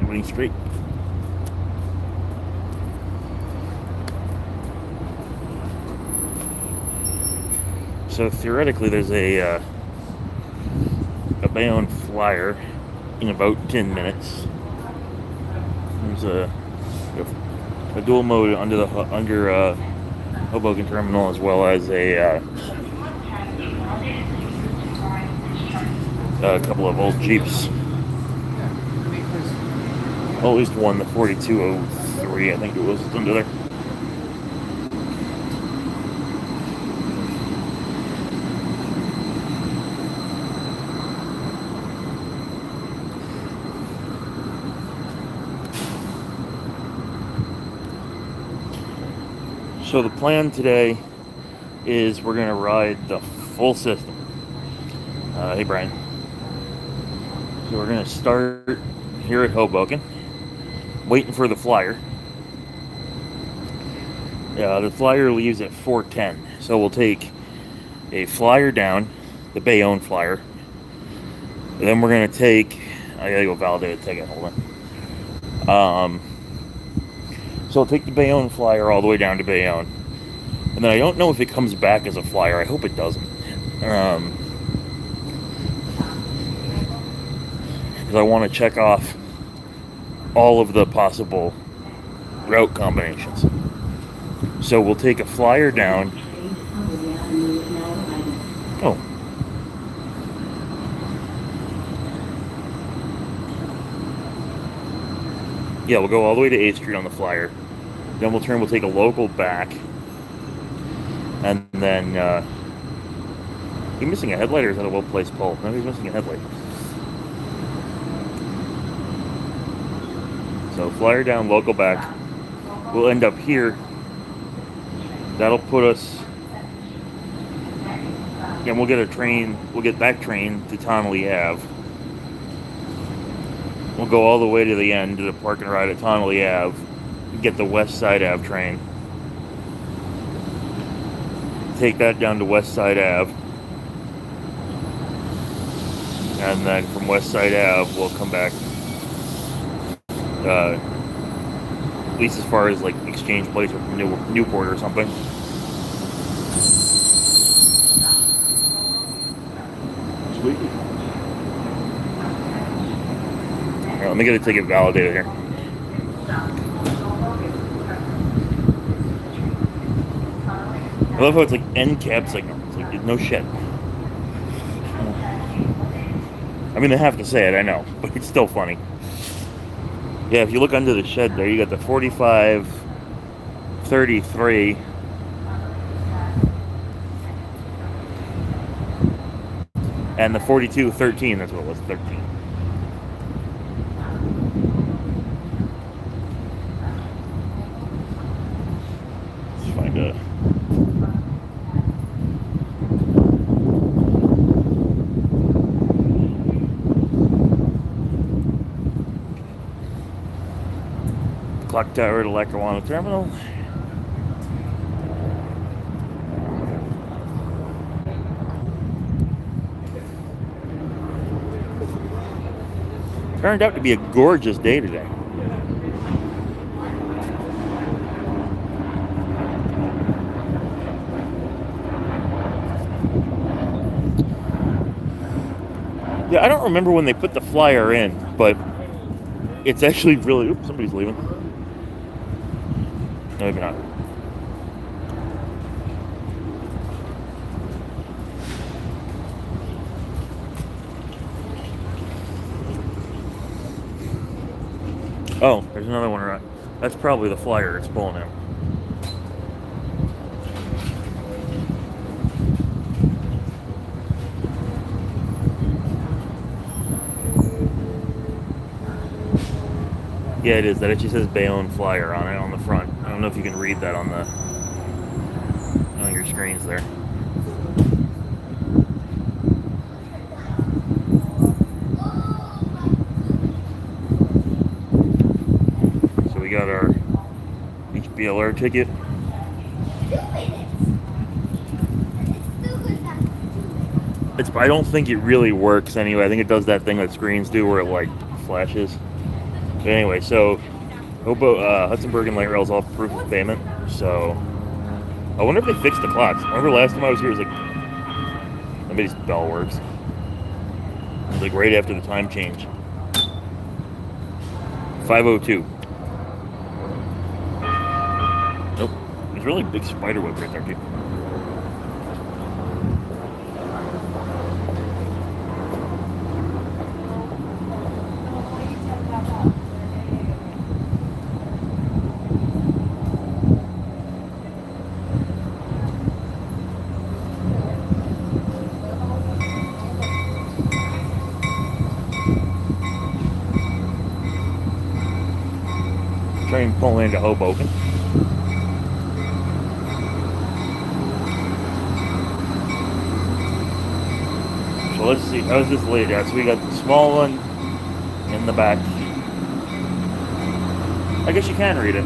Everything's straight. So theoretically, there's a Bayonne flyer in about 10 minutes. There's a dual mode under Hoboken Terminal, as well as a couple of old Jeeps. Well, at least one, the 4203, I think it was, under there. So the plan today is we're going to ride the full system. Hey, Brian. So we're going to start here at Hoboken, waiting for the flyer. The flyer leaves at 4:10, so we'll take a flyer down, the Bayonne flyer. And then we're going to take, I gotta go validate a ticket, hold on. So I'll take the Bayonne flyer all the way down to Bayonne. And then I don't know if it comes back as a flyer. I hope it doesn't. Because I want to check off all of the possible route combinations. So we'll take a flyer down. Oh. Yeah, we'll go all the way to 8th Street on the flyer. Then we'll take a local back. And then, you missing a headlight, or is that a well-placed pole? No, he's missing a headlight. So flyer down, local back. We'll end up here. That'll put us, and we'll get back train to Tonnelle Ave. We'll go all the way to the end to the park and ride at Tonnelle Ave, get the West Side Ave train, take that down to West Side Ave, and then from West Side Ave we'll come back, at least as far as like Exchange Place or Newport or something. Sweet. All right, let me get a ticket validated here. I love how it's like end cab signal. It's like, no shit. I mean, they have to say it, I know, but it's still funny. Yeah, if you look under the shed there, you got the 4533 and the 4213. That's what it was, 13. Let's find a... Clock tower to Lackawanna Terminal. Turned out to be a gorgeous day today. Yeah, I don't remember when they put the flyer in, but it's actually really... Oops, somebody's leaving. No, maybe not. Oh, there's another one right. That's probably the flyer it's pulling in. Yeah, it is. That actually says Bayonne flyer on it on the front. I don't know if you can read that on your screens there. So we got our HBLR ticket. I don't think it really works anyway. I think it does that thing that screens do where it like flashes. But anyway, so Hudson Bergen light rail's off proof of payment. So I wonder if they fixed the clocks. I remember last time I was here, it was like nobody's bell works. It was like right after the time change. 5:02. Nope. There's really a big spider web right there, too. Train pulling into Hoboken. So let's see, how's this laid out? So we got the small one in the back. I guess you can read it.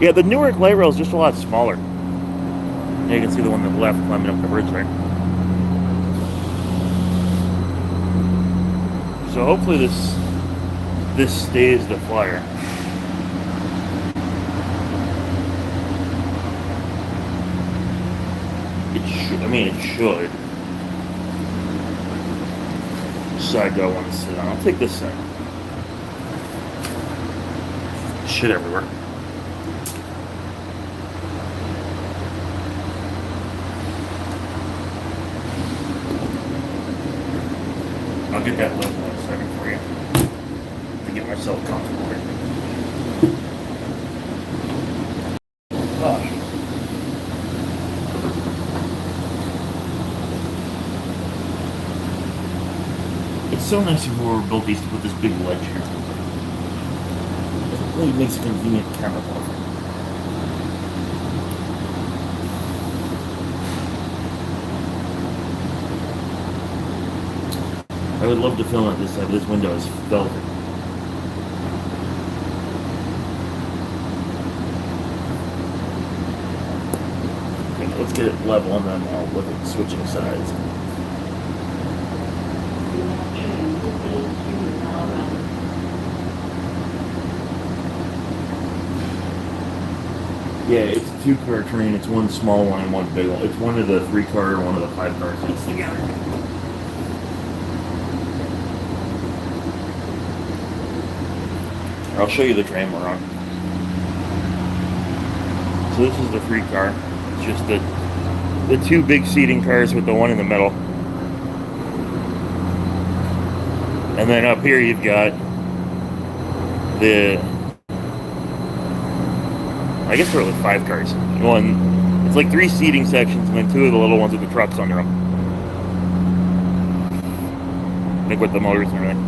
Yeah, the Newark light rail is just a lot smaller. Yeah, you can see the one on the left climbing up the bridge there. So hopefully this stays the flyer. It should. Side do I want to sit on? I'll take this side. Shit everywhere. I'll get that level in a second for you to get myself comfortable here. Oh. It's so nice of whoever built these to put this big ledge here. It really makes a convenient camera buffer. I would love to film at this side, but this window is velvet. Okay, let's get it level and then I'll look at switching sides. Yeah, it's a 2-car train. It's one small one and one big one. It's one of the 3-car and one of the 5-car seats together. I'll show you the train we're on. So this is the 3-car. It's just the 2 big seating cars with the one in the middle. And then up here you've got I guess there are like 5 cars. It's like 3 seating sections and then 2 of the little ones with the trucks under them. Like with the motors and everything.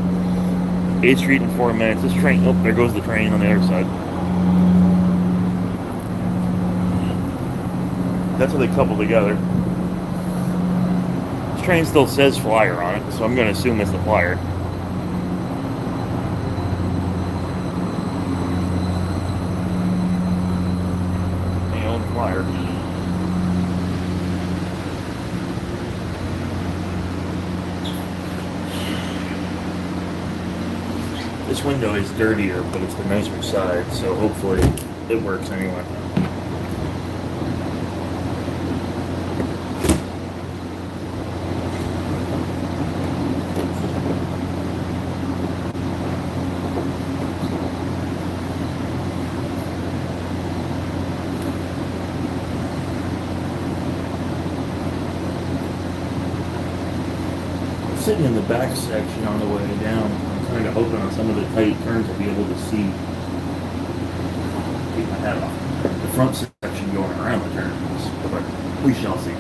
8th Street in 4 minutes. This train, oh, there goes the train on the other side. That's how they couple together. This train still says Flyer on it, so I'm going to assume it's the Flyer. My own Flyer. This window is dirtier, but it's the nicer side, so hopefully it works anyway. Sitting in the back section on the way down, I'm kind of hoping on some of the tight turns I'll be able to see. Keep my head off. The front section going around the turns, but we shall see.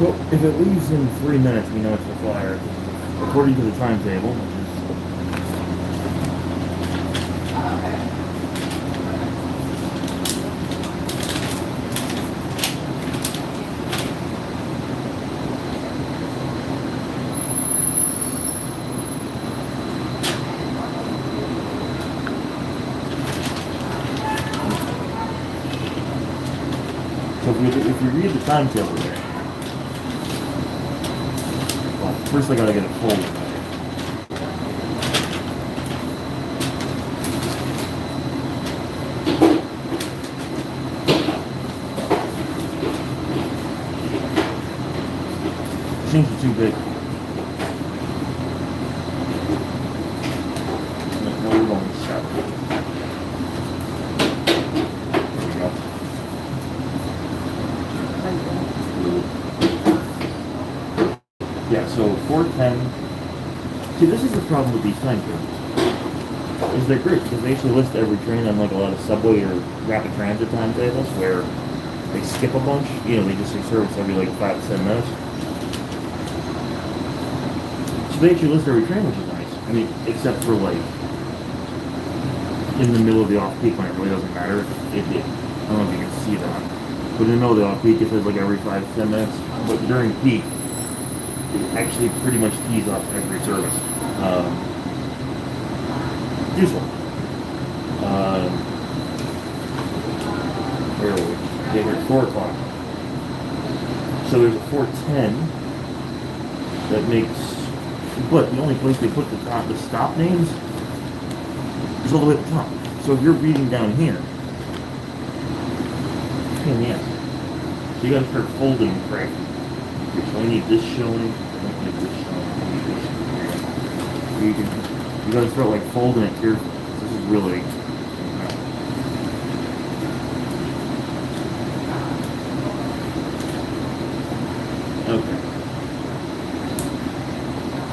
Well, if it leaves in 3 minutes, we know it's the flyer. According to the timetable, which is so if you read the timetable there, well, first I gotta get it full. Seems too big. No, we're going to shop. There we go. Yeah, so 410. See, this is the problem with these timetables. Is they're great because they actually list every train on like a lot of subway or rapid transit timetables where they skip a bunch. You know, they just say service every like 5 to 7 minutes. So they actually list every train, which is nice. I mean, except for like in the middle of the off-peak when it really doesn't matter. I don't know if you can see that. But in the middle of the off-peak, it says like every 5 to 10 minutes. But during peak, it actually pretty much tees up every service. Useful. Where are we? Yeah, we're at 4 o'clock. So there's a 410 that makes, but the only place they put the stop names is all the way at the top. So if you're reading down here, so you gotta start folding correctly. So I need this showing, I don't need this showing, I need this. You gotta start like folding it here. This is really, okay.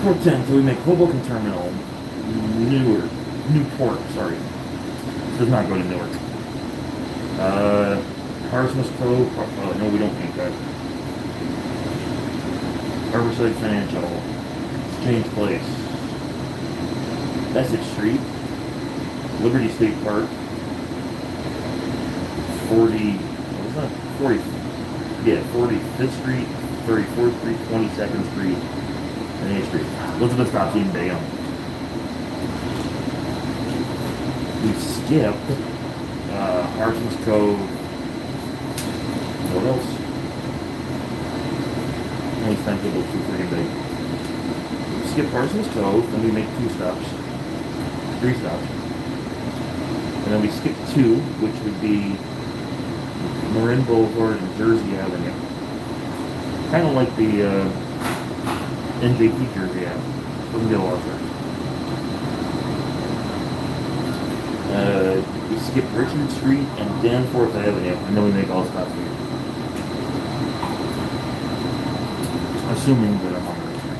410, so we make Hoboken Terminal, Newport, sorry. It does not go to Newark. Harrismith Cove, no, we don't make that. Harborside Financial, Exchange Place, Essex Street, Liberty State Park, 45th Street, 34th Street, 22nd Street, and 8th Street. Elizabeth stops in Bayonne. We skipped Harrismith Cove. What else? Only timetable too freaking big. We skip Harrismith Cove, and we make 3 stops. And then we skip 2, which would be Marin Boulevard and Jersey Avenue. Kind of like the NJP Jersey Avenue. Doesn't get a lot of we skip Richmond Street and Danforth Avenue, and then we make all stops here. Assuming that I'm on the right track.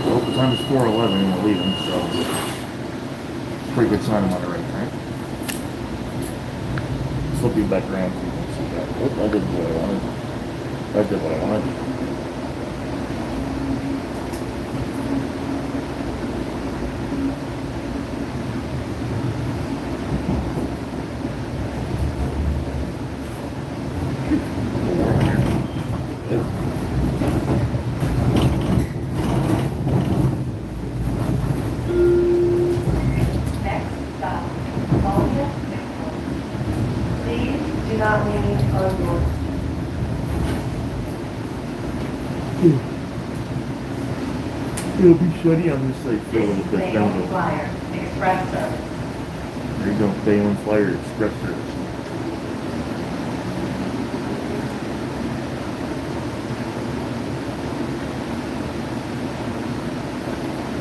Well, the time is 4:11 and we're leaving, so pretty good sign I'm on the right track. Flip you back around so you can see that. Oh, I did what I wanted. I did what I wanted. It'll be shutty on this side for a little bit. Bayonne Flyer Express service. There you go, Bayonne Flyer Express service.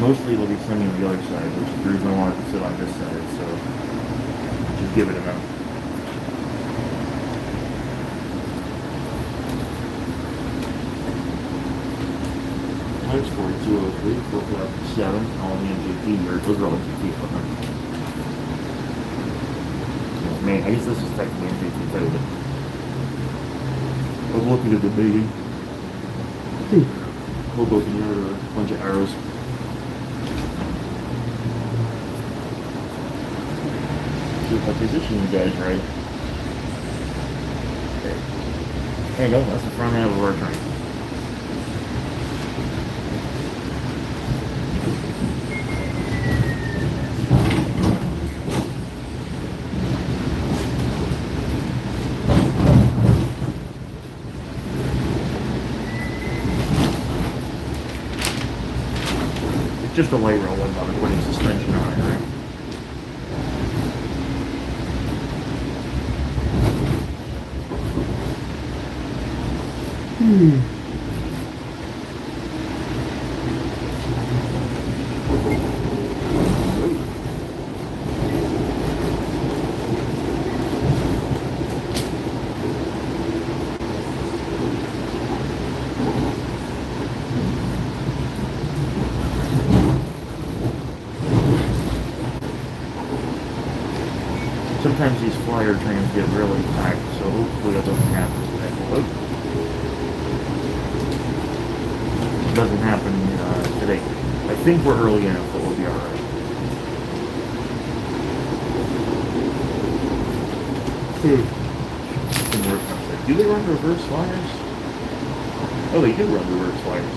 Mostly they'll be sending the other side, which the reason I wanted to sit on this side, so just give it a minute. That's 4203, 457, all the NJP here. Those are all NJP equipment. Man, I guess this is technically MJ too, but I'm looking at the meeting. Hoboken Yard are a bunch of arrows. See if I position you guys right. There you go, that's the front end of our train. It's just a light roll without putting suspension on it, right? Sometimes these flyer trains get really packed, so hopefully that doesn't happen today. It doesn't happen today. I think we're early enough, but we'll be alright. Do they run reverse flyers? Oh, they do run reverse flyers.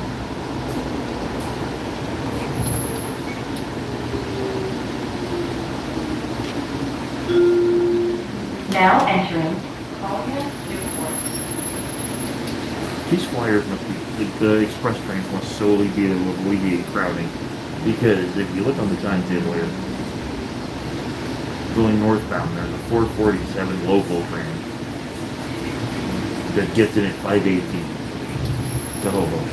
Now entering Collier Newport. These flyers must be, the express trains must solely be to alleviate crowding. Because if you look on the timetable here, going northbound, there's a 4:47 local train that gets in at 5:18 to Hoboken.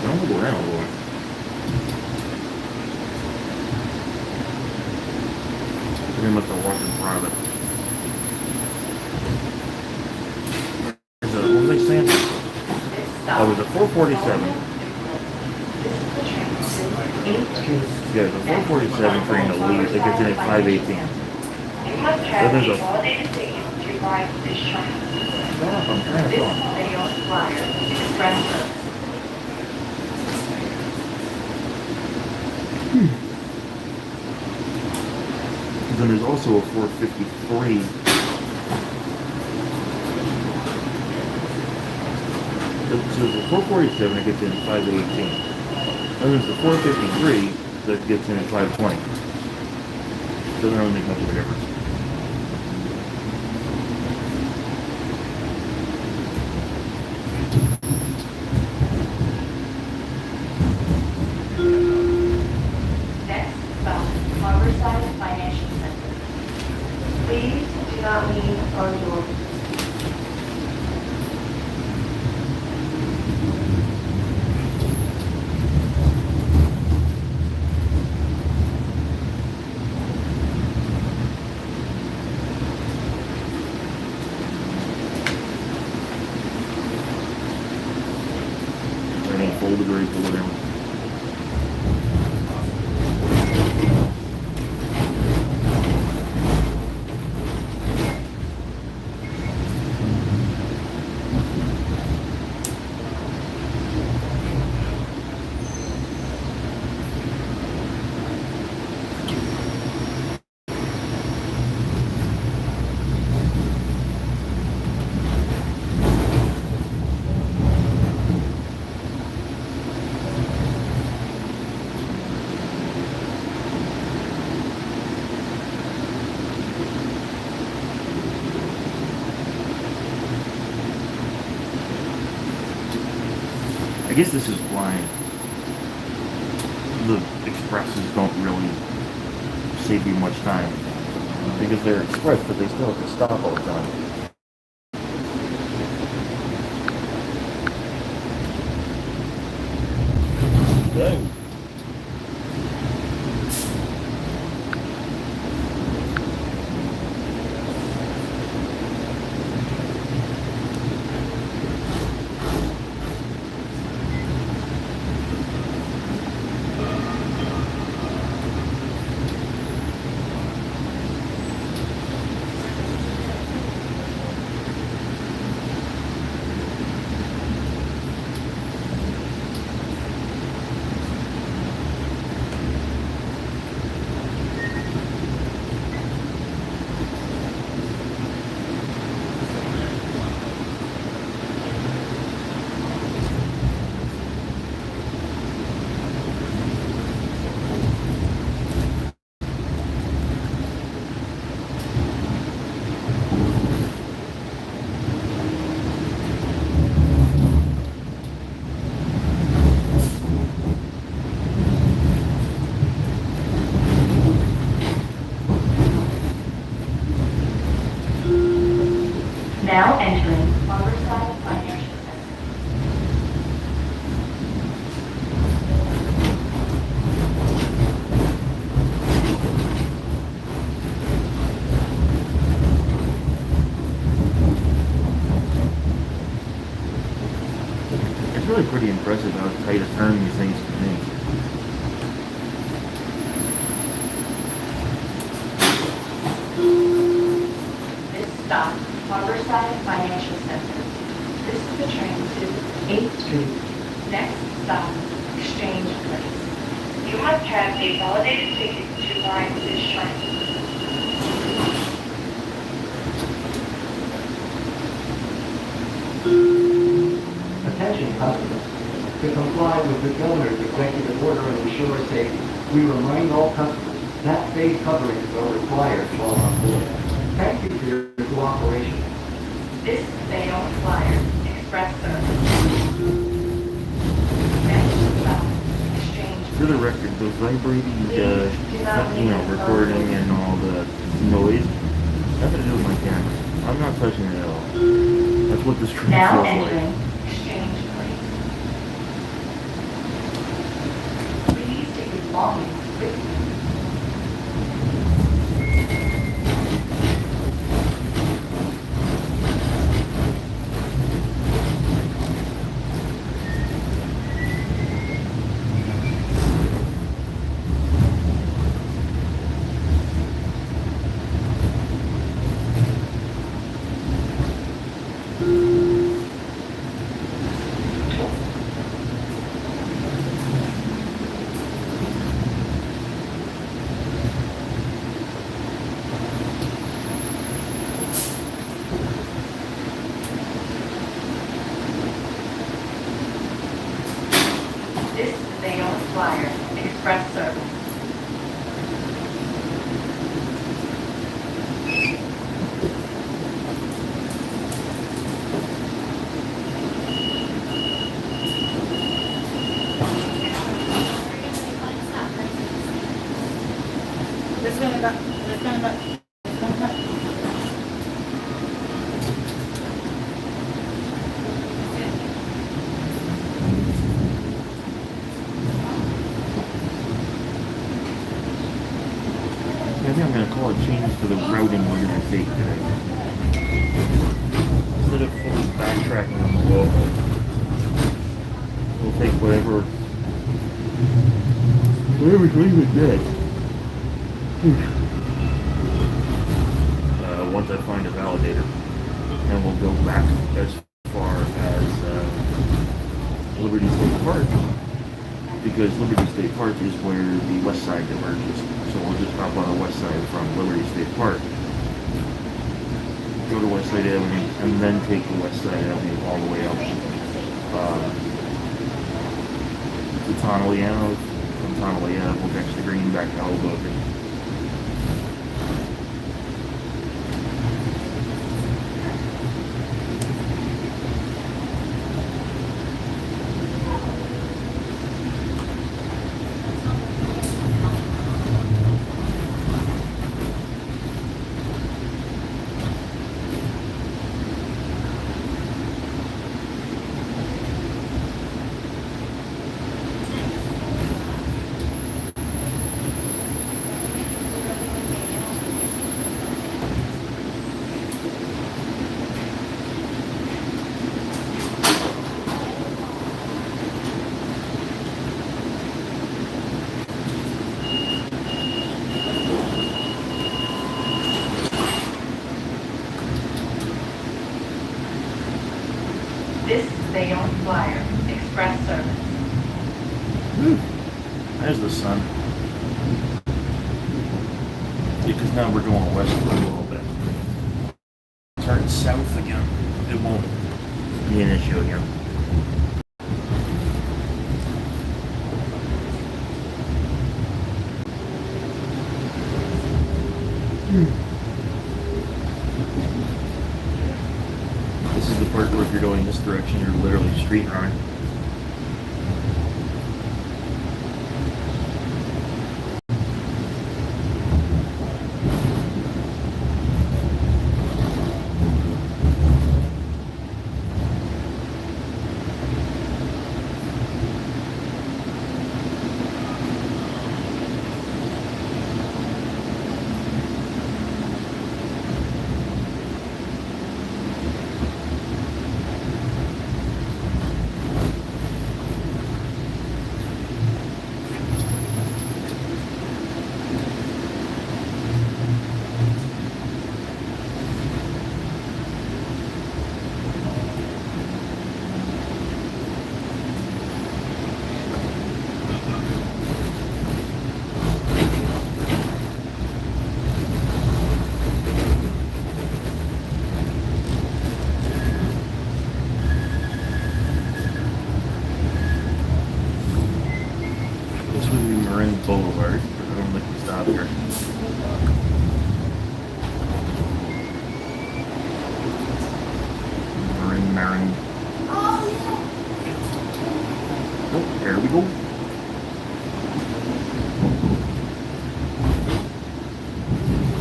Don't look around a little. We must have walked in front of it. What was I saying? Oh, it was a 4:47. Yeah, the 4:47 train that leaves, it gets in at 5:18. Then there's a... Stop, I'm trying to talk. Then there's also a 4:53. So there's a 4:47 that gets in at 5:18. Then there's the 4:53 that gets in at 5:20. Doesn't really make much of a difference. Next stop, Harborside Financial Center. Please do not lean on your Folded or whatever. I guess this is why the expresses don't really save you much time. Because they're express, but they still have to stop all the time. Dang. pretty impressive how tight a turn these things can make. This stop, Harborside Financial Center. This is the train to 8th Street. Next stop, Exchange Place. You must have a validated ticket to ride this train. Attention customers. To comply with the governor's executive order and ensure safety, we remind all customers that face coverings are required while on board. Thank you for your cooperation. This is Bayonne Flyer Express Service. Next stop, Exchange For the Place. record, the vibrating, recording and all the noise, nothing to do with my camera. I'm not touching it at all. That's what the screen Now feels like. entering Exchange Place. Please take your belongings with you. This is Bayonne Flyer Express Service. I think I'm going to call it change to the routing we're going to take today. Instead of fully backtracking on the local, we'll take whatever's leaving dead. Once I find a validator, and we'll go back as far as Liberty State Park, because Liberty State Park is where the west side diverges. So we'll just hop on the west side from Liberty State Park, go to West Side Avenue, and then take the West Side Avenue all the way up to Tonelli Ave. From Tonelli Ave, we'll catch the green back to Hoboken. This is Bayonne Flyer Express Service. There's the sun. Because now we're going west a little bit. Turn south again. It won't be an issue again. This is the part where if you're going this direction, you're literally street running. hard. I don't think we stop here. Marin. Oh, there we go.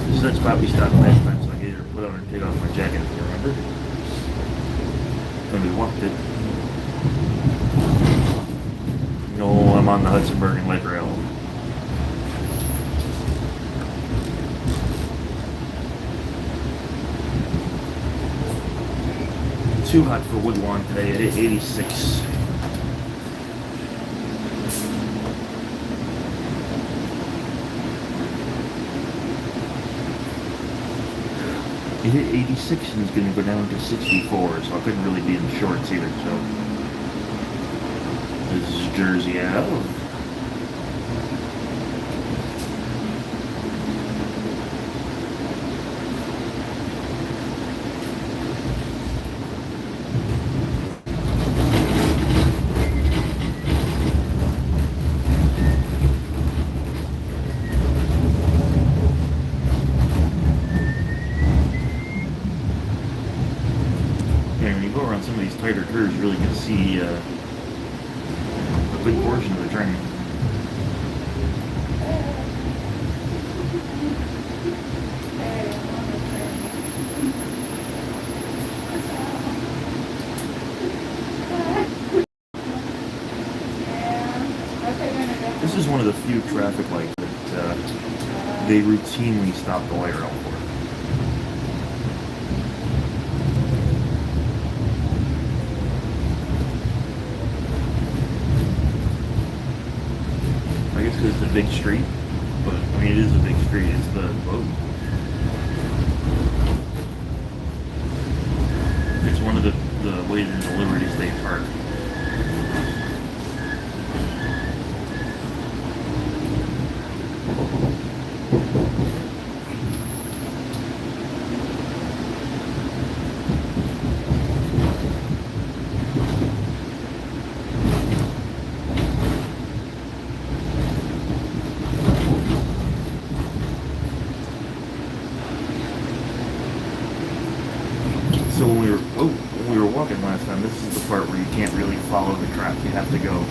This is that spot we stopped last time, so I needed to put on and take off my jacket, if you remember. When we walked it. No, I'm on the Hudsonburg and Light Rail. Too hot for Woodlawn today. It is 86. It hit 86 and is going to go down to 64, so I couldn't really be in the shorts either. So this is Jersey Ave. Some of these tighter curves, you really can see a good portion of the train. This is one of the few traffic lights that they routinely stop the light rail for. I guess it's a big street, but I mean it is a big street. It's the it's one of the ways into Liberty State Park. So when we were walking last time, this is the part where you can't really follow the track. You have to go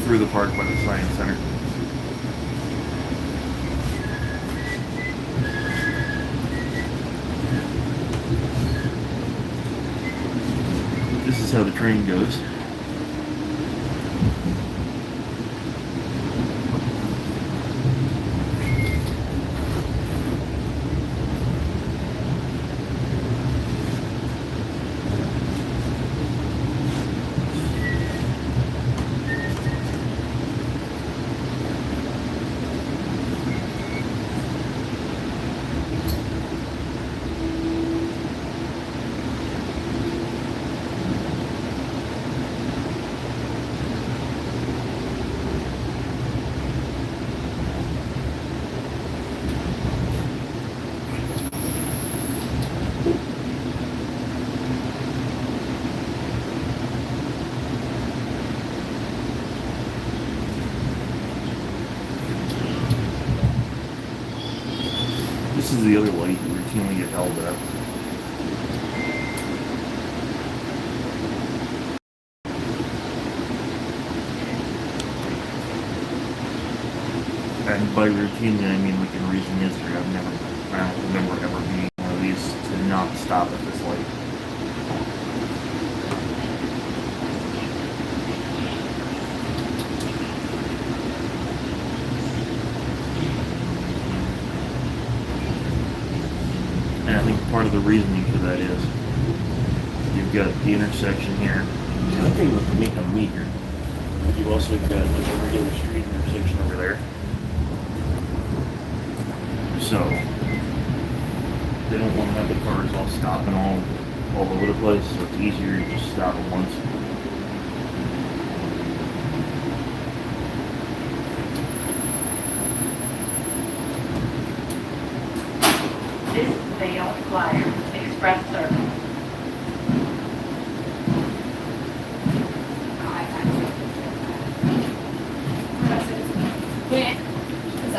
through the park by the Science Center. This is how the train goes. This is the other light you routinely get held up. And by routinely, I mean like in recent history. I don't remember ever being one of these to not stop at this light. And I think part of the reasoning for that is you've got the intersection here. I think with the meter. You've also got like a regular street intersection over there. So they don't want to have the cars all stopping all over the place, so it's easier to just stop at once. This is Bayonne Flyer Express Service.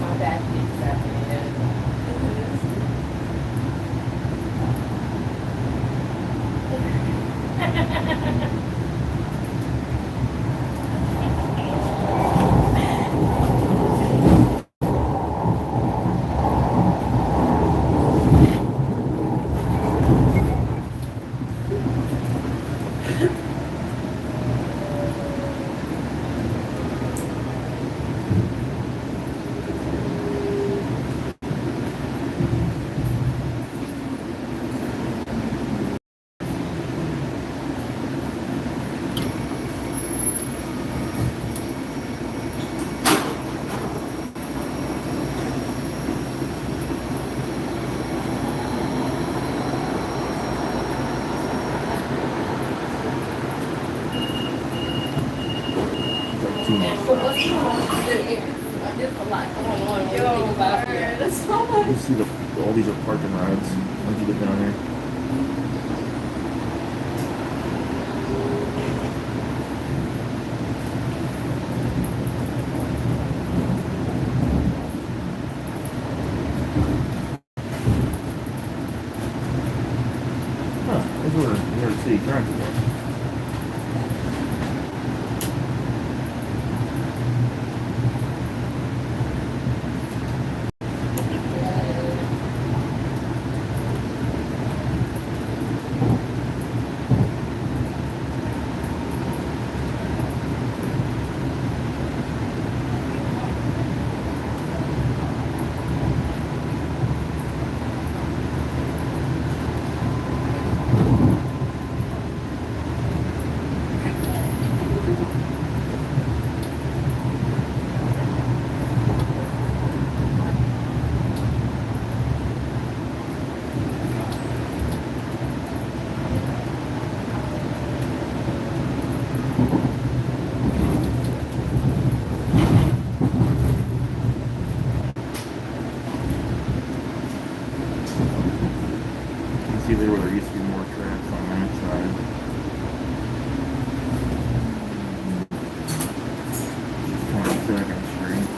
My bad. Too much. For what's wrong? There's a lot going on when you think about it. That's so much. You see all these are parking rides once you get down there. Huh, that's where New York City Transit was. You can see there where there used to be more tracks on that side. Just 22nd Street.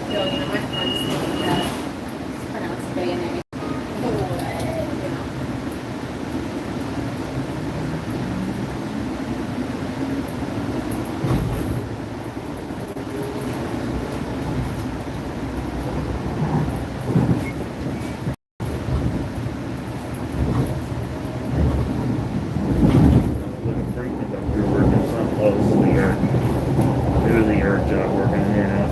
Yo, you know, my friends think that it's pronounced bayonet. Looking pretty conductor working something close to the air. Maybe the air job working in here now.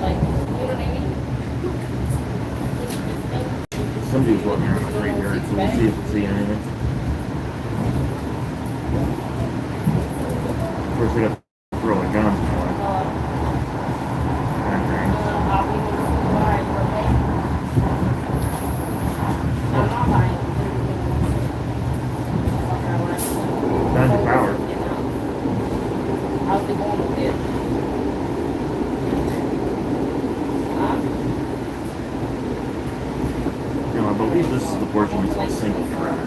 Like, you know what I mean? Somebody was walking around the front yard, so we'll see if we see anything. Of course, they got to throw a gun. I'll be buying for me. I'm not buying. Tons of power. How's it going with it? You know, I believe this is the portion that's a single track.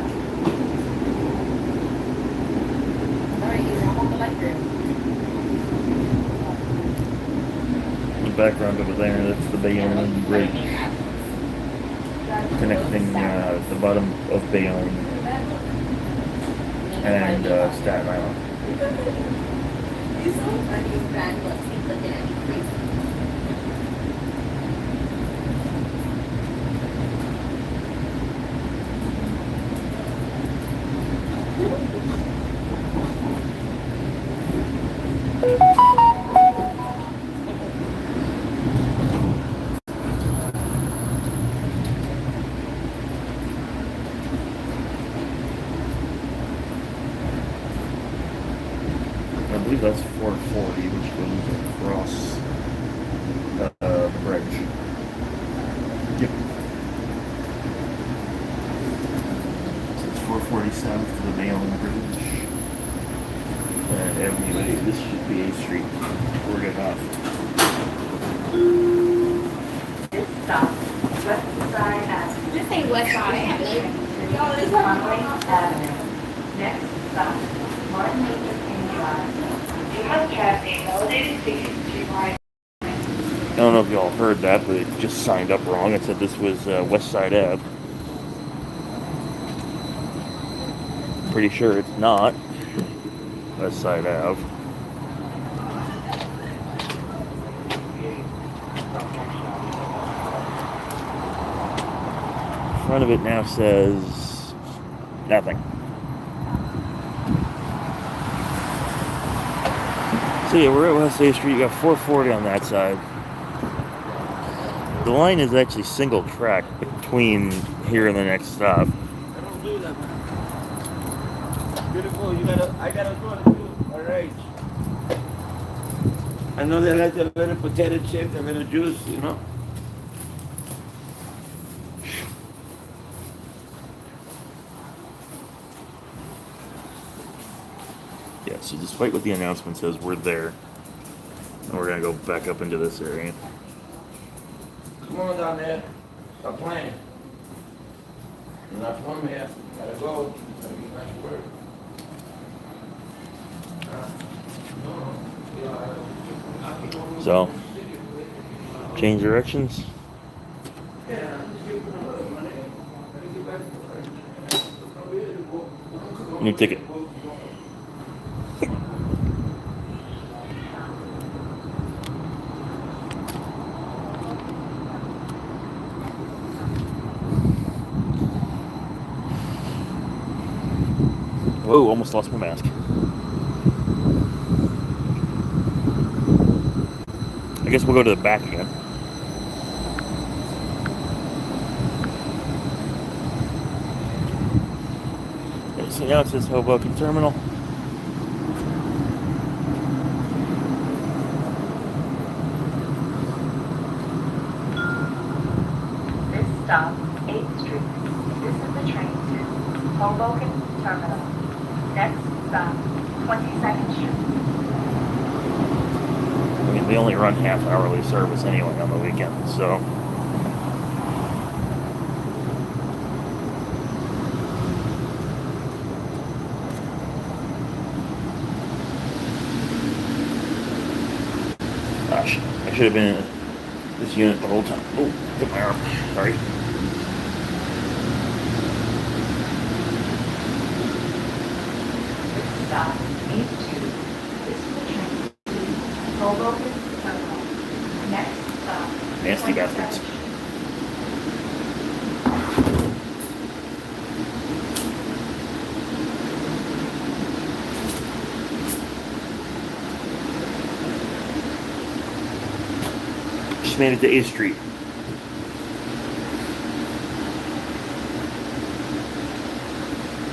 Alright, I'm on the electric. The background over there, that's the Bayonne Bridge connecting the bottom of Bayonne and Staten Island. He's so funny, Brad. Looks he's looking at me crazy. I believe that's 440, which goes across Street. We're getting off. This stop, West Side Avenue. This ain't West Side Avenue. Y'all, this Conway Avenue. Next stop, Martin Luther King Drive. You have passed a elevated station to ride. I don't know if y'all heard that, but it just signed up wrong. It said this was West Side Ave. Pretty sure it's not West Side Ave. Front of it now says nothing. So yeah, we're at West A Street. You got 440 on that side. The line is actually single track between here and the next stop. I don't do that, man. Beautiful, I gotta go to do. All right. I know they like a little potato chip, a little juice, you know. Yeah, so despite what the announcement says, we're there. And we're gonna go back up into this area. Come on down there. Stop playing. You're not from here. Gotta go. Gotta be nice work. So, change directions. New ticket. Whoa, almost lost my mask. I guess we'll go to the back again. So now it says Hoboken Terminal. This stop, 8th Street. This is the train to Hoboken Terminal. Next stop, 22nd Street. I mean, they only run half-hourly service anyway on the weekend, so. Gosh, I should have been in this unit the whole time. Oh, hit my arm. Sorry. This stop, 8th Street. This is the train to Hoboken Terminal. Next stop, Nasty 22nd bastards. Street. Just made it to 8th Street.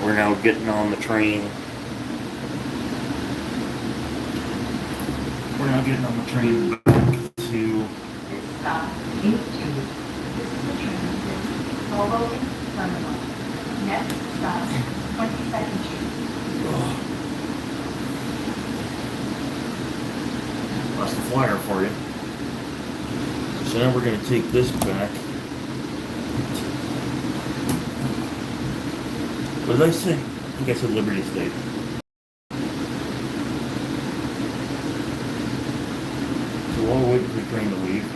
We're now getting on the train. We're now getting on the train back to. This stop, 8th Street. This is the train to Hoboken Terminal. Next stop, 22nd Street. That's the flyer for you. So now we're going to take this back. What did I say? I think I said Liberty State. So while we're waiting for the train to leave,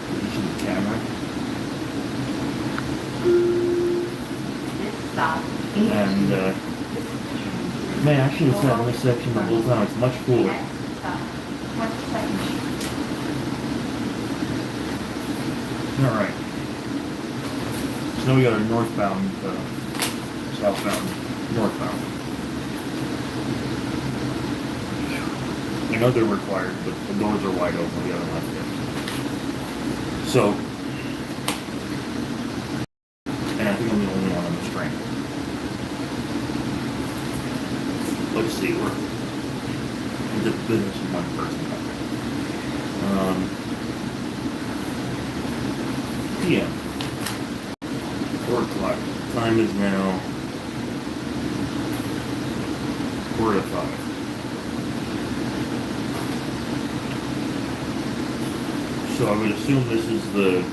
position the camera. This stop, 8th And, Street. man, I should have sat in this section the whole time. It's much cooler. Next stop, 22nd Street. Alright. So now we got our northbound, southbound, northbound. I know they're required, but the doors are wide open. We got them left there. So, and I think I'm the only one on this train. Let's see, we're the business of one person. PM. 4 o'clock. Time is now 4:05. So I would assume this is the...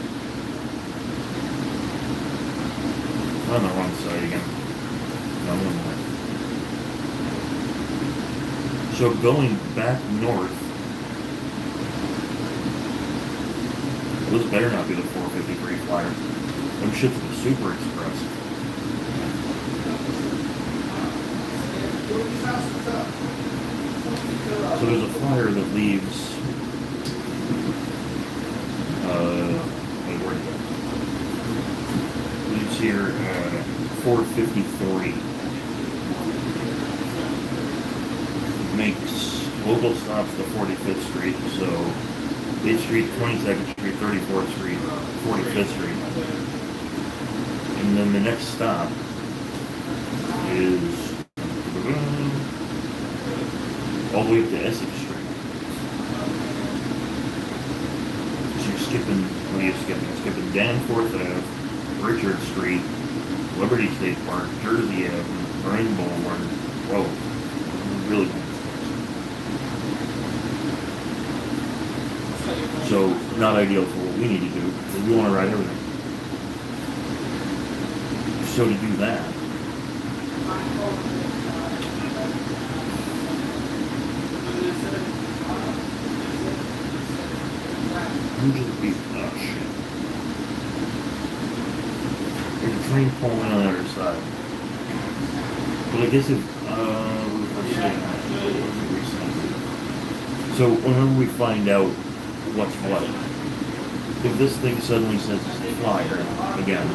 on the wrong side again. No, one more. So going back north, well, this better not be the 453 flyer. Them shit's the Super Express. So there's a flyer that leaves, wait, where did it go? Leaves here, 453. Makes local stops to 45th Street, so 8th Street, 22nd Street, 34th Street, 45th Street. And then the next stop is all the way up to Essex Street. So you're skipping, what are you skipping? You're skipping Danforth Ave, Richard Street, Liberty State Park, Jersey Avenue, Marine Boulevard. Whoa, really cool. So, not ideal for what we need to do, because we want to ride everything. So to do that, usually be, oh shit. There's a train pulling in on the other side. But I guess if, so whenever we find out what's what, if this thing suddenly says it's a flyer, again,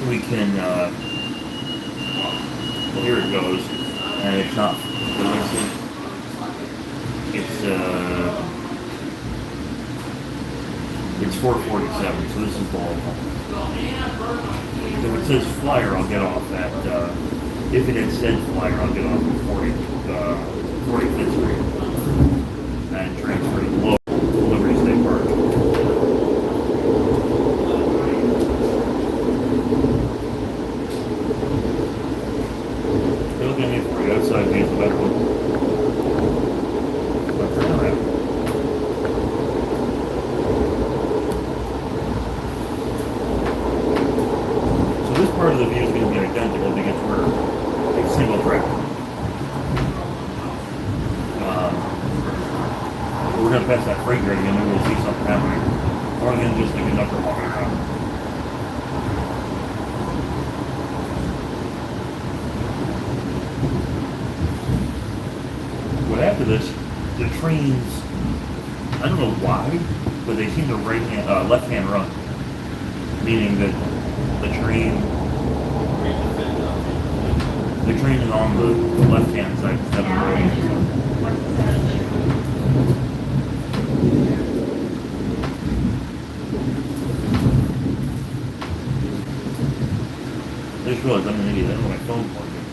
we can, well, here it goes, and it's not, it's 447, so this is the whole one. If it says flyer, I'll get off at, if it had said flyer, I'll get off at 45th Street and transfer to Liberty State Park. They're looking at me for the outside view of the better one. But turn around. So this part of the view is going to be identical because we're a single track. We're going to pass that freight gate again, maybe we'll see something happening. Or then just a conductor walking around. But after this, the trains, I don't know why, but they seem to left-hand run. Meaning that the train is on the left-hand side instead of the right-hand side. I just realized I'm an idiot. I don't know my phone plugged in.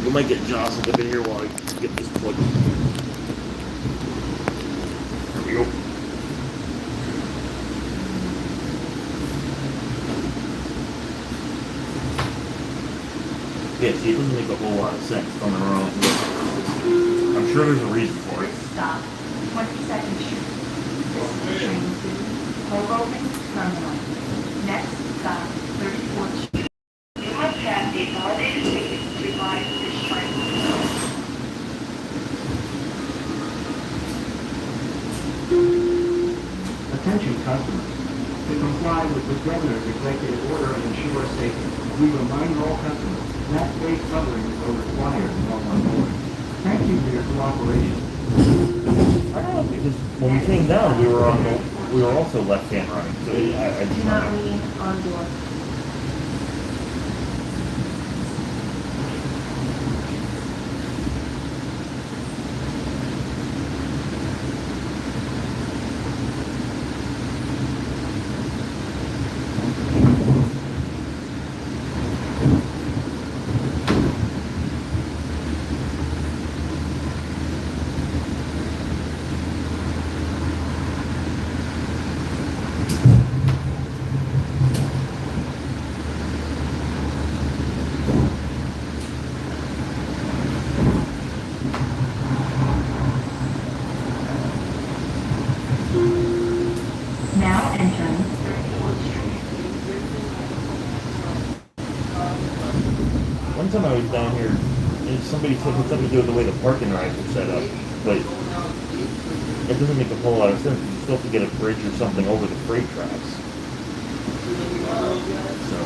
We might get jostled a bit here while I get this plugged in. There we go. Yeah, see, it doesn't make a whole lot of sense coming around. I'm sure there's a reason for it. Stop, 22nd Street. This is the train to Hoboken Terminal. Next stop, 34th Street. You have passed the validated ticket to ride this train. Attention customers. To comply with the governor's executive order and ensure safety, we remind all customers that face coverings are required while on board. Thank you for your cooperation. I don't know, because when we came down, we were also left-hand running, so I Do not lean on door. One time I was down here, and somebody said it's something to do with the way the parking rides are set up, but it doesn't make a whole lot of sense. You still have to get a bridge or something over the freight tracks. So.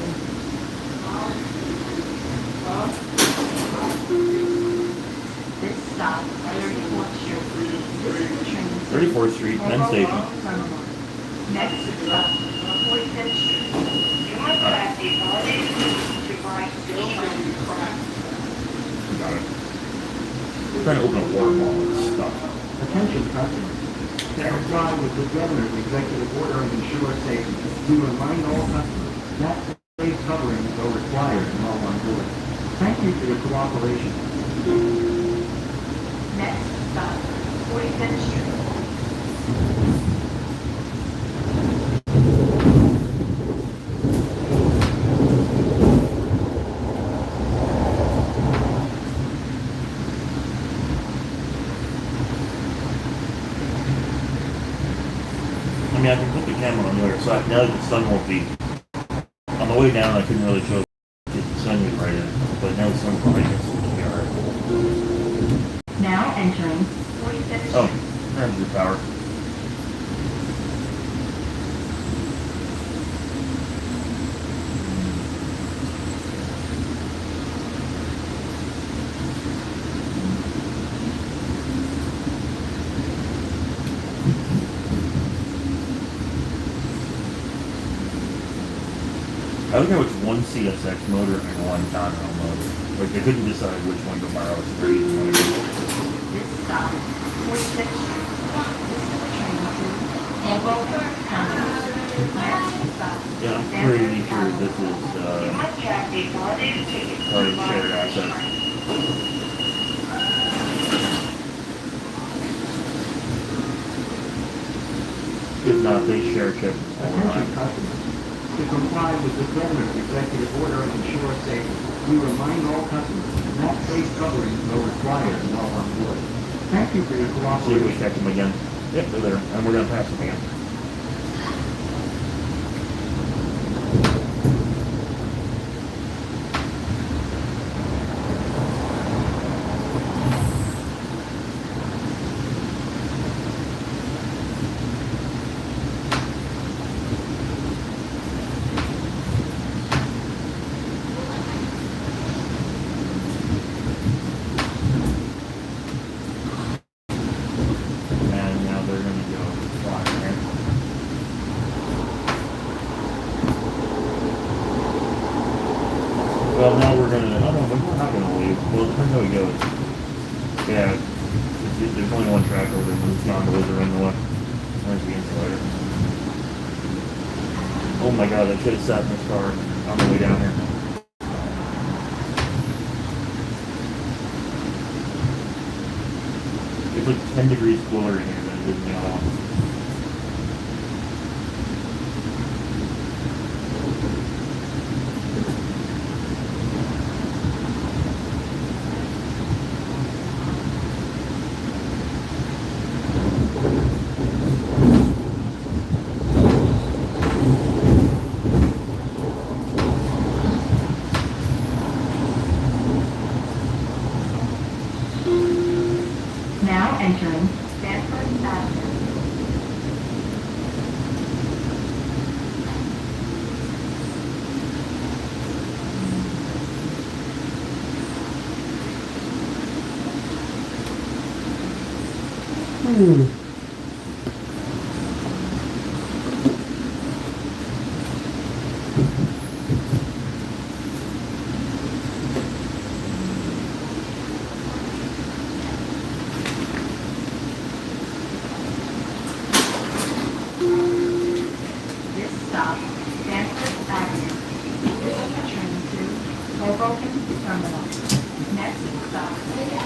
This stop, 34th Street. This is the train to 34th Street, Penn Station. Terminal. Next stop, 45th Street. You have passed the elevated to right still Got it. We're trying to open a water bottle and stuff. Attention customers. To comply with the governor's executive order and ensure safety, we remind all customers that face coverings are required in all on board. Thank you for your cooperation. Next stop, 45th Street. I mean, I can put the camera on the other side. Now that the sun won't be on the way down, I couldn't really show the sun was right in, but now the sun's behind us, so it'll be alright. Now entering 45th Street. Oh, there's your power. I think it's one CSX motor and one Conrail motor. Like they couldn't decide which one to borrow. It's pretty funny. This stop, 46th Street. This is the train to Hoboken Terminal. Next stop, Yeah, I'm pretty sure this is You must track the elevated ticket to probably Line shared Station. access. If not, they share chip. Attention customers. To comply with the governor's executive order and ensure safety, we remind all customers that face coverings are required while on board. Thank you for your See if we cooperation. check them again. Yep, they're there. And we're going to pass them again. And now they're going to go fly here. Well, now we're going to, oh no, we're not going to leave. Well, it depends how we go. Yeah, there's only one track over there. Those gondolas are in the way. Where's the insulator? Oh my god, I should have sat in this car on the way down here. It's like 10 degrees cooler in here than it is in the other one. Now entering Stanford Avenue. This stop, Stanford Avenue. This is the train to Hoboken Terminal. Next stop,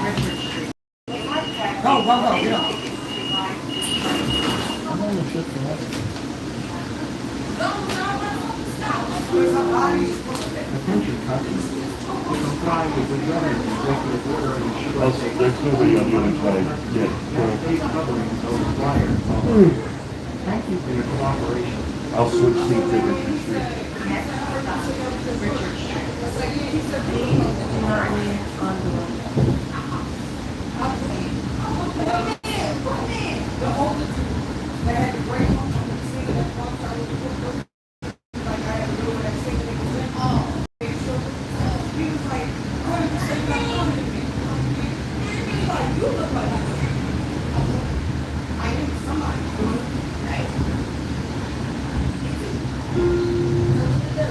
Richard Street. You must track the elevated tickets to Line Station. I'm on the shit for that. Attention customers. To comply with the governor's executive order and ensure Oh, safety, there's nobody on the other side yet. that face coverings are required while on board. Thank you for your cooperation. I'll switch seats at Richard Street. Next stop, Richard Street.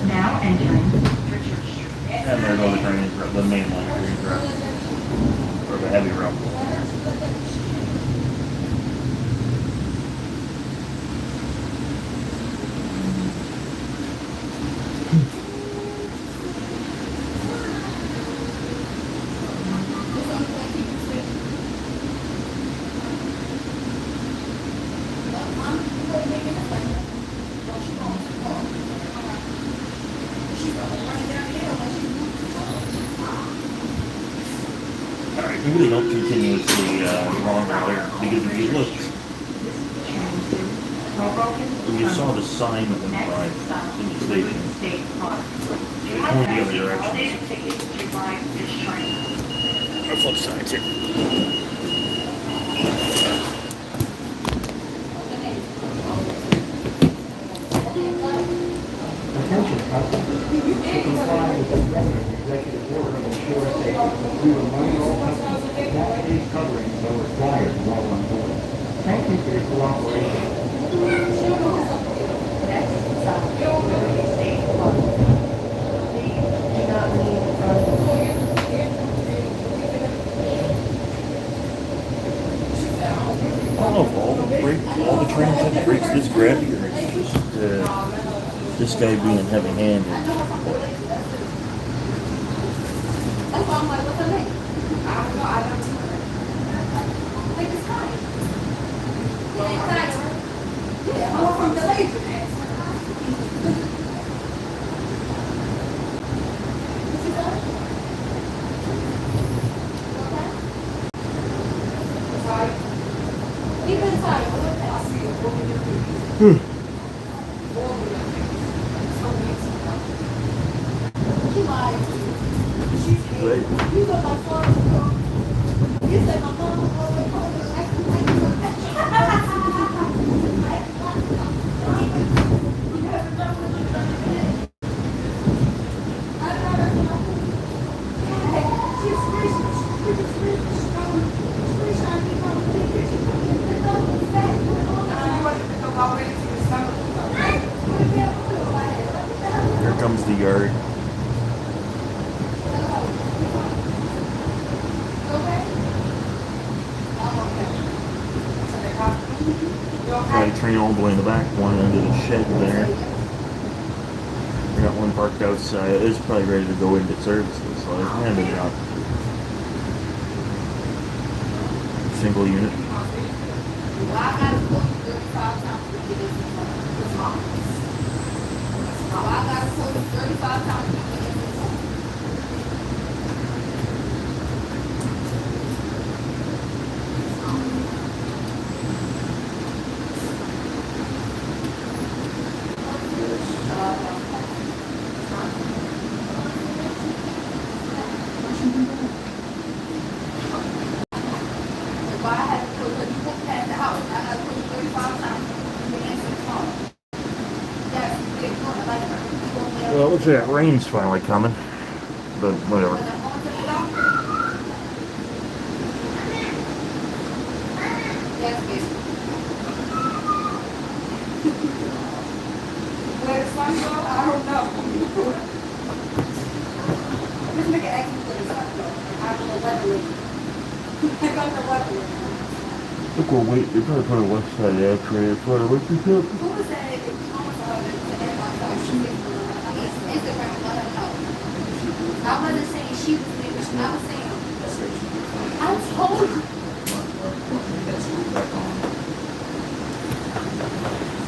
Now entering Richard Street. And there go the drainage, the main line drainage route. Or the heavy route. Alright, we really don't continuously wrong there because if you look, when you saw the sign of the drive in the station, it went the other direction. Or flip side too. Attention customers, to comply with the governor's executive order and ensure safety, we remind all customers that face coverings are required while on board. Thank you for your cooperation. Next stop, Liberty State Park. Please do not leave the front. I don't know if all the trains have brakes this gravity or it's just this guy being heavy-handed. That's why I'm like, what's her name? I don't know. I don't know. Like, it's fine. Yeah, exactly. Yeah, I'm from the laser. Sorry. Keep inside. I'll see you. What will you do? She lied. Right? You got my phone. You said my phone was Here comes the yard. Got a train all the way in the back, one under the shed there. We got one parked outside. It's probably ready to go into services, so I handed it out. Single unit. Well, it looks like that rain's finally coming, but whatever. Yes, baby. Where the sun go, I don't know. This nigga asked me where the sun go. I don't know what to do. I don't know what to do. Look, we'll wait. They're probably put a west side of that train in front of what's this up? Who was that? Instagram, let her know. I wasn't saying she was nigga. I was saying, I told you.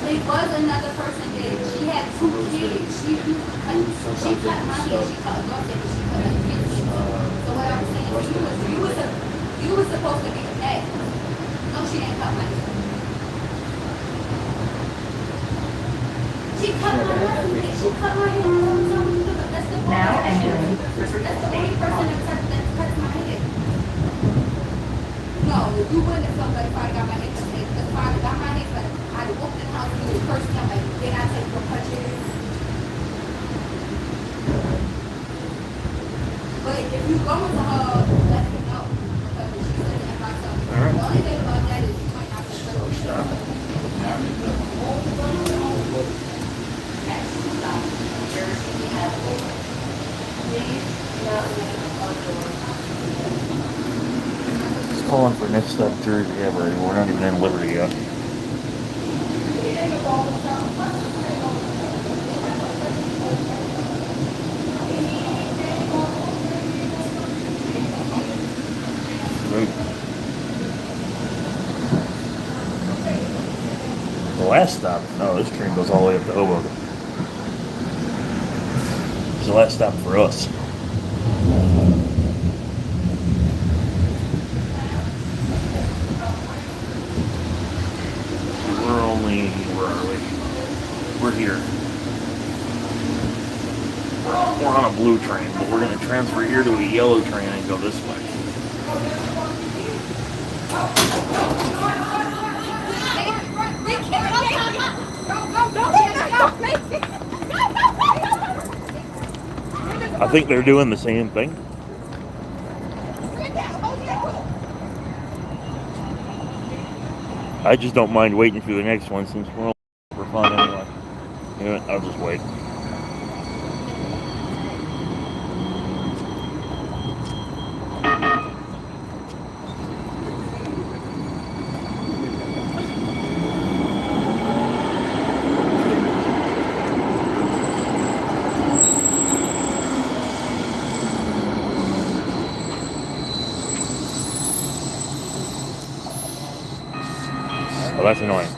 There was another person there. She had 2 kids. She cut my hair. She cut my hair. She cut her kids. So what I was saying to you was, you was supposed to be the dad. No, she didn't cut my hair. She cut my hair. She cut my hair. That's the Now entering That's the only person that cuts my hair. No, you wouldn't have felt like if I got my hair cut. Because if I got my hair cut, I'd have walked in the house and you would first tell me, then I take your cut your hair. But But if you go into her, let me know. Because she said that about something. The only thing about that is you might not be able to stop. Next stop, Jersey Avenue. Please do not leave all doors. It's calling for next stop Jersey Avenue. We're not even in Liberty yet. The last stop? No, this train goes all the way up to Hoboken. It's the last stop for us. Where are we? We're here. We're on a blue train, but we're going to transfer here to a yellow train and go this way. I think they're doing the same thing. I just don't mind waiting for the next one since we're all for fun anyway. You know what? I'll just wait. Oh, that's annoying.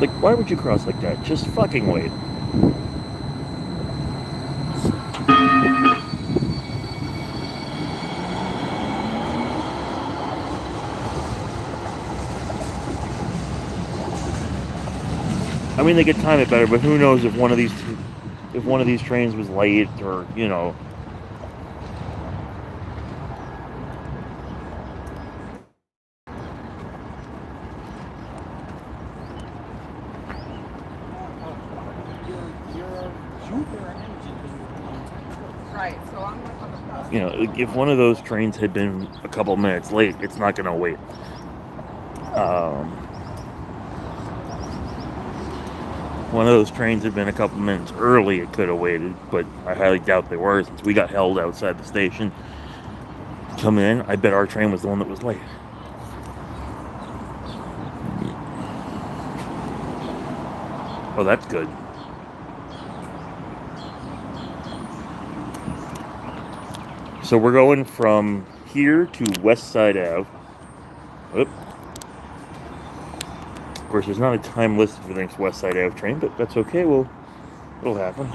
Like, why would you cross like that? Just fucking wait. I mean, they could time it better, but who knows if one of these trains was late or, you know. Right, so I'm gonna You know, if one of those trains had been a couple minutes late, it's not going to wait. One of those trains had been a couple minutes early, it could have waited, but I highly doubt they were since we got held outside the station. Coming in, I bet our train was the one that was late. Oh, that's good. So we're going from here to West Side Ave. Oop. Of course, there's not a time listed for the next West Side Ave train, but that's okay. It'll happen.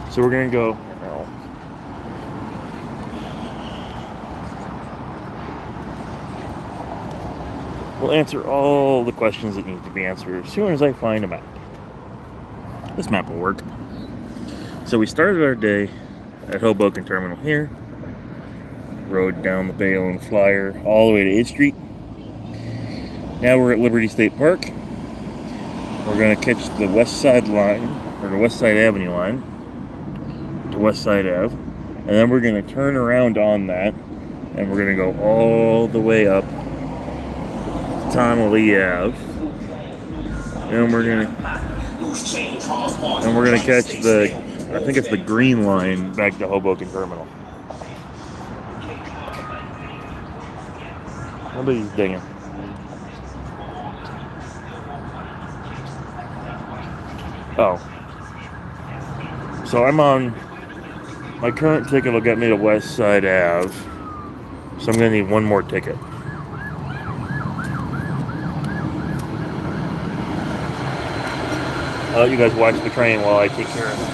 So we're gonna go. We'll answer all the questions that need to be answered as soon as I find a map. This map will work. So we started our day at Hoboken Terminal here. Rode down the Bayonne Flyer all the way to 8th Street. Now we're at Liberty State Park. We're going to catch the West Side line, or the West Side Avenue line, to West Side Ave. And then we're going to turn around on that, and we're going to go all the way up Tonelli Ave, and we're gonna catch the, I think it's the green line back to Hoboken Terminal. Nobody's dinging. Oh, so I'm on my current ticket will get me to West Side Ave, so I'm gonna need one more ticket. I'll let you guys watch the train while I take care of it.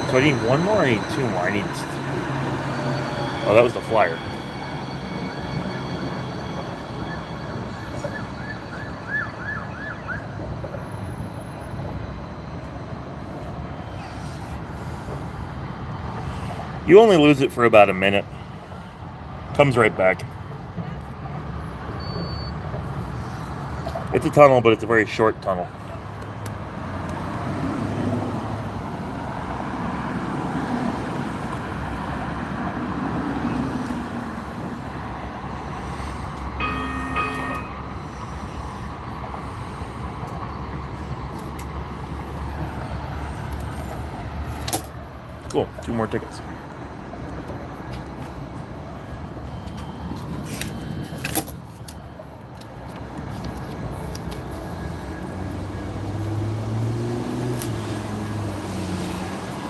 So I need one more, I need two more. Oh, that was the flyer. You only lose it for about a minute. Comes right back. It's a tunnel, but it's a very short tunnel. Cool. 2 more tickets.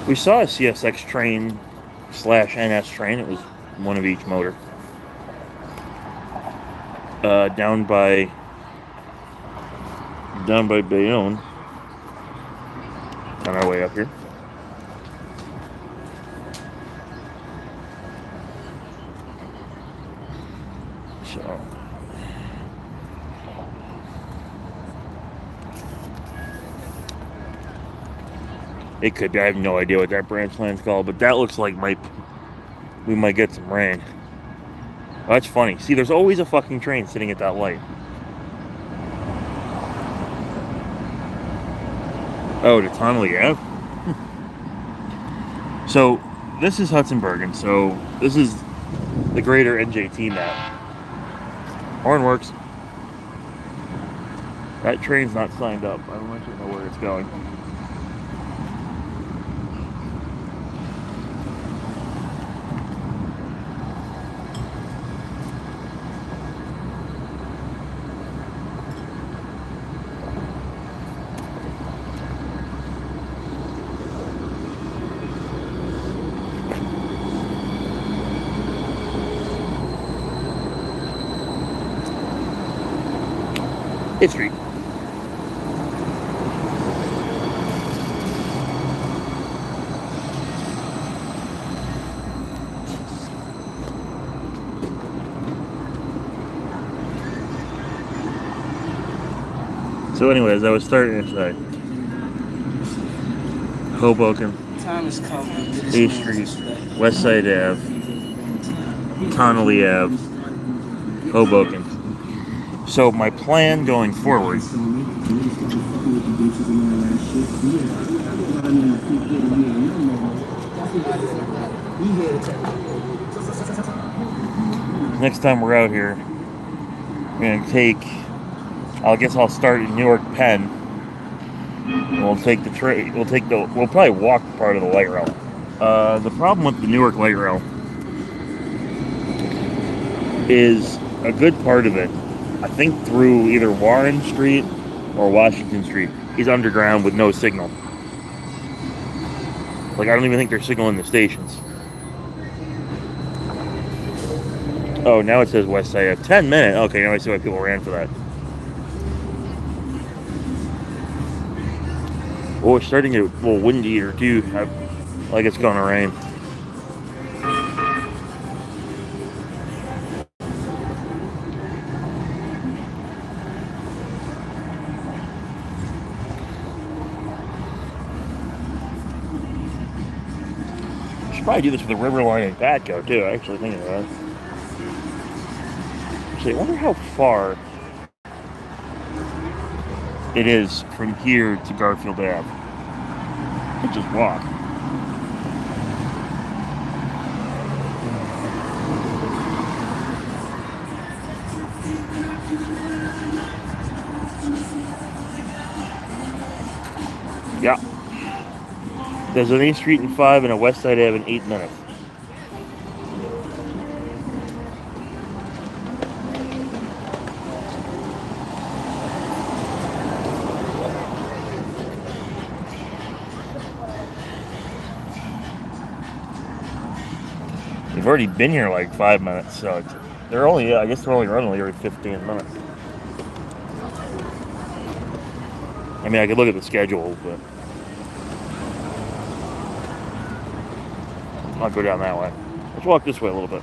We saw a CSX train / NS train. It was one of each motor. Down by Bayonne. On our way up here. So it could be. I have no idea what that branch line's called, but that looks like we might get some rain. Oh, that's funny. See, there's always a fucking train sitting at that light. Oh, to Tonley Ave? So, this is Hudsonburg, so this is the greater NJT map. Horn works. That train's not signed up. I don't actually know where it's going. History. So anyways, I was starting to say Hoboken, A Street, West Side Ave, Connolly Ave, Hoboken. So my plan going forward next time we're out here, we're gonna take, I guess I'll start in Newark Penn. We'll take the train. We'll probably walk part of the light rail. The problem with the Newark light rail is a good part of it, I think through either Warren Street or Washington Street, is underground with no signal. Like, I don't even think there's signal in the stations. Oh, now it says West Side. 10 minutes. Okay, now I see why people ran for that. Oh, it's starting to get a little windy here, too. Like it's going to rain. Should probably do this with the River Line and Patco, too. I actually think of that. Actually, I wonder how far it is from here to Garfield Ave. I could just walk. Yeah. There's an 8th Street in 5 and a West Side Ave in 8 minutes. We've already been here like 5 minutes, so I guess they're only running like every 15 minutes. I mean, I could look at the schedule, but I'll go down that way. Let's walk this way a little bit.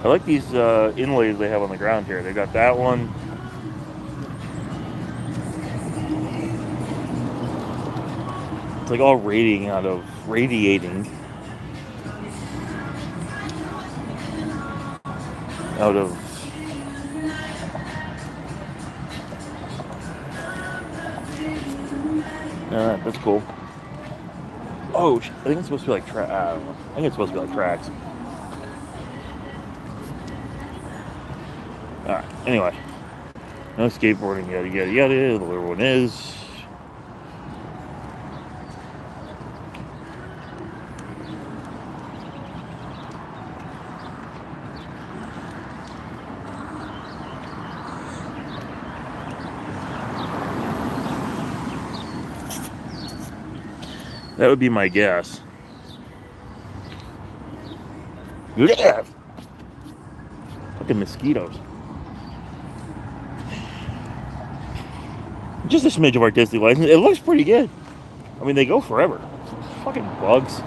I like these inlays they have on the ground here. They got that one. like all radiating out of that's cool. Oh, I think it's supposed to be like I don't know. I think it's supposed to be like tracks. Alright, anyway. No skateboarding, yada yada yada. The little one is. That would be my guess. Yeah. Fucking mosquitoes. Just a smidge of artistic license. It looks pretty good. I mean, they go forever. Fucking bugs.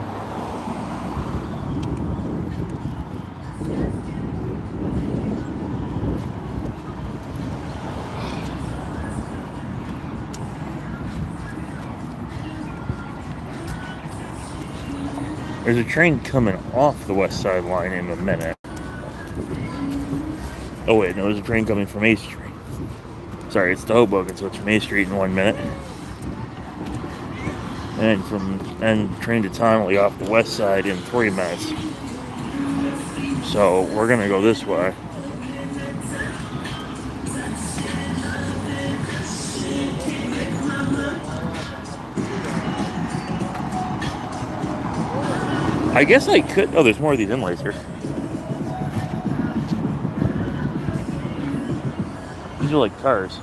There's a train coming off the West Side line in a minute. Oh wait, no, there's a train coming from A Street. Sorry, it's the Hoboken, so it's from A Street in 1 minute. And train to Tonley off the West Side in 3 minutes. So we're gonna go this way. I guess I could. Oh, there's more of these inlays here. These are like cars.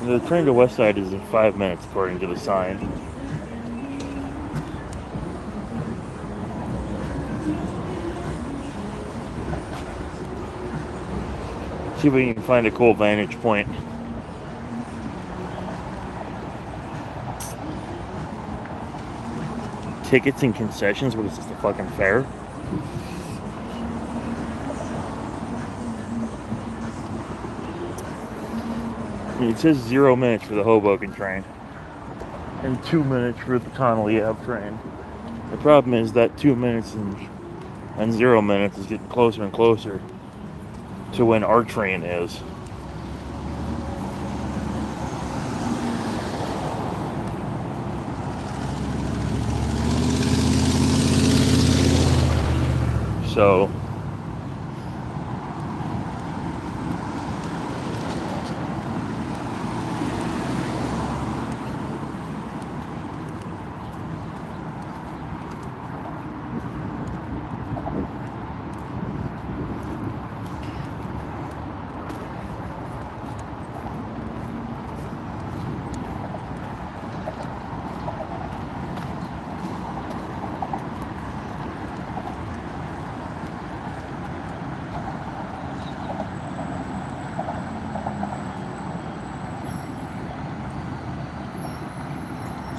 The train to West Side is in 5 minutes, according to the sign. See if we can find a cool vantage point. Tickets and concessions? What is this, the fucking fair? It says 0 minutes for the Hoboken train and 2 minutes for the Connolly Ave train. The problem is that 2 minutes and 0 minutes is getting closer and closer to when our train is. So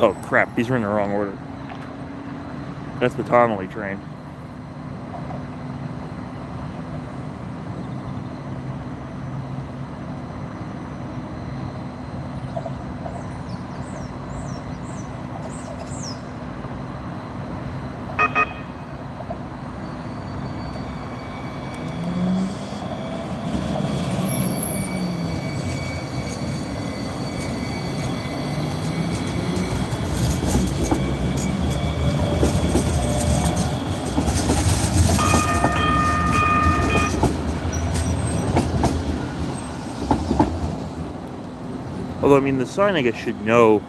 oh crap, these are in the wrong order. That's the Connolly train. Although, I mean, the sign, I guess, should know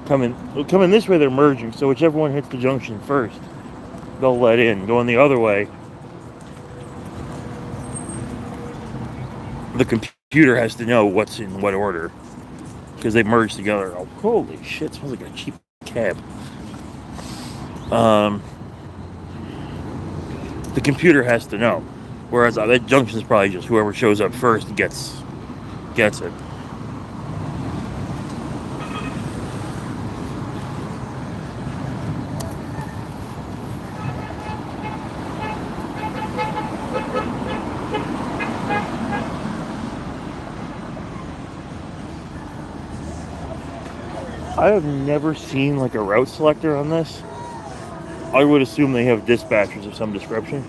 coming this way they're merging, so whichever one hits the junction first, they'll let in. Going the other way, the computer has to know what's in what order, because they merged together. Oh, holy shit, it smells like a cheap cab. The computer has to know. Whereas that junction is probably just whoever shows up first gets gets it. I have never seen like a route selector on this. I would assume they have dispatchers of some description.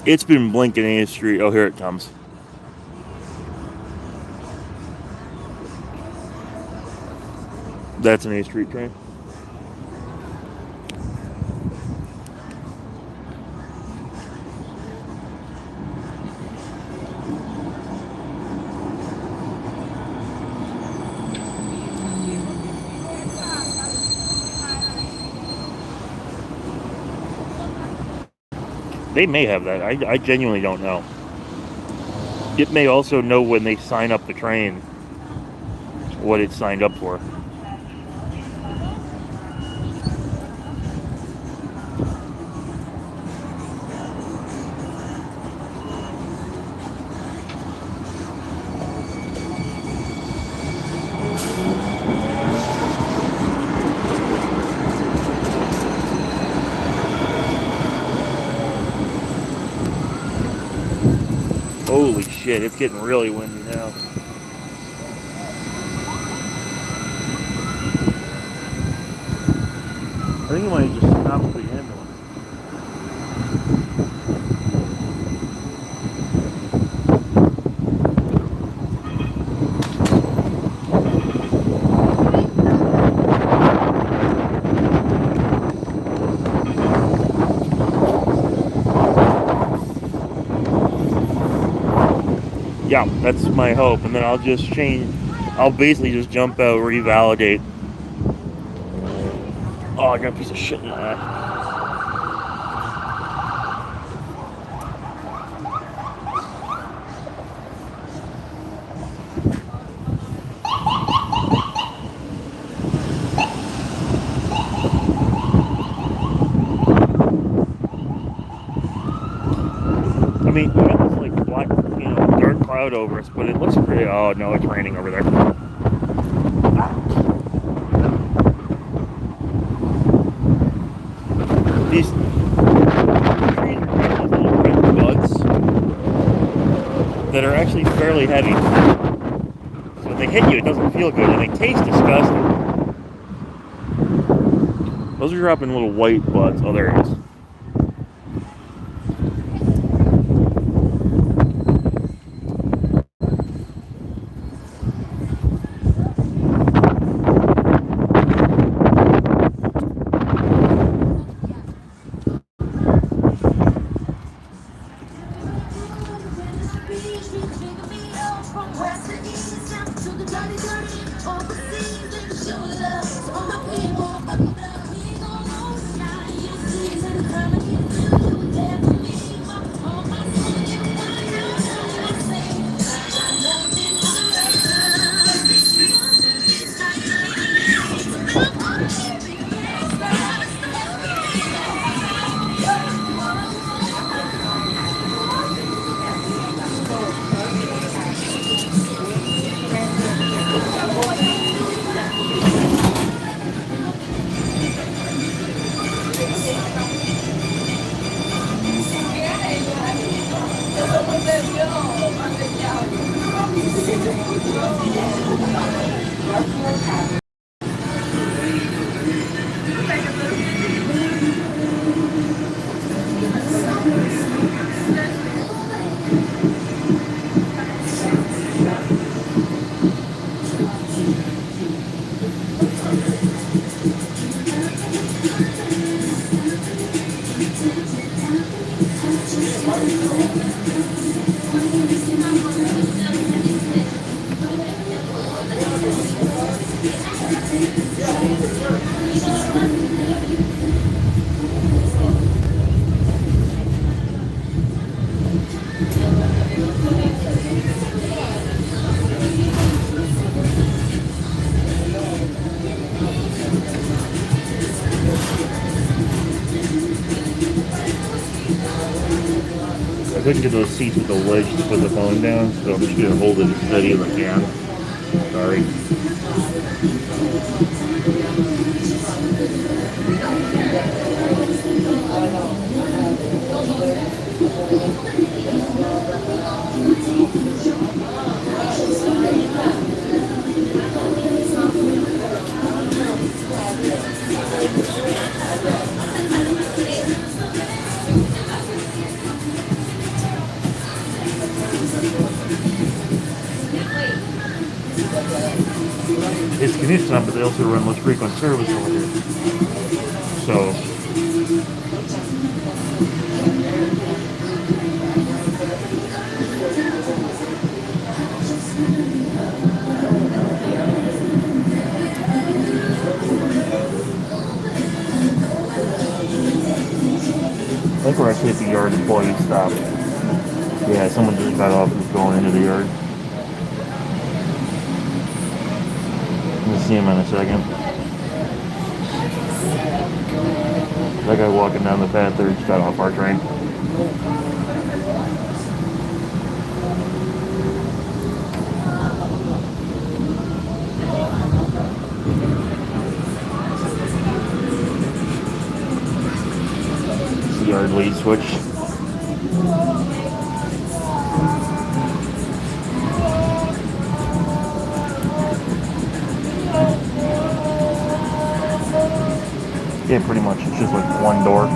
It's been blinking 8th Street. Oh, here it comes. That's an 8th Street train. They may have that. I genuinely don't know. It may also know when they sign up the train what it's signed up for. Holy shit, it's getting really windy now. I think it might just stop the ambulance. Yeah, that's my hope. And then I'll just change. I'll basically just jump out, revalidate. Oh, I got a piece of shit in my eye. I mean, we got this like black, dark cloud over us, but it looks pretty. Oh no, it's raining over there. These trees are little red buds that are actually fairly heavy. So when they hit you, it doesn't feel good, and they taste disgusting. Those are dropping little white buds. Oh, there it is. couldn't get those seats with the ledge to put the phone down, so I'm just gonna hold it as steady as I can. Sorry. It's convenient time, but they also run less frequent service over here. So I think we're actually at the yard employee stop. Yeah, someone just got off who's going into the yard. We'll see him in a second. That guy walking down the path there just got off our train. Yard lead switch. Yeah, pretty much. It's just like one door.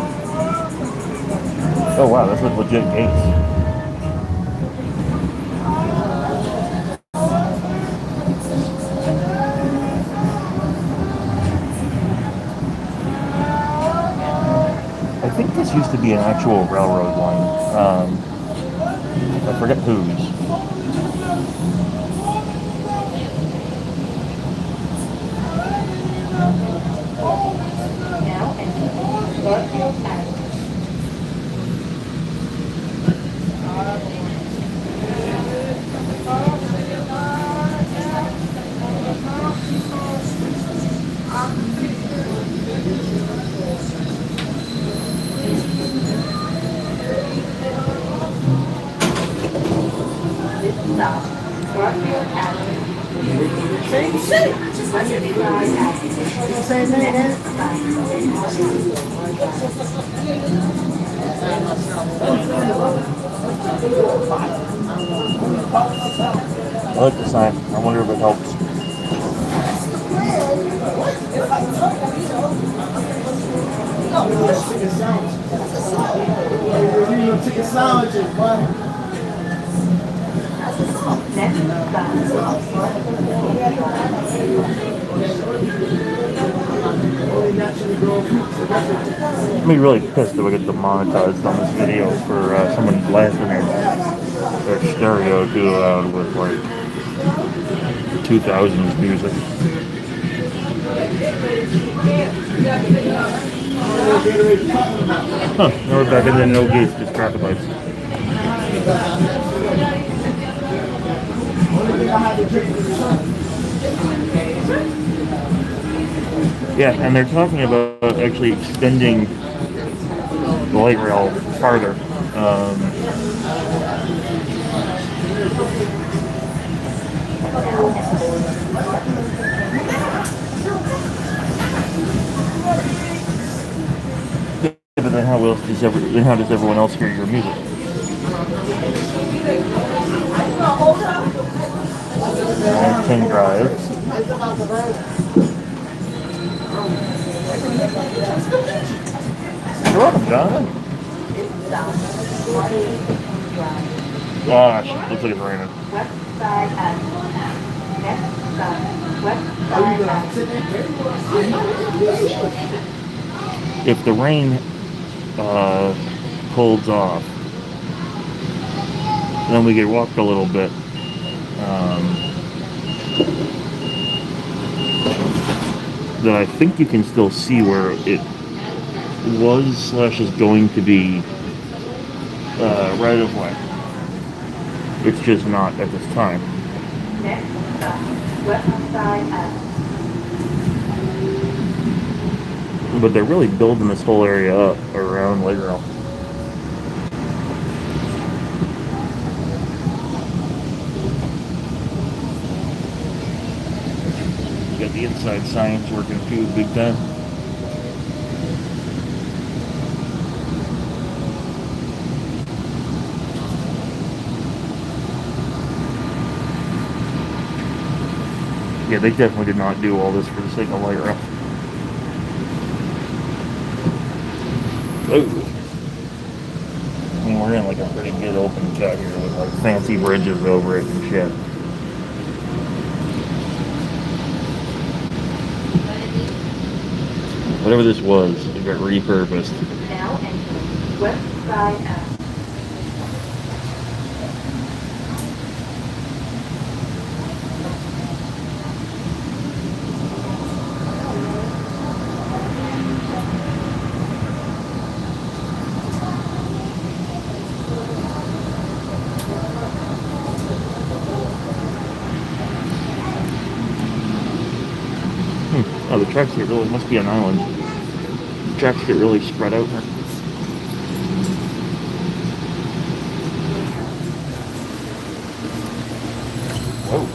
Oh wow, that's like legit gates. I think this used to be an actual railroad line. I forget whose. Now enter Garfield Avenue. This stop, Garfield Avenue. Same shit. Same name. I like the sign. I wonder if it helps. Next I'm really pissed that we get demonetized on this video for someone blasting their stereo too loud with like 2000s music. Huh, now we're back in the no gates, just traffic lights. Yeah, and they're talking about actually extending the light rail farther. Yeah, but then how does everyone else hear your music? And King Drive. You're welcome, Jonathan. Gosh, looks like it's raining. West Side Avenue. Next stop, West Side Avenue. If the rain holds off, then we get walked a little bit. That I think you can still see where it was / is going to be right of way. It's just not at this time. Next stop, West Side Avenue. But they're really building this whole area up around light rail. The inside sign's working too, big time. Yeah, they definitely did not do all this for the sake of light rail. Oh. I mean, we're in like a pretty good open cut here with like fancy bridges over it and shit. Whatever this was, it got repurposed. Now entering West Side Ave. Oh, the tracks get really, must be an island. The tracks get really spread out here. Whoa.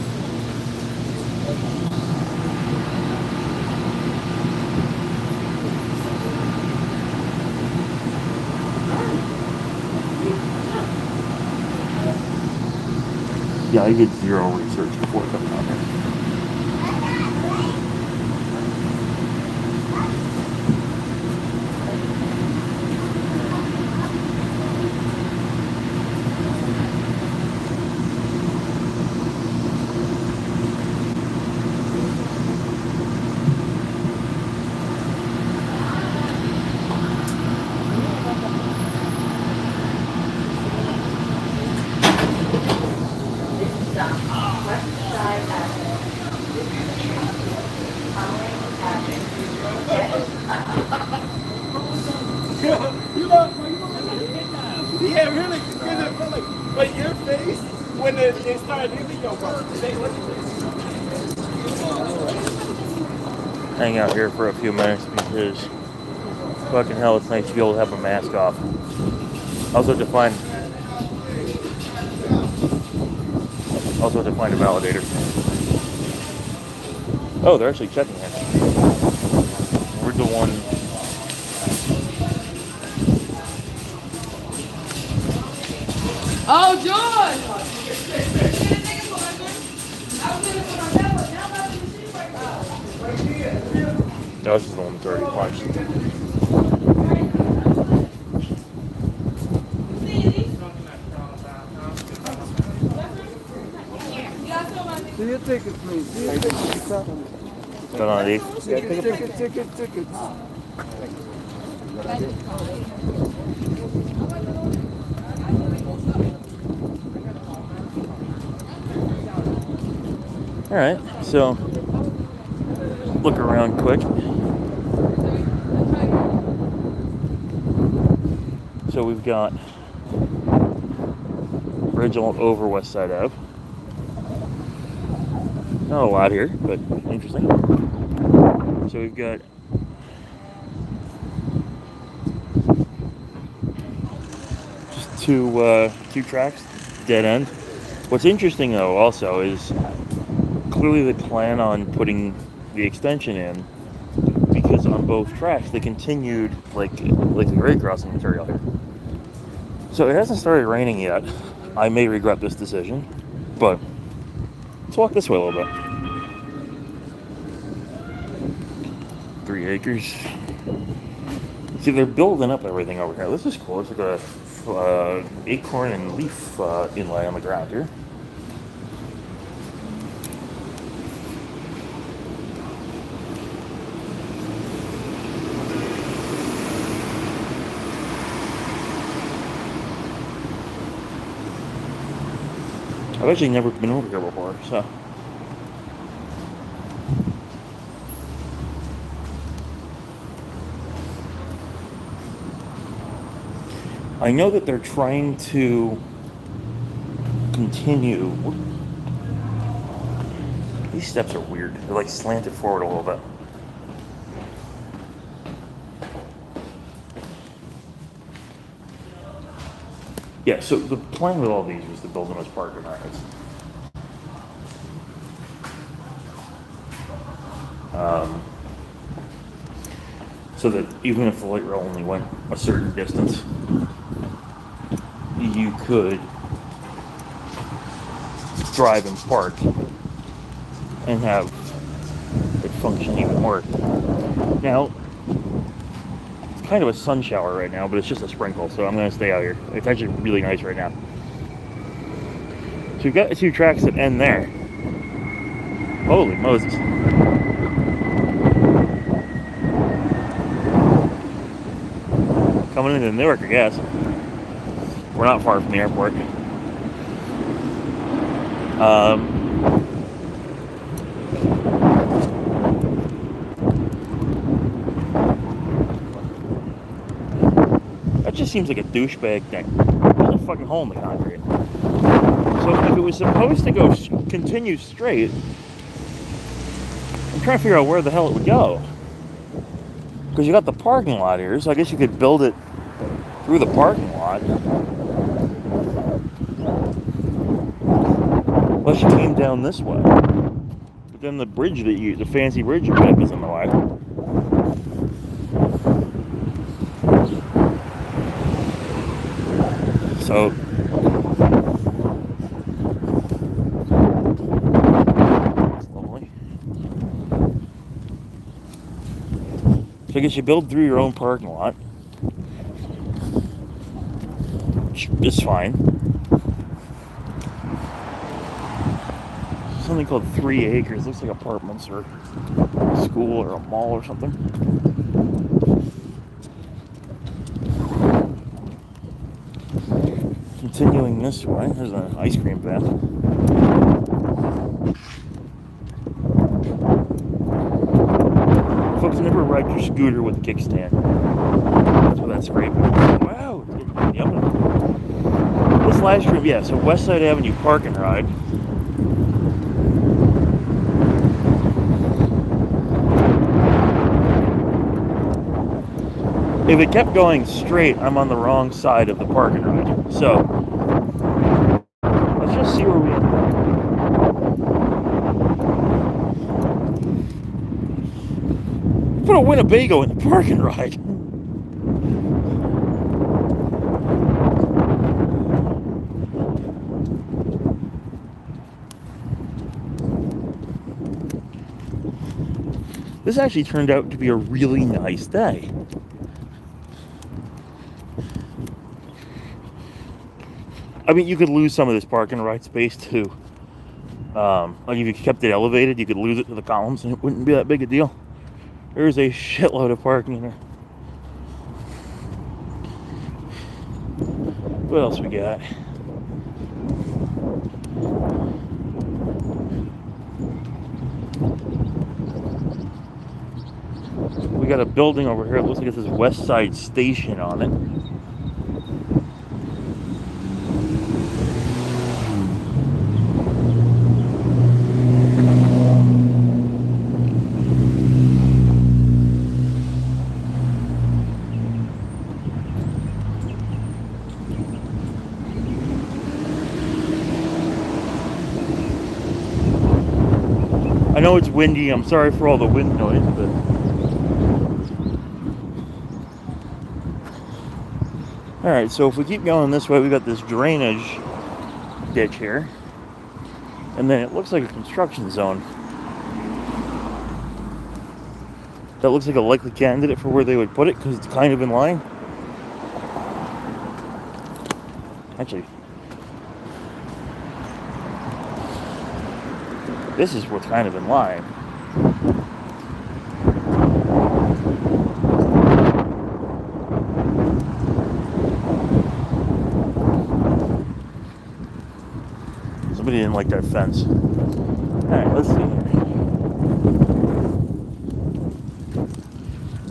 Yeah, I did zero research before coming out here. Yeah, really, because it felt like, but your face, when it started hitting your body, Hang out here for a few minutes because fucking hell, it's nice to be able to have a mask off. Also to find a validator. Oh, they're actually checking here. We're the one. Oh, George! No, this is the one that's already punched. See your tickets, please. See your tickets. Got on it. Tickets. Alright, so look around quick. So we've got bridge all over West Side Ave. Not a lot here, but interesting. So we've got just two tracks, dead end. What's interesting though also is clearly they plan on putting the extension in because on both tracks they continued like the grade crossing material here. So it hasn't started raining yet. I may regret this decision, but let's walk this way a little bit. 3 acres. See, they're building up everything over here. This is cool. It's like a acorn and leaf inlay on the ground here. I've actually never been over here before, so. I know that they're trying to continue. These steps are weird. They're like slanted forward a little bit. Yeah, so the plan with all these was to build them as parking areas. So that even if the light rail only went a certain distance, you could drive and park and have it function even more. Now, it's kind of a sun shower right now, but it's just a sprinkle, so I'm going to stay out here. It's actually really nice right now. So you've got the two tracks that end there. Holy Moses. Coming into Newark, I guess. We're not far from the airport. That just seems like a douchebag thing. There's a fucking hole in the concrete. So if it was supposed to go continue straight, I'm trying to figure out where the hell it would go. Because you got the parking lot here, so I guess you could build it through the parking lot. Unless you came down this way. But then the bridge the fancy bridge you put up is in the way. So lovely. So I guess you build through your own parking lot. Which is fine. Something called 3 acres. Looks like apartments or a school or a mall or something. Continuing this way, there's an ice cream van. Folks, never ride your scooter with a kickstand. That's what that's great. Wow. Yep. This live stream, yeah, so Westside Avenue Park and Ride. If it kept going straight, I'm on the wrong side of the park and ride. So, let's just see where we end up. Put a Winnebago in the park and ride. This actually turned out to be a really nice day. I mean, you could lose some of this park and ride space too. Like if you kept it elevated, you could lose it to the columns and it wouldn't be that big a deal. There's a shitload of parking in there. What else we got? We got a building over here. It looks like it says West Side Station on it. I know it's windy. I'm sorry for all the wind noise, but all right. So if we keep going this way, we got this drainage ditch here, and then it looks like a construction zone. That looks like a likely candidate for where they would put it because it's kind of in line. Actually, this is what's kind of in line. Somebody didn't like that fence. Alright, let's see here.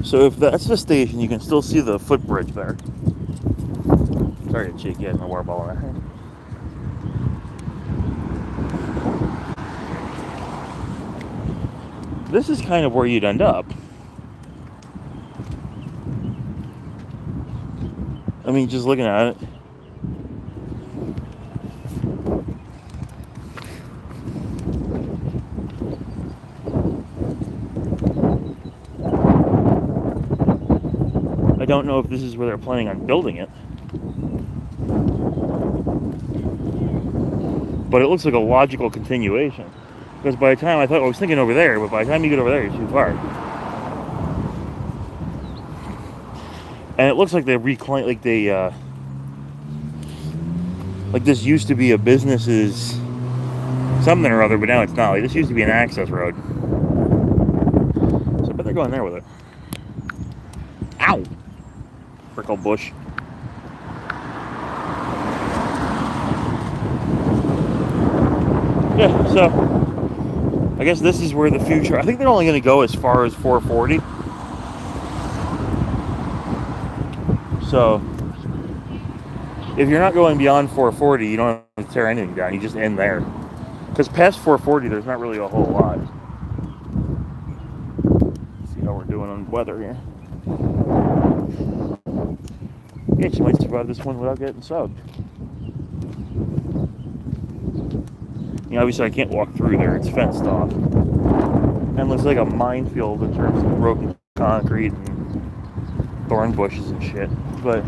So if that's the station, you can still see the footbridge there. Sorry to cheek you, my water ball in there. This is kind of where you'd end up. I mean, just looking at it. know if this is where they're planning on building it. But it looks like a logical continuation. Because by the time I was thinking over there, but by the time you get over there, it's too far. And it looks like they reclaim, like this used to be a business's something or other, but now it's not. Like, this used to be an access road. So I bet they're going there with it. Ow! Prickle bush. Yeah, so I guess this is where the future. I think they're only going to go as far as 440. So if you're not going beyond 440, you don't have to tear anything down. You just end there. Because past 440, there's not really a whole lot. Let's see how we're doing on weather here. Yeah, you might survive this one without getting subbed. You know, obviously I can't walk through there, it's fenced off. And it looks like a minefield in terms of broken concrete and thorn bushes and shit. But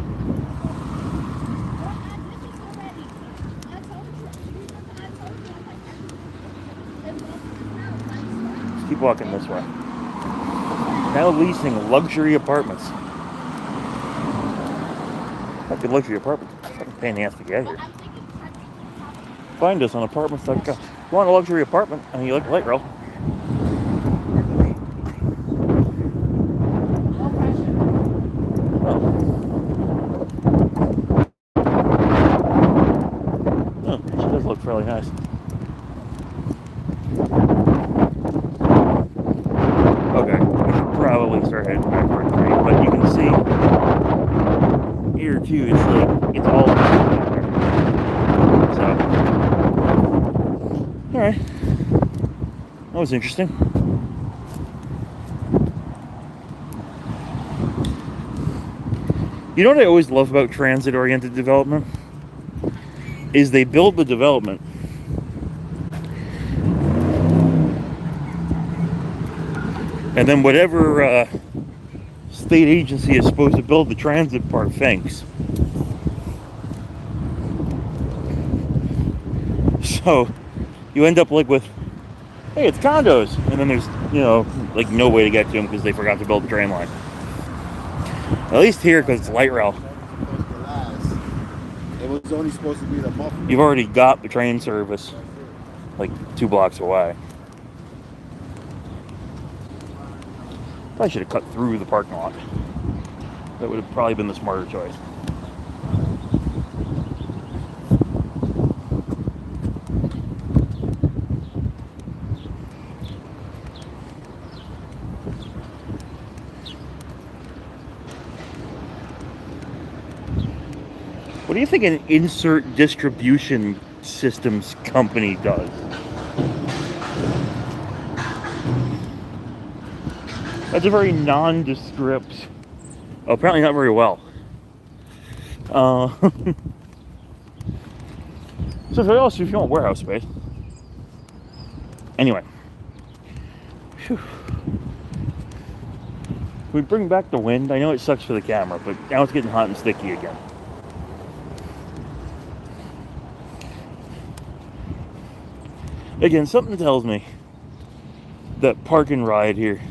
let's keep walking this way. Now leasing luxury apartments. Fucking luxury apartments. Fucking pain in the ass to get here. Find us on apartments.com. If you want a luxury apartment and you like light rail. Oh, she does look fairly nice. Okay, we should probably start heading back for a train, but you can see here too, it's like, it's all there. So, alright. That was interesting. You know what I always love about transit-oriented development? Is they build the development and then whatever state agency is supposed to build the transit part thinks. So you end up like with, hey, it's condos, and then there's, you know, like no way to get to them because they forgot to build the train line. At least here, because it's light rail. It was only supposed to be the muffler. You've already got the train service like 2 blocks away. Probably should have cut through the parking lot. That would have probably been the smarter choice. What do you think an insert distribution systems company does? That's a very nondescript. Oh, apparently not very well. So if you want warehouse space. Anyway. Whew. We bring back the wind. I know it sucks for the camera, but now it's getting hot and sticky again. Again, something tells me that park and ride here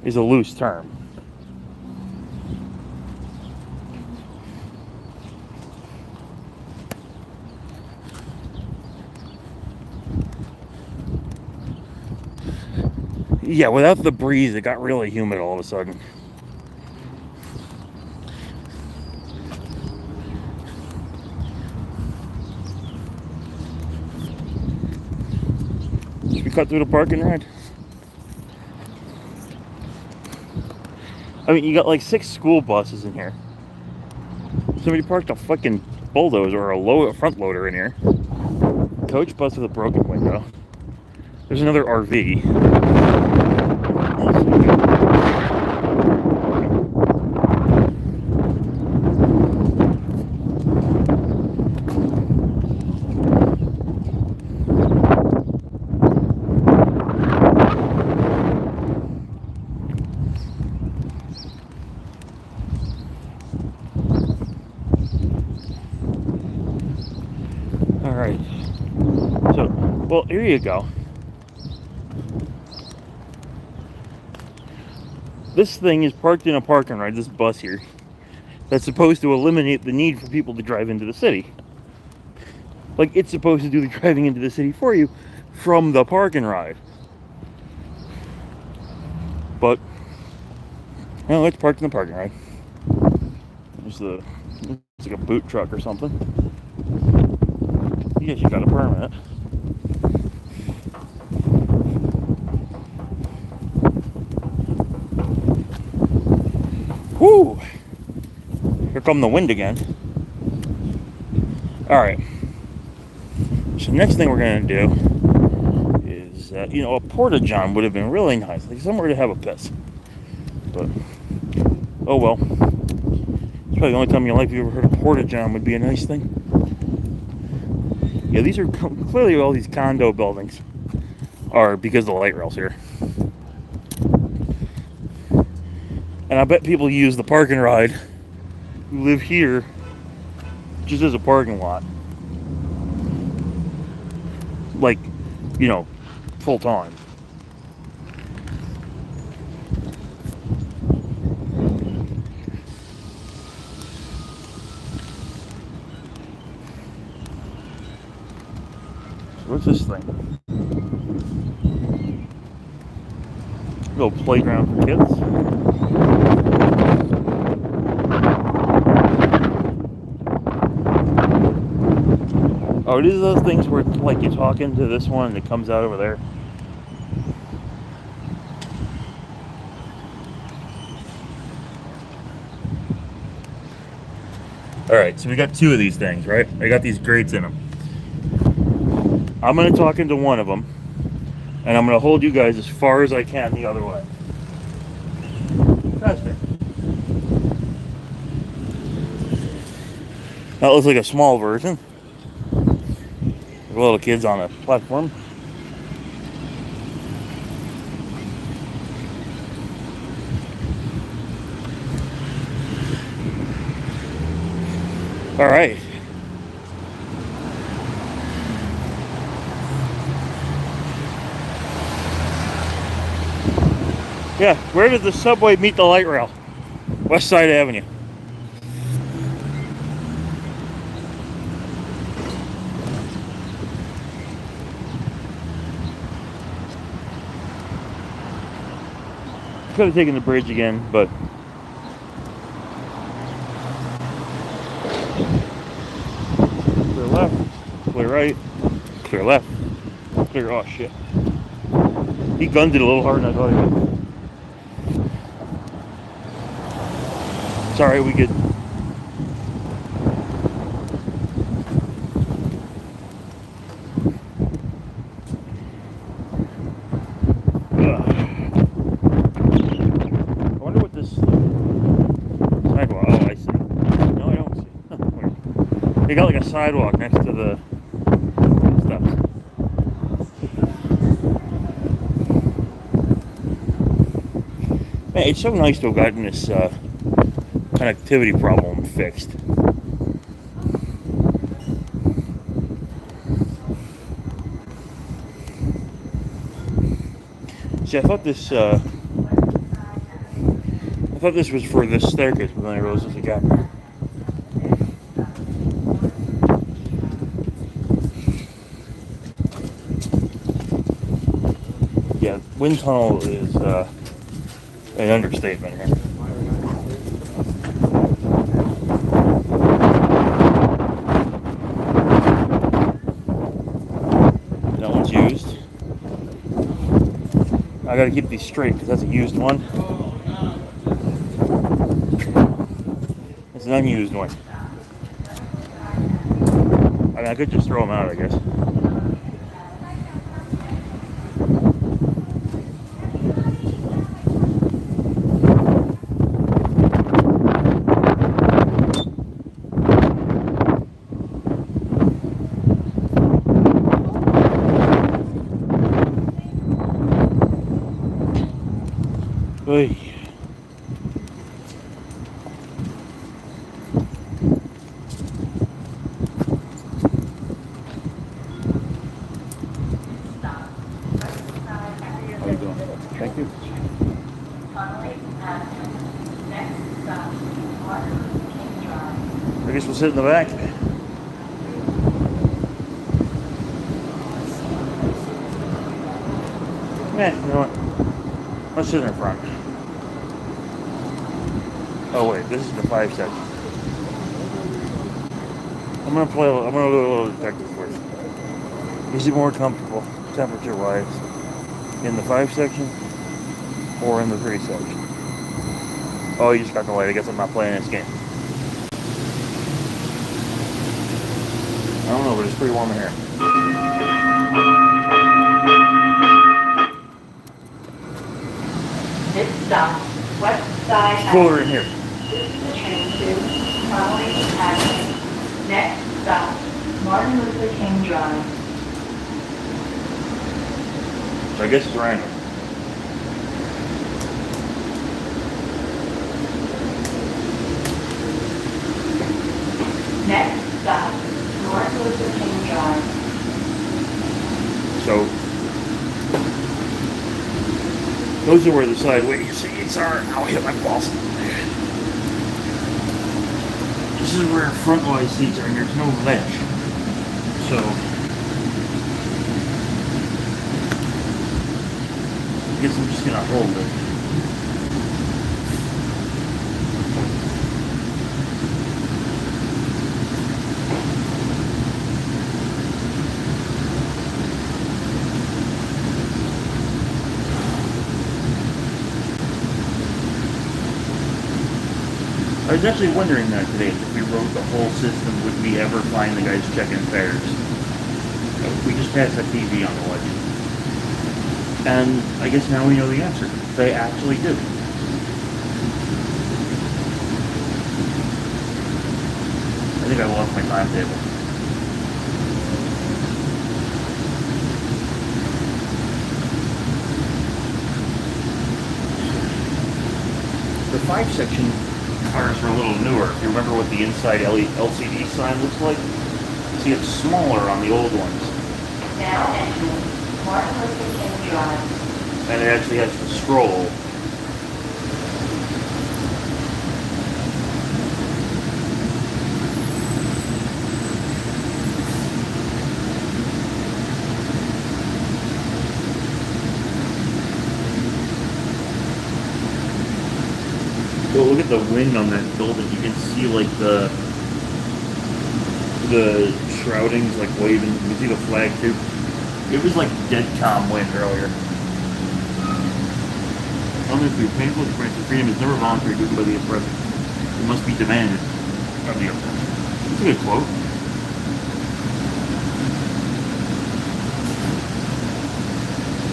is a loose term. Yeah, without the breeze, it got really humid all of a sudden. Should we cut through the parking ride? I mean, you got like 6 school buses in here. Somebody parked a fucking bulldozer or a front loader in here. Coach bus with a broken window. There's another RV. Alright. So, well, here you go. This thing is parked in a parking ride, this bus here, that's supposed to eliminate the need for people to drive into the city. Like, it's supposed to do the driving into the city for you from the parking ride. But, no, it's parked in the parking ride. It's like a boot truck or something. I guess you got a permit. Whoo! Here come the wind again. Alright. So next thing we're going to do is, a porta-john would have been really nice. Like somewhere to have a piss. But, oh well. It's probably the only time in your life you ever heard a porta-john would be a nice thing. Yeah, these are clearly all these condo buildings are because of the light rails here. And I bet people use the parking ride who live here just as a parking lot. Like, full time. What's this thing? Little playground for kids. Oh, it is those things where, like, you talk into this one and it comes out over there. Alright, so we got two of these things, right? I got these grates in them. I'm going to talk into one of them, and I'm going to hold you guys as far as I can the other way. Testing. That looks like a small version. Little kids on a platform. All right. Yeah, where does the subway meet the light rail? West Side Avenue. Could have taken the bridge again, but clear left, clear right, clear left, clear. Oh shit! He gunned it a little harder than I thought he would. Sorry, we good. They got like a sidewalk next to the steps. Man, it's so nice to have gotten this connectivity problem fixed. See, I thought this was for this staircase, but then I realized there's a gap there. Yeah, wind tunnel is an understatement here. That one's used. I gotta keep these straight because that's a used one. It's an unused one. I mean, I could just throw them out, I guess. Oy. sit in the back. You know what? Let's sit in the front. Oh wait, this is the 5 section. I'm gonna do a little detective first. Is it more comfortable, temperature-wise, in the 5 section or in the 3 section? Oh, you just got the light. I guess I'm not playing this game. I don't know, but it's pretty warm in here. This stop, West Side It's cooler in here. This is the train to Connolly Avenue. Next stop, Martin Luther King Drive. So I guess it's random. Next stop, Martin Luther King Drive. So those are where the sideway seats are. I'll hit my balls. This is where front-wise seats are, and there's no ledge. So I guess I'm just gonna hold it. I was actually wondering that today, if we wrote the whole system, would we ever find the guys checking fares? We just passed that TV on the ledge. And I guess now we know the answer. They actually do. I think I lost my timetable. The 5 section cars are a little newer. If you remember what the inside LCD sign looks like? See, it's smaller on the old ones. Now entering Martin Luther King Drive. And it actually has the scroll. So look at the wind on that building. You can see like the shroudings like waving. You can see the flag too. It was like dead calm wind earlier. Honestly, painful experience of freedom is never voluntary given by the oppressor. It must be demanded of the oppressor. That's a good quote.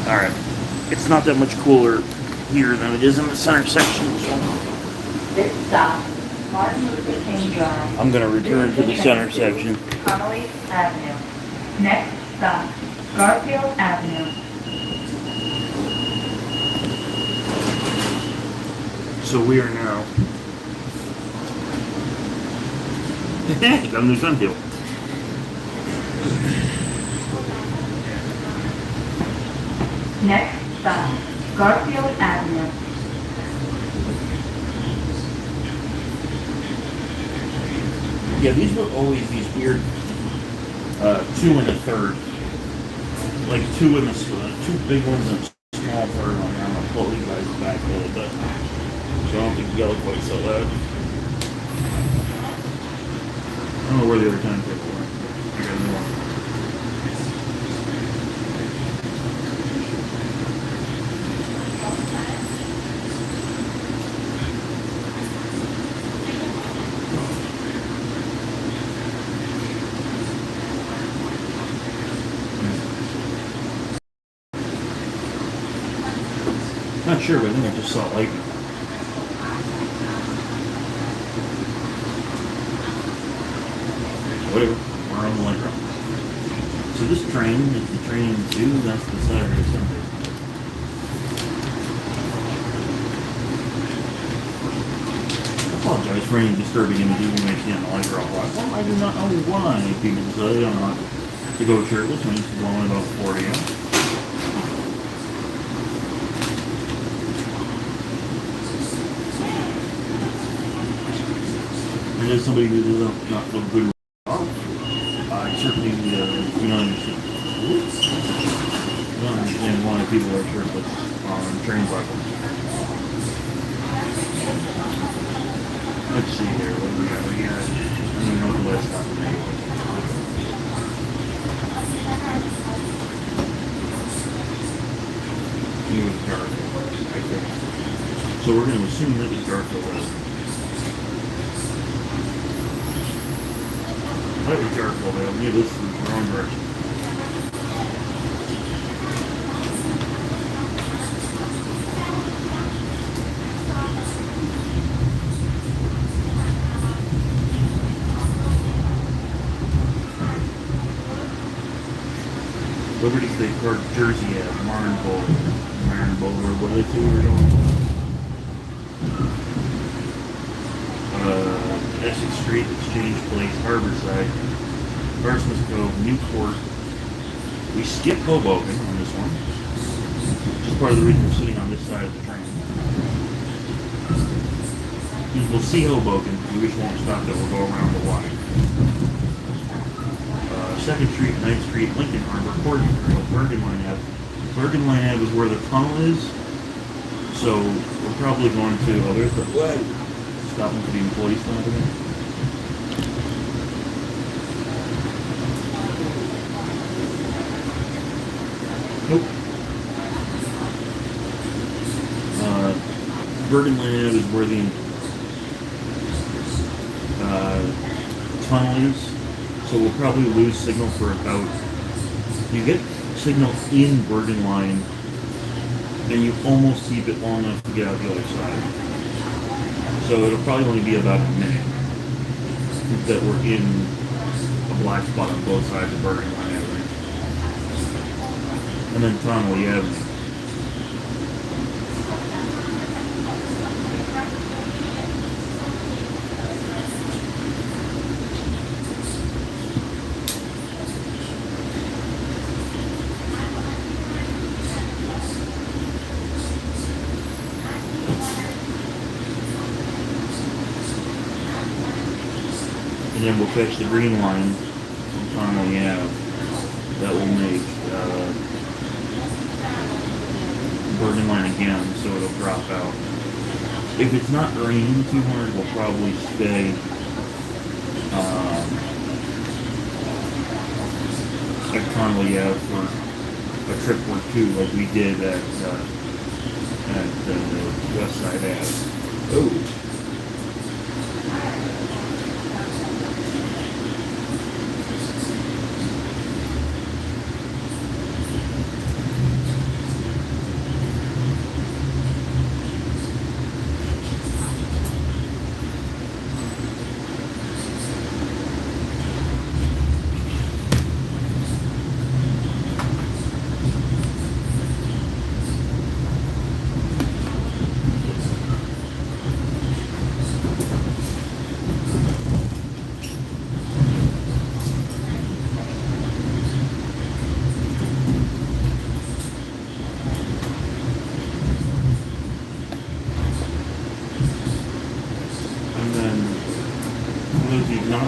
Alright. It's not that much cooler here than it is in the center section. So This stop, Martin Luther King Drive. I'm gonna return to the center section. Connolly Avenue. Next stop, Garfield Avenue. So we are now. Got a new sun deal. Next stop, Garfield Avenue. Yeah, these were always these weird 2 and a third. Like 2 and a 2 big ones and a small third one. I'm gonna pull these guys back a little bit. So I don't think you yell quite so loud. I don't know where the other timetable went. I got a new one. Not sure, but I think I just saw lightning. Whatever, we're on the light road. So this train is the train to, that's the Saturday, Sunday. I apologize for any disturbing images you may see on the light road. Well, I do not know why people decided on not to go shirtless when it's blowing about 40 out. And as somebody who does not feel good with off, I certainly do not understand. Whoops. I don't understand why people are shirtless on train platforms. Let's see here. What do we got? I don't even know what the last time was. It was Garfield, I think. So we're going to assume that was Garfield. That was Garfield. Yeah, this is the wrong direction. Liberty State Park, Jersey at Martinbowl, or what are they two we're going? Essex Street, Exchange Place, Harborside, Parsons Cove, Newport. We skip Hoboken on this one, which is part of the reason we're sitting on this side of the train. We'll see Hoboken, we just won't stop there, we'll go around the Y. 2nd Street, 9th Street, Lincoln Harbor, Gordon Trail, Bergen Line Ave. Bergen Line Ave is where the tunnel is, so we're probably going to, oh, there's the flag. Stopping for the employee stop again. Nope. Bergen Line Ave is where the tunnel is. So we'll probably lose signal for about, you get signal in Bergen Line and you almost keep it long enough to get out the other side. So it'll probably only be about a minute that we're in a black spot on both sides of Bergen Line Avenue. And then Connolly Avenue. And then we'll catch the green line from Connolly Ave. That will make Bergen Line again, so it'll drop out. If it's not raining too hard, we'll probably stay at Connolly Ave for a trip or two, like we did at West Side Ave. Oh.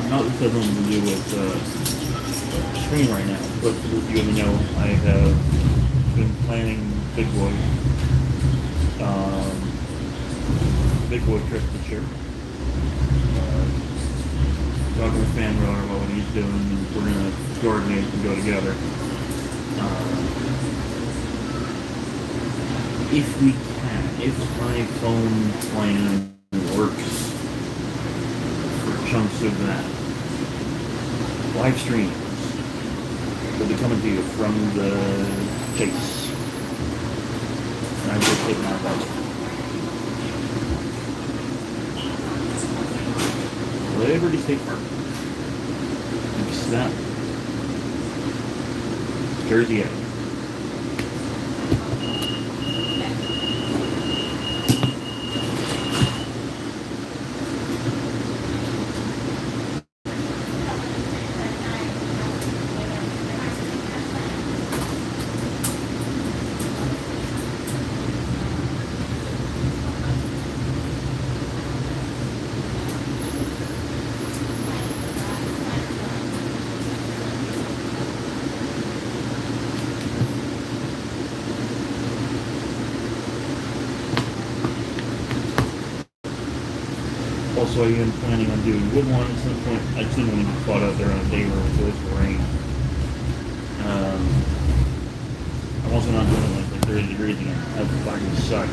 Not this has nothing to do with screen right now, but as you know, I have been planning Big Boy trip this year. Talking with Fan Roller about what he's doing, and we're going to coordinate and go together. If we can, if my phone plan works for chunks of that, live streams will be coming to you from the Chase. And I'm just hitting out that. Liberty State Park. Next stop, Jersey Avenue. also, I am planning on doing Woodlawn at some point. I just didn't want to get caught out there on a day where it's supposed to rain. I'm also not doing it like 30 degrees again. That would fucking suck.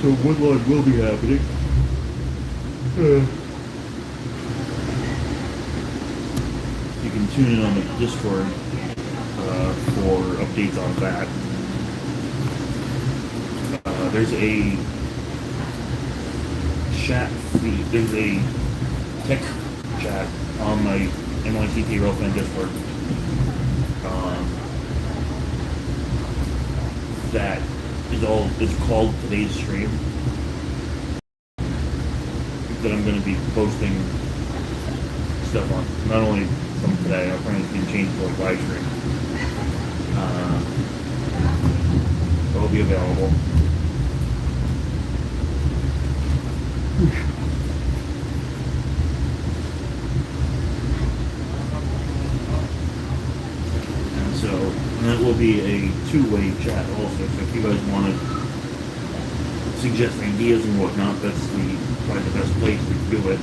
So Woodlawn will be happening. You can tune in on the Discord for updates on that. There's a chat feed, there's a tech chat on my NYCT Railfan Discord that is called Today's Stream, that I'm going to be posting stuff on. Not only from today, I'm planning to change to a live stream. It will be available. And so, that will be a two-way chat also. So if you guys want to suggest ideas and whatnot, that's probably the best place to do it.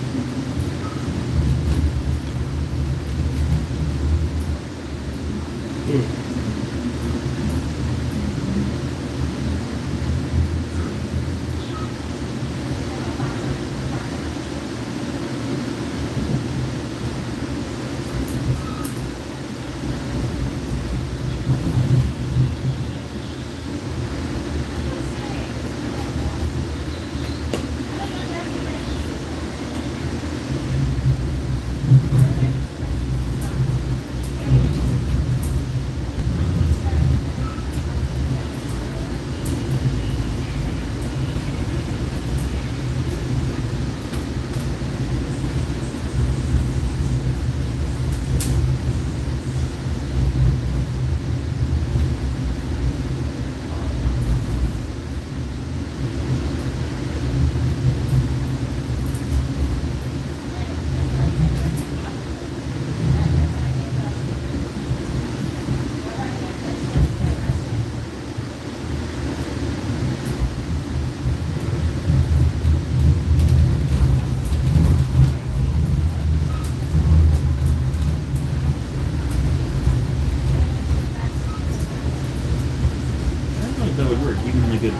That would work. Even like a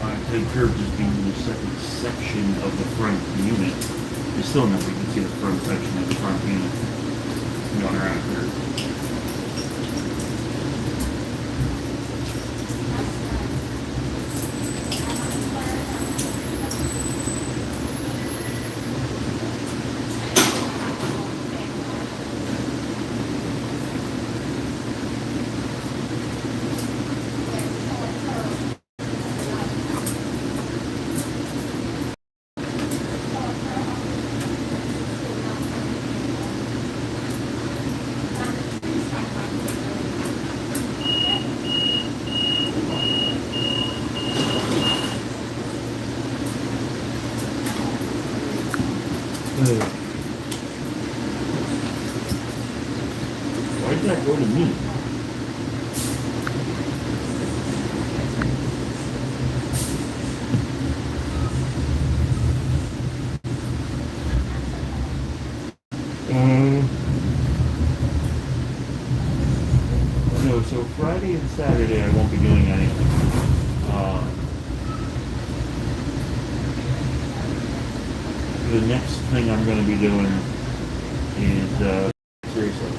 tight curve just being the second section of the front unit is still enough. You can see the front section of the front unit going around a curve. Why did that go to me? No, so Friday and Saturday I won't be doing anything. The next thing I'm going to be doing is, seriously,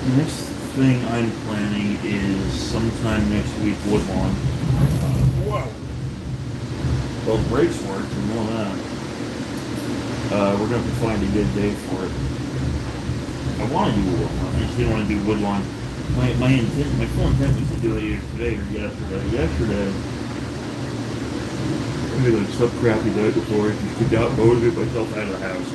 the next thing I'm planning is sometime next week, Woodlawn. Whoa! Well, the brakes work, and all that. We're going to have to find a good day for it. I want to do Woodlawn, I just didn't want to do Woodlawn. My full intent was to do it either today or yesterday. Yesterday, I had like some crappy night before I just could not motivate myself out of the house.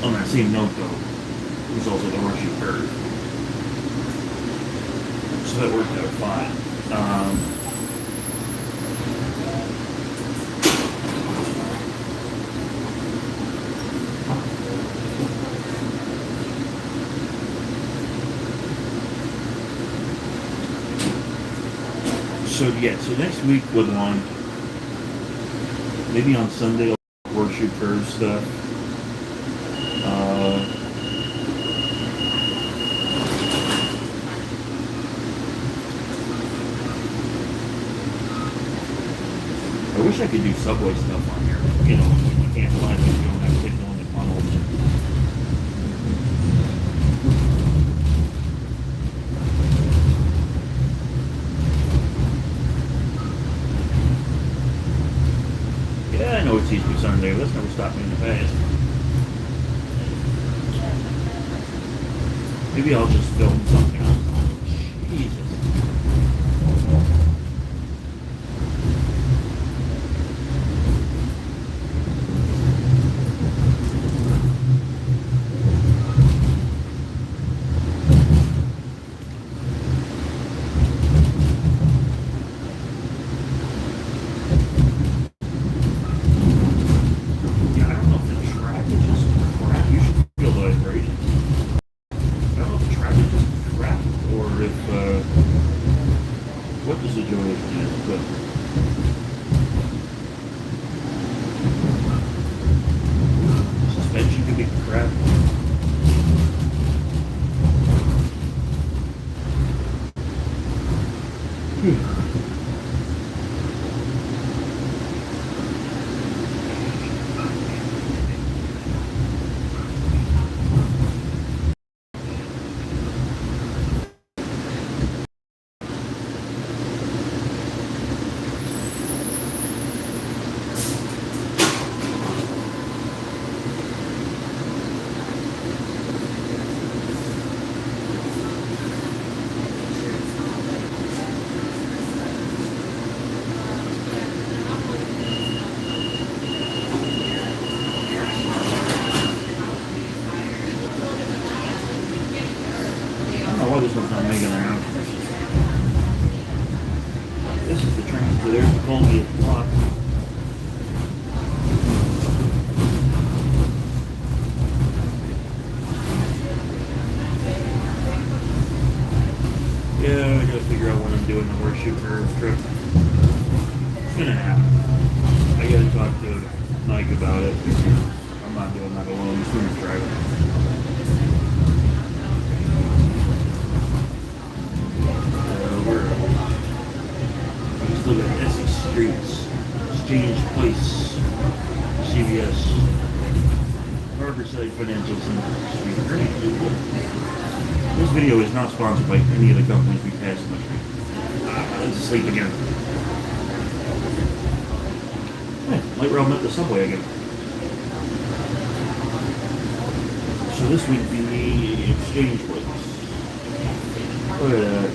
On that same note though, it was also the horseshoe curve. So that worked out fine. So yeah, so next week with one, maybe on Sunday I'll horseshoe curve stuff. I wish I could do subway stuff on here. You know, you can't find it. You don't have to take on the funnels. Yeah, I know it's Easter Sunday. That's never stopped me in the past. Maybe I'll just film something. Jesus. Yeah, I don't know if the track is just crap. You should feel the vibration. I don't know if the track is just crap or if, what the situation is, but suspension could be crap. I don't know why this one's not making an out. This is the transfer. There's the Colgate block. Yeah, I gotta figure out when I'm doing the horseshoe curve trip. It's gonna happen. I gotta talk to Mike about it. I'm not doing that alone. He's going to drive it. We just live at Essex Streets, Exchange Place, CVS, Harborside Financial Center, Street. This video is not sponsored by any of the companies we pass in the street. Let's sleep again. Yeah, like where I'm at the subway again. So this would be the Exchange Place. Look at that.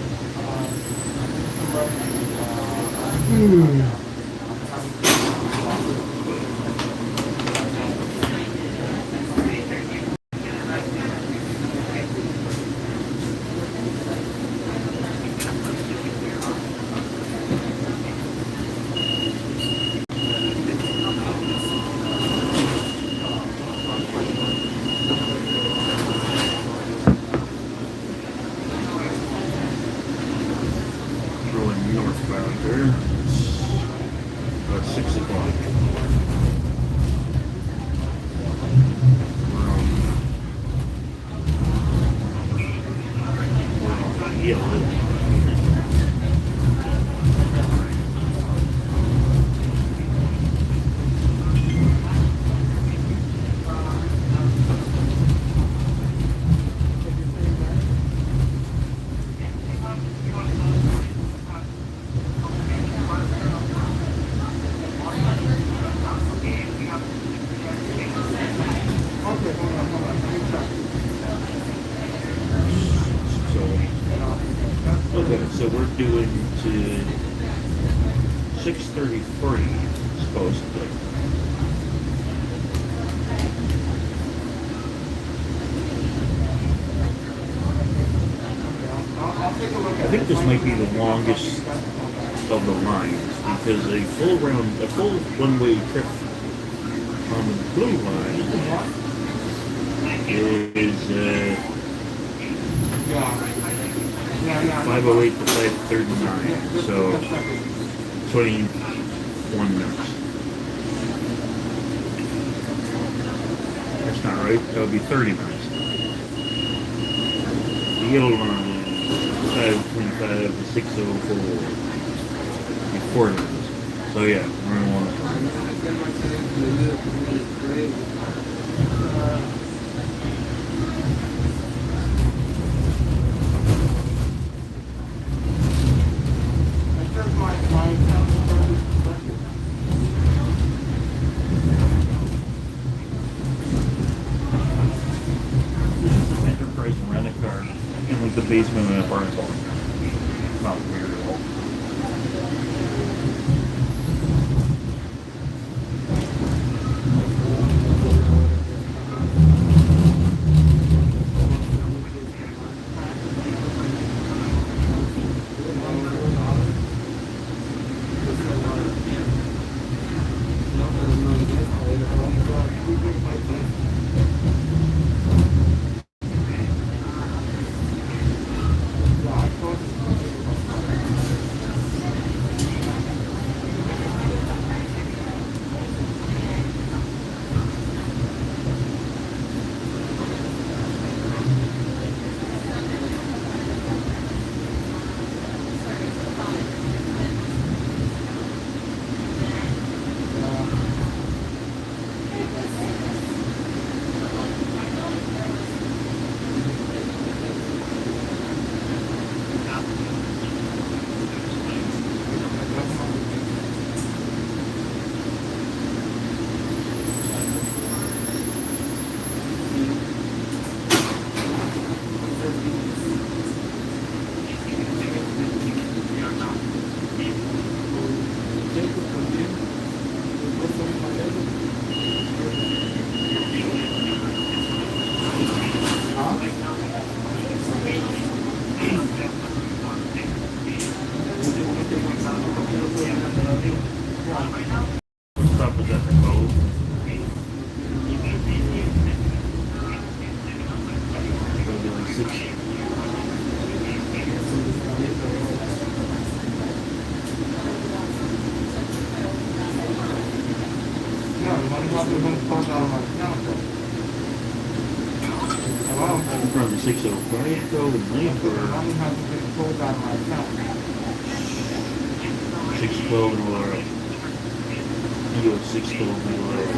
Rolling northbound there. About 6 o'clock. We're on the hill. Okay, so we're doing to 6:33 supposedly. I think this might be the longest of the lines because a full one-way trip on the blue line is 508 to 539. So 21 minutes. That's not right. That would be 30 minutes. The yellow line, 525 to 604. 4 minutes. So yeah, we're in one. Enterprise and rent a car in like the basement of an apartment building. Not weird at all. Stop was at the cove. It'll be like 6. From 605 go and leave for 612 and all right. You go 612 and all right.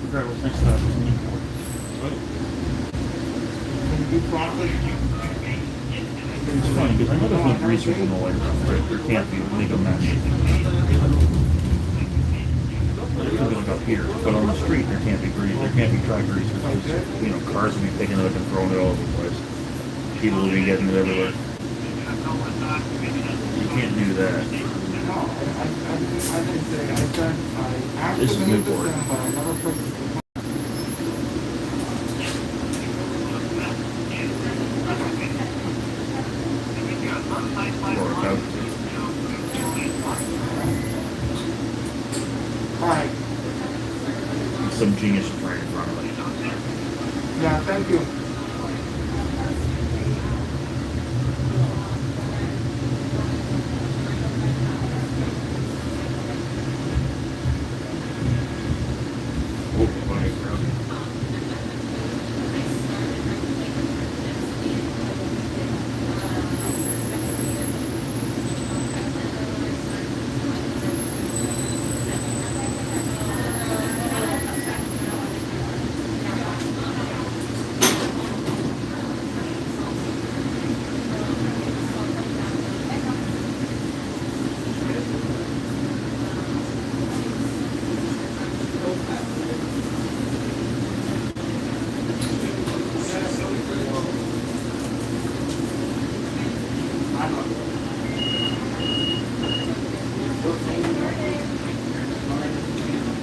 Forgot what's next stop is Newport. It's funny because I know there's no greasers in the light room, right? There can't be, it'll make a mess. It could be like up here, but on the street there can't be grease, there can't be dry greasers because, you know, cars will be picking it up and throwing it all over the place. People will be getting it everywhere. You can't do that. This is Newport. Alright. Some genius is right in front of it. Yeah, thank you. Oh, funny crowd.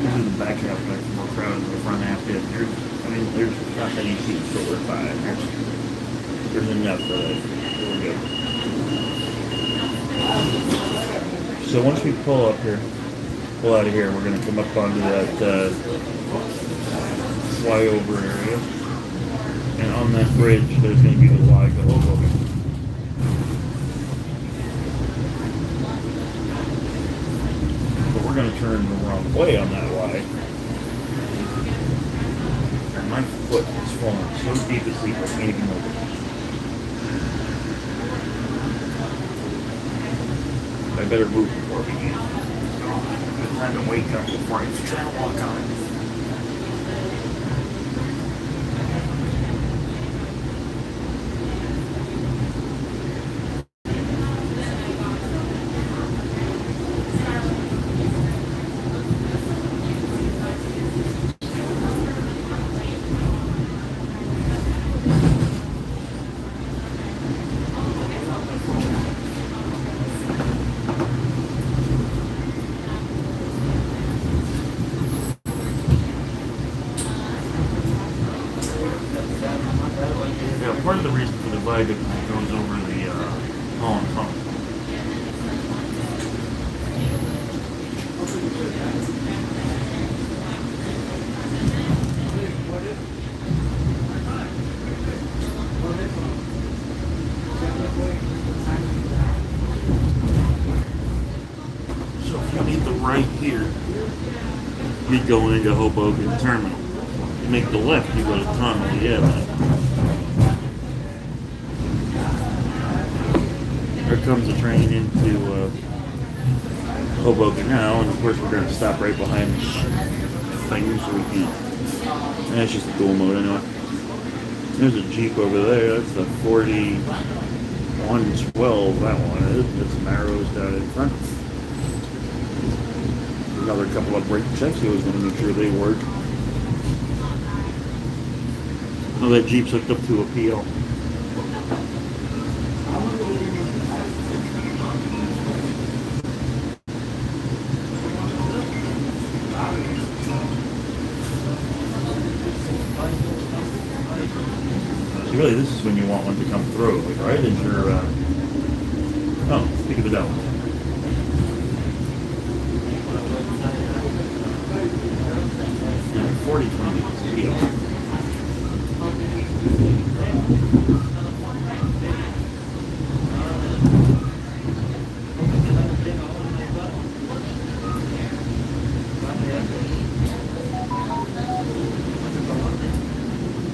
This is the back half, but more crowded than the front half is. There's not any seats, but we're fine. There's enough for that. We're good. So once we pull up here, pull out of here, we're gonna come up onto that flyover area, and on that bridge, there's gonna be the Y to Hoboken. But we're gonna turn the wrong way on that Y. And my foot is falling so deep asleep I can't even move it. I better move before we begin. Good time to wake up before I try to walk on it. Yeah, part of the reason for the viaduct goes over the Holland Tunnel. So if you make the right here, you go into Hoboken Terminal. You make the left, you go to Tunnel. Yeah, man. Here comes the train into Hoboken now, and of course we're going to stop right behind this thing so we can. That's just a dual mode anyway. There's a Jeep over there. That's the 4112. That one is. That's some arrows down in front. Another couple of brake checks. He always want to make sure they work. Oh, that Jeep's hooked up to a PL. So really, this is when you want one to come through, right? Is your oh, speak of the devil. 4020 PL.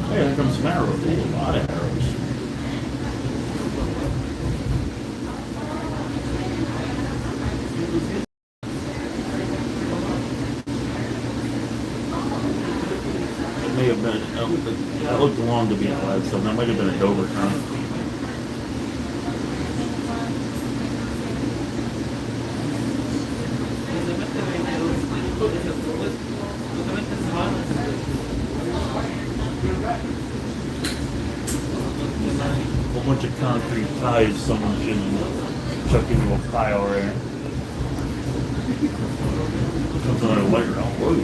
Hey, here comes some arrows. Ooh, a lot of arrows. It may have been, that looked long to be a Gladstone. That might have been a Dover turn. A whole bunch of concrete ties someone's gonna chuck into a pile right here. Comes another light round. Whoa.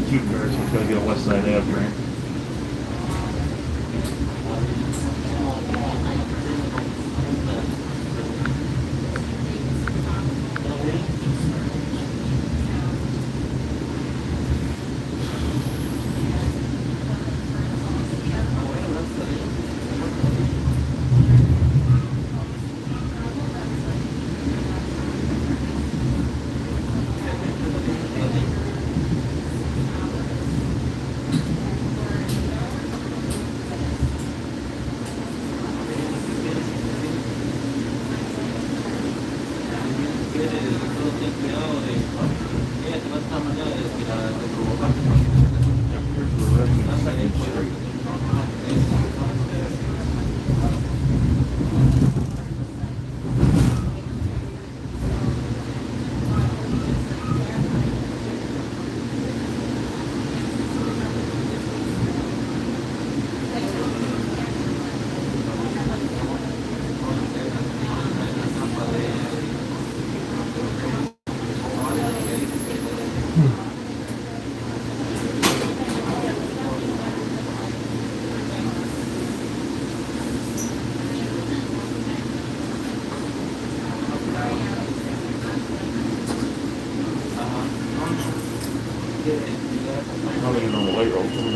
Cute cars, we've got to get a West Side Ave right.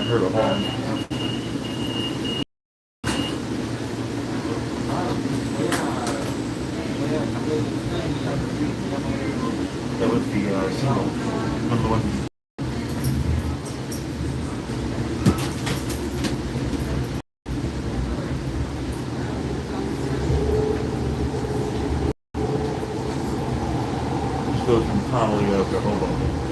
heard a horn. That was the single. Number one. Just goes from Honolulu to Hoboken.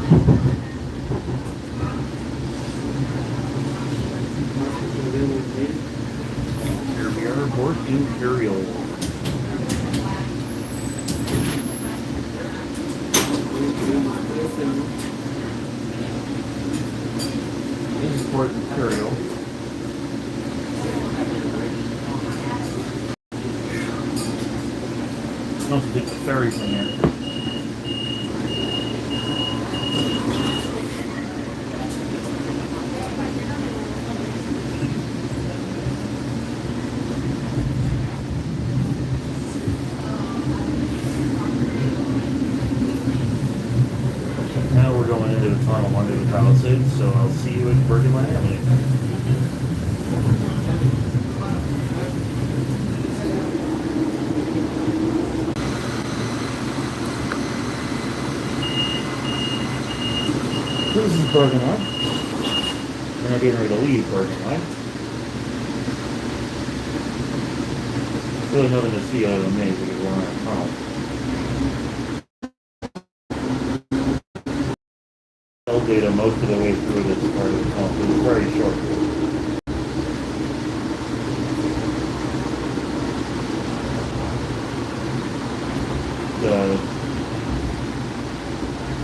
Here we are, Port Imperial. This is Port Imperial. I also take the ferry from here. Now we're going into the tunnel under the Palisades, so I'll see you at Bergenland Avenue. This is Bergenland. We're not getting ready to leave Bergenland. Really nothing to see other than me because we're in a tunnel. Data most of the way through this part of the tunnel, so it's very short.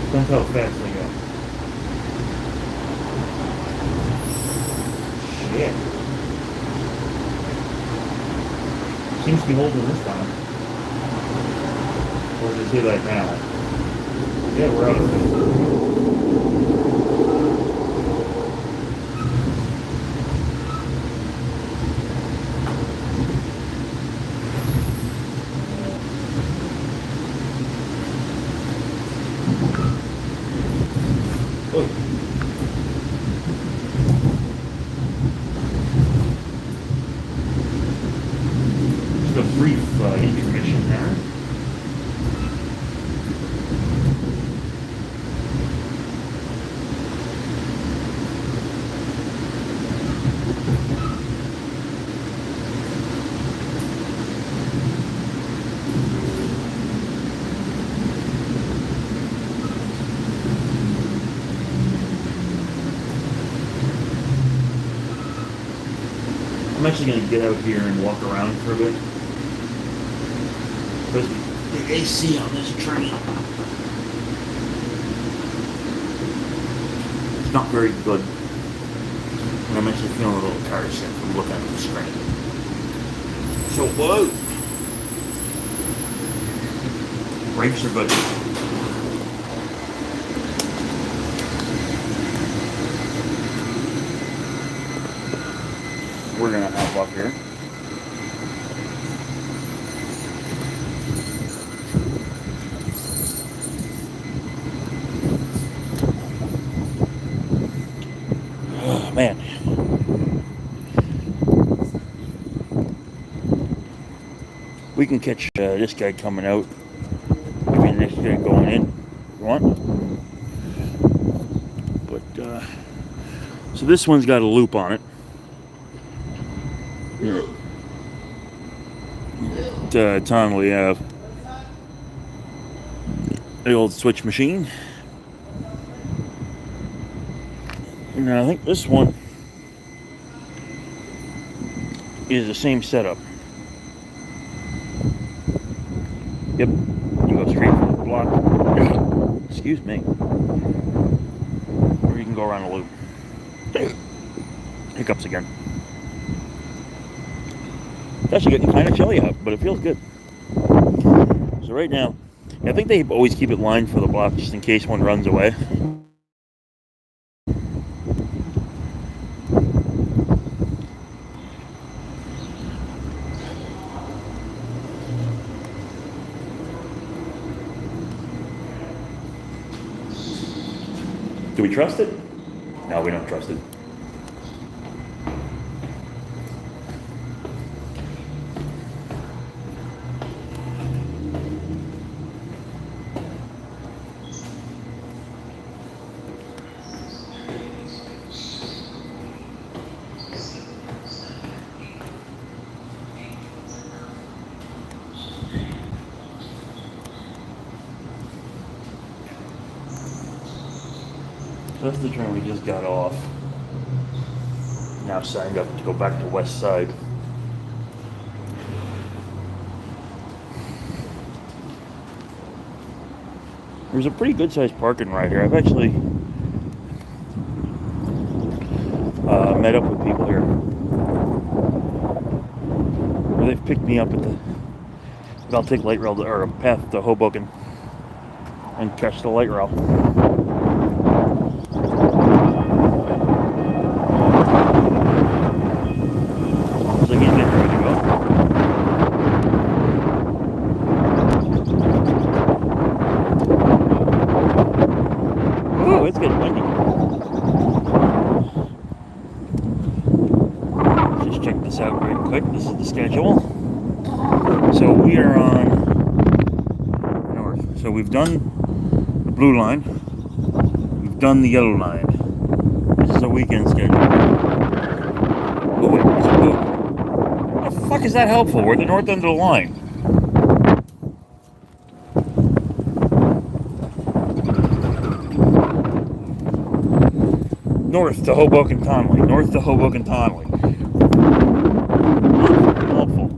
Depends how fast they go. Shit. Seems to be holding this time. Or does it say that now? Yeah, we're out of it. Just a brief intermission there. I'm actually going to get out here and walk around for a bit. Because the AC on this train, it's not very good. And I'm actually feeling a little car sick from looking at the screen. So, whoa! Brakes are good. We're gonna hop up here. Oh, man. We can catch this guy coming out. I mean, this guy going in. If you want? But, so this one's got a loop on it. Tunnel we have the old switch machine. And I think this one is the same setup. Yep, you go straight from the block. Excuse me. Or you can go around the loop. Hiccups again. It's actually getting kind of chilly out, but it feels good. So right now, I think they always keep it lined for the block just in case one runs away. Do we trust it? No, we don't trust it. That's the train we just got off. Now signed up to go back to West Side. There's a pretty good sized parking right here. I've actually met up with people here. Or they've picked me up at the Baltic light rail or path to Hoboken and catch the light rail. So he's getting ready to go. Ooh, it's getting windy. Just check this out right quick. This is the schedule. So we are on north. So we've done the blue line. We've done the yellow line. This is a weekend schedule. Oh wait, there's a boot. How the fuck is that helpful? We're at the north end of the line. North to Hoboken Conway. North to Hoboken Conway. Helpful.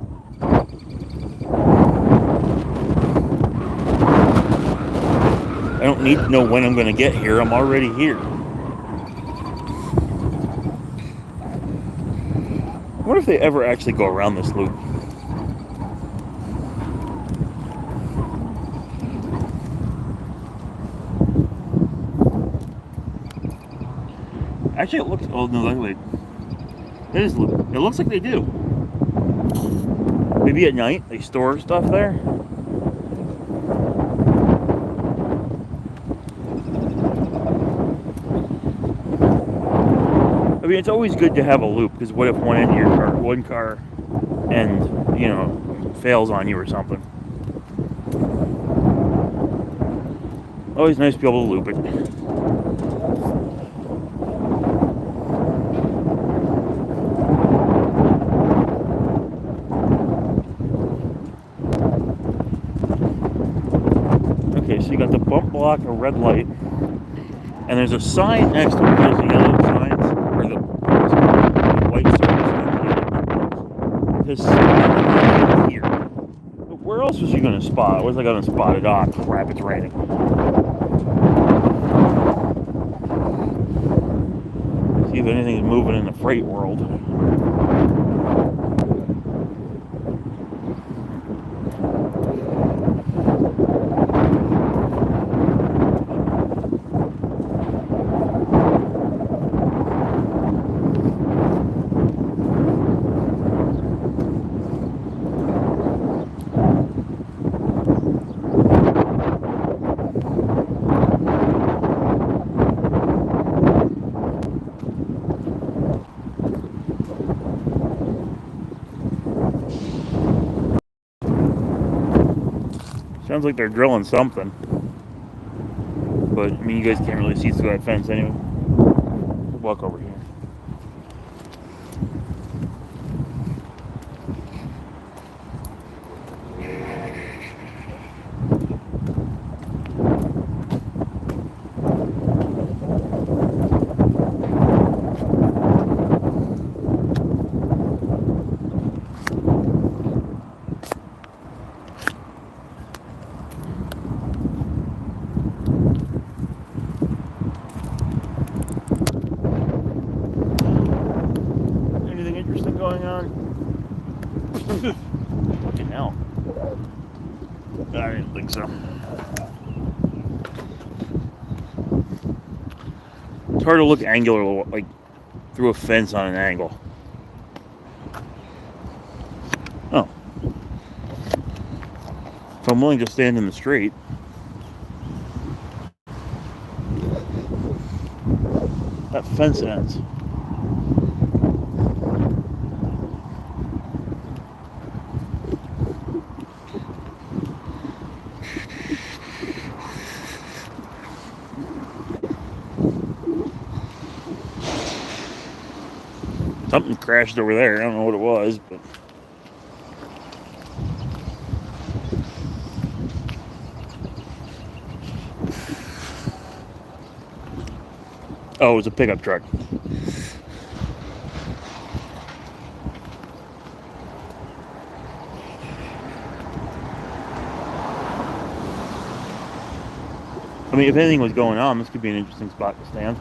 I don't need to know when I'm going to get here. I'm already here. I wonder if they ever actually go around this loop. Actually, it looks... Oh, no, wait. It is loop. It looks like they do. Maybe at night they store stuff there. I mean, it's always good to have a loop, because what if one car end, you know, fails on you or something? Always nice to be able to loop it. Okay, so you got the bump block, a red light, and there's a sign next to it. There's the yellow signs, or the white signs. This here. But where else was you going to spot? Where's I going to spot it? Ah, crap, it's raining. See if anything is moving in the freight world. Sounds like they're drilling something. But, I mean, you guys can't really see through that fence anyway. Walk over here. Anything interesting going on? Fucking hell. I didn't think so. It's hard to look angular, like through a fence on an angle. Oh. If I'm willing to stand in the street. That fence ends. Something crashed over there. I don't know what it was, but Oh, it was a pickup truck. I mean, if anything was going on, this could be an interesting spot to stand.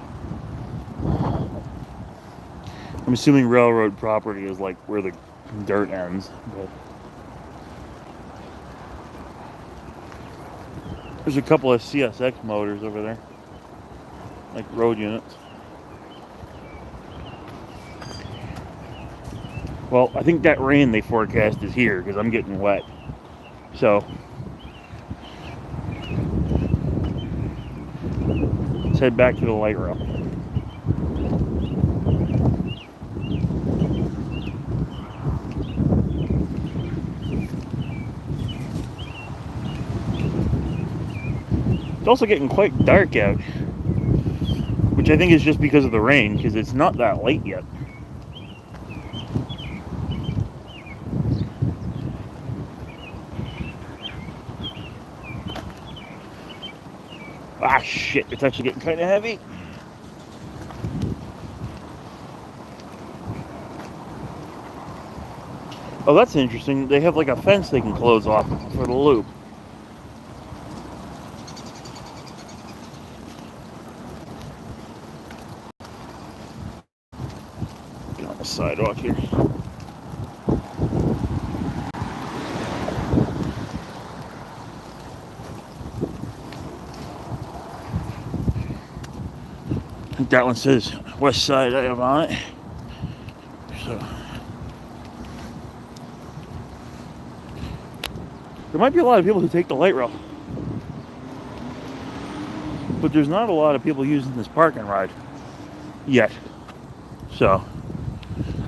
I'm assuming railroad property is like where the dirt ends, but there's a couple of CSX motors over there, like road units. Well, I think that rain they forecast is here because I'm getting wet. So let's head back to the light rail. It's also getting quite dark out, which I think is just because of the rain, because it's not that late yet. Ah, shit, it's actually getting kind of heavy. Oh, that's interesting. They have like a fence they can close off for the loop. Get on the sidewalk here. I think that one says west side I have on it. So there might be a lot of people who take the light rail, but there's not a lot of people using this park and ride yet. So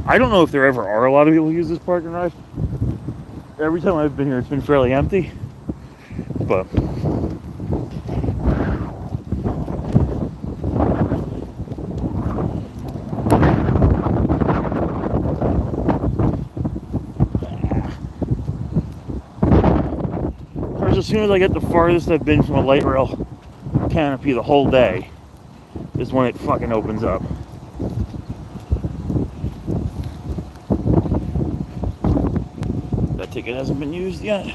I don't know if there ever are a lot of people who use this park and ride. Every time I've been here, it's been fairly empty, but as soon as I get the farthest I've been from a light rail canopy the whole day is when it fucking opens up. That ticket hasn't been used yet.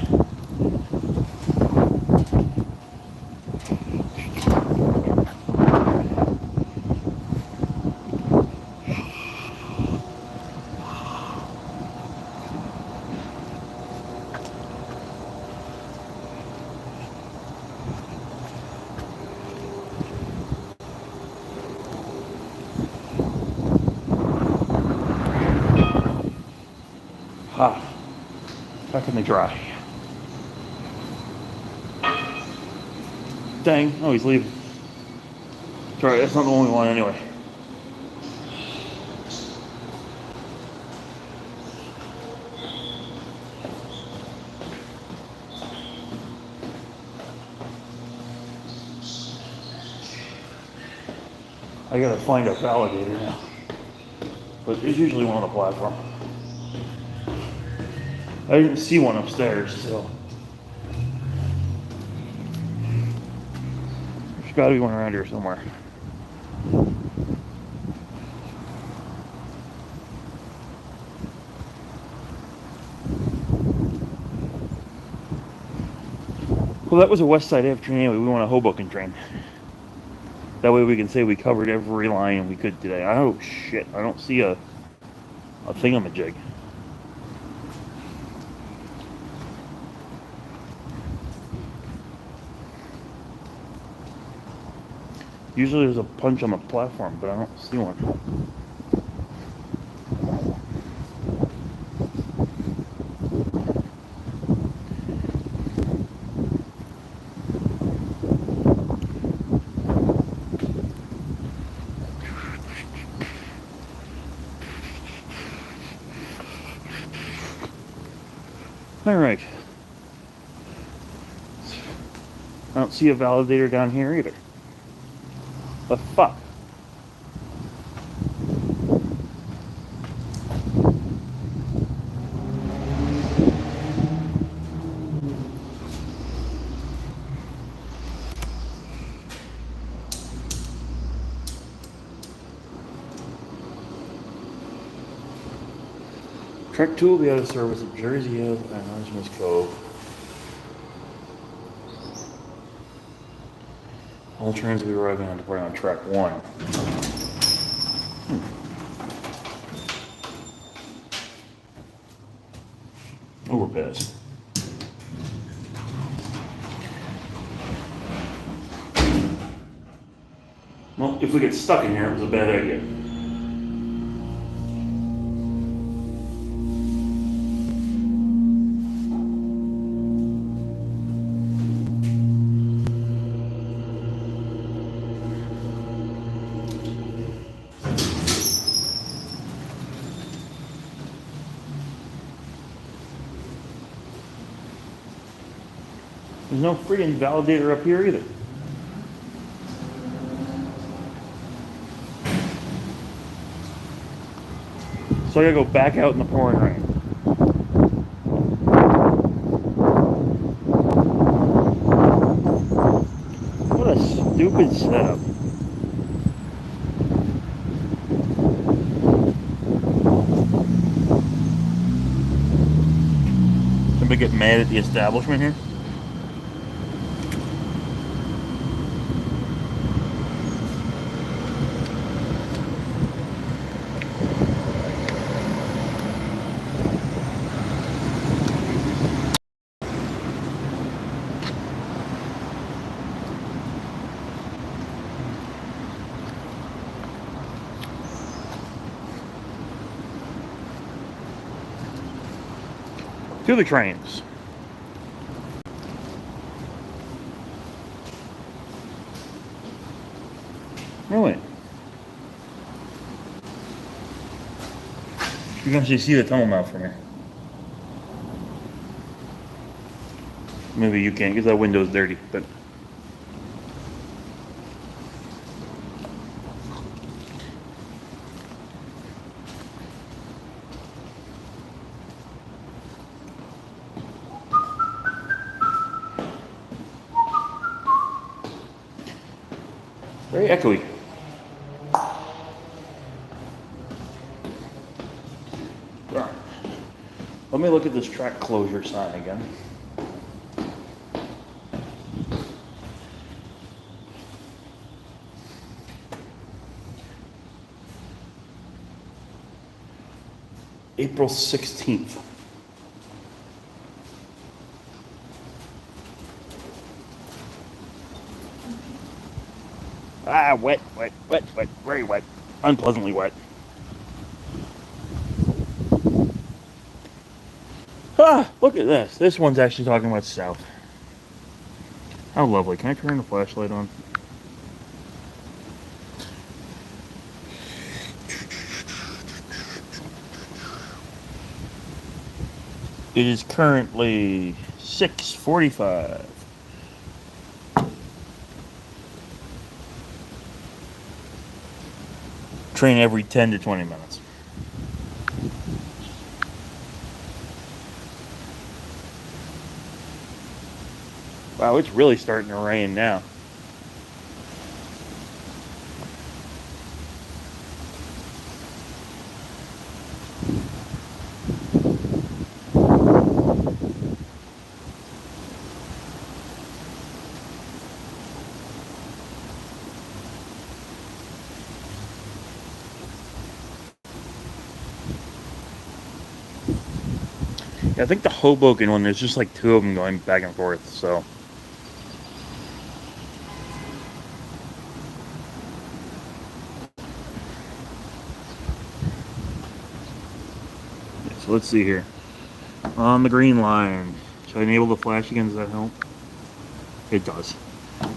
Ah, how can they dry? Dang, oh, he's leaving. Sorry, that's not the only one anyway. I gotta find a validator now. But there's usually one on the platform. I didn't see one upstairs, so there's gotta be one around here somewhere. Well, that was a West Side Ave train anyway. We want a Hoboken train. That way we can say we covered every line we could today. Oh shit, I don't see a thingamajig. Usually there's a punch on the platform, but I don't see one. All right. I don't see a validator down here either. The fuck? Track 2 will be out of service at Jersey Hill and Hodgman's Cove. All trains will be arriving on departing on track 1. Overpass. Well, if we get stuck in here, it was a bad idea. There's no freaking validator up here either. So I gotta go back out in the pouring rain. What a stupid setup. Somebody get mad at the establishment here? To the trains. Really? You can actually see the tunnel mouth from here. Maybe you can't because that window's dirty, but very echoey. Let me look at this track closure sign again. April 16th. Ah, wet, very wet, unpleasantly wet. Ah, look at this. This one's actually talking about south. How lovely. Can I turn the flashlight on? It is currently 6:45. Train every 10 to 20 minutes. Wow, it's really starting to rain now. Yeah, I think the Hoboken one, there's just like two of them going back and forth, so. So let's see here. On the green line. Should I enable the flash again? Does that help? It does.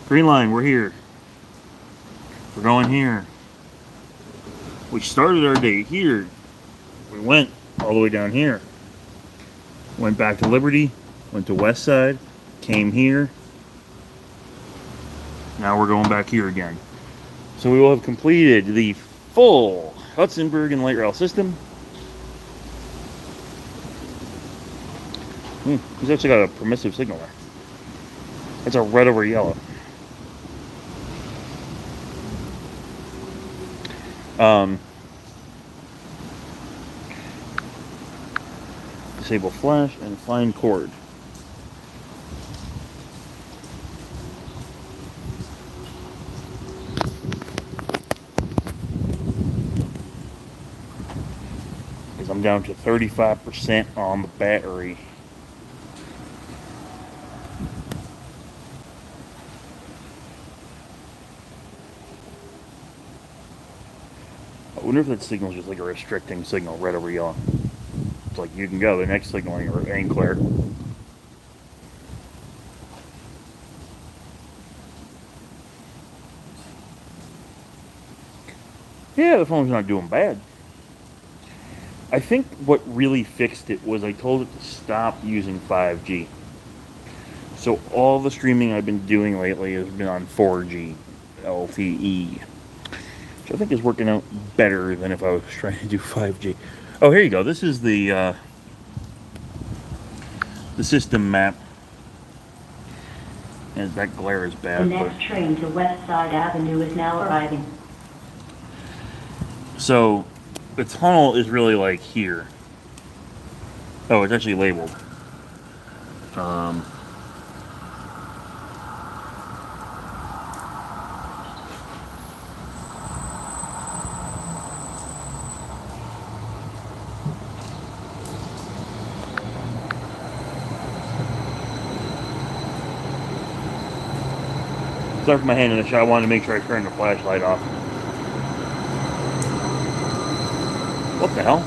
Green line, we're here. We're going here. We started our day here. We went all the way down here. Went back to Liberty, went to West Side, came here. Now we're going back here again. So we will have completed the full Hudsonburg and light rail system. He's actually got a permissive signal there. It's a red over yellow. disable flash, and find cord. Because I'm down to 35% on the battery. I wonder if that signal is just like a restricting signal, red over yellow. It's like you can go, the next signal ain't clear. Yeah, the phone's not doing bad. I think what really fixed it was I told it to stop using 5G. So all the streaming I've been doing lately has been on 4G LTE. Which I think is working out better than if I was trying to do 5G. Oh, here you go. This is the system map. And that glare is The bad. next train to West Side Avenue is now arriving. So the tunnel is really like here. Oh, it's actually labeled. Sorry for my hand in the shot. I wanted to make sure I turned the flashlight off. What the hell?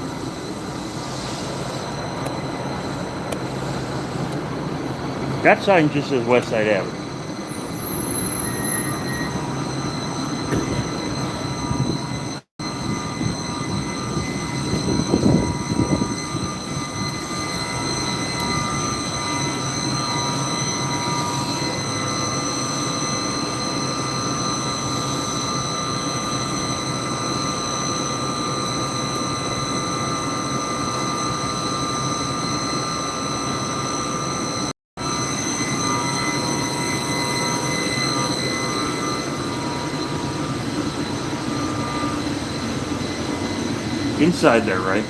That sign just says West Side Avenue. Inside there, right?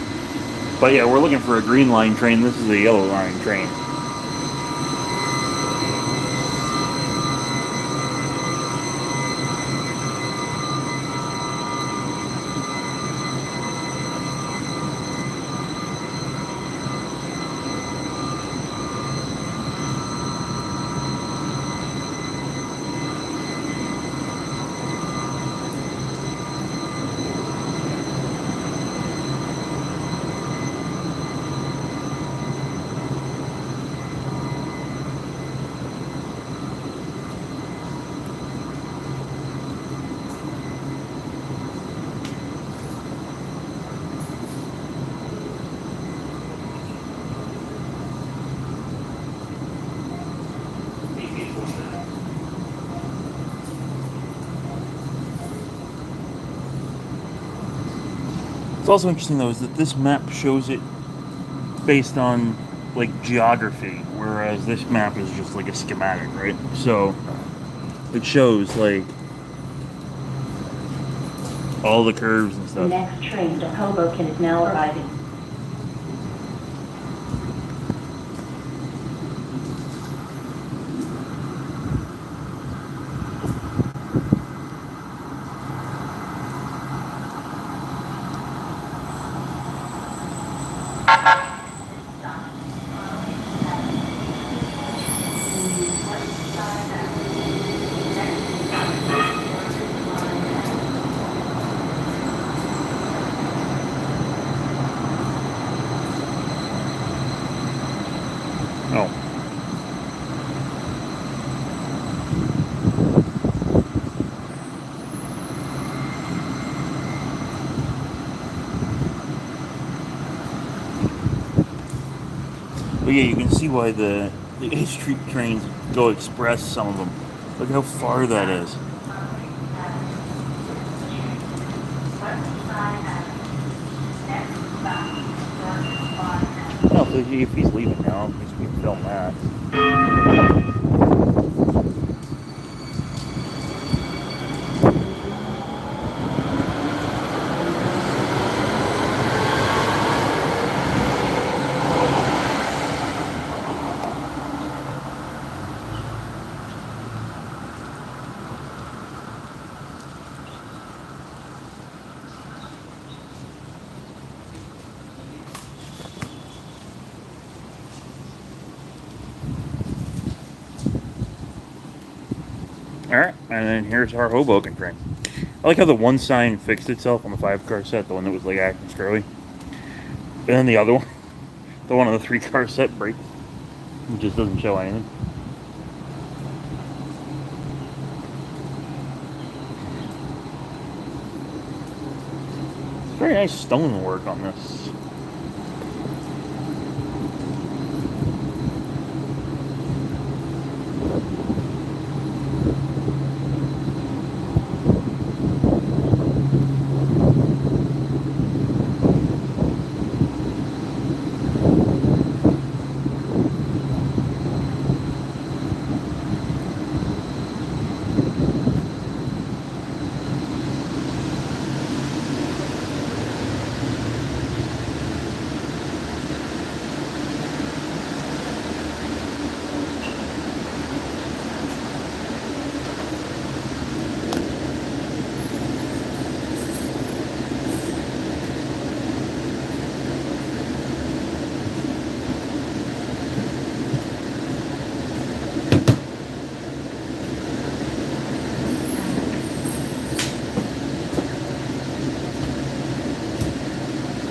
But yeah, we're looking for a green line train. This is a yellow line train. What's also interesting though is that this map shows it based on like geography, whereas this map is just like a schematic, right? So it shows like all the curves and The stuff. next train to Hoboken is now arriving. Oh. But yeah, you can see why the A Street trains go express, some of them. Look how far that is. Well, if he's leaving now, at least we can film that. And then here's our Hoboken train. I like how the one sign fixed itself on the 5-car set, the one that was like acting screwy. And then the other one, the one on the 3-car set, breaks. It just doesn't show anything. It's very nice stonework on this.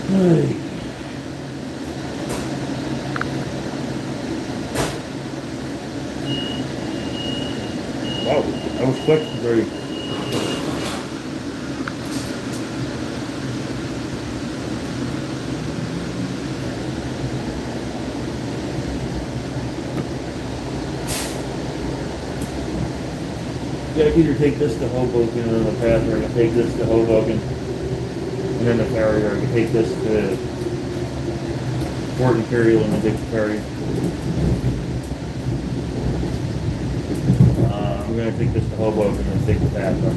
Hey. Wow, that was quick. Very. Yeah, I can either take this to Hoboken and then the path, or I can take this to Hoboken and then the ferry, or I can take this to Fort Imperial and then take the ferry. I'm going to take this to Hoboken and then take the path up.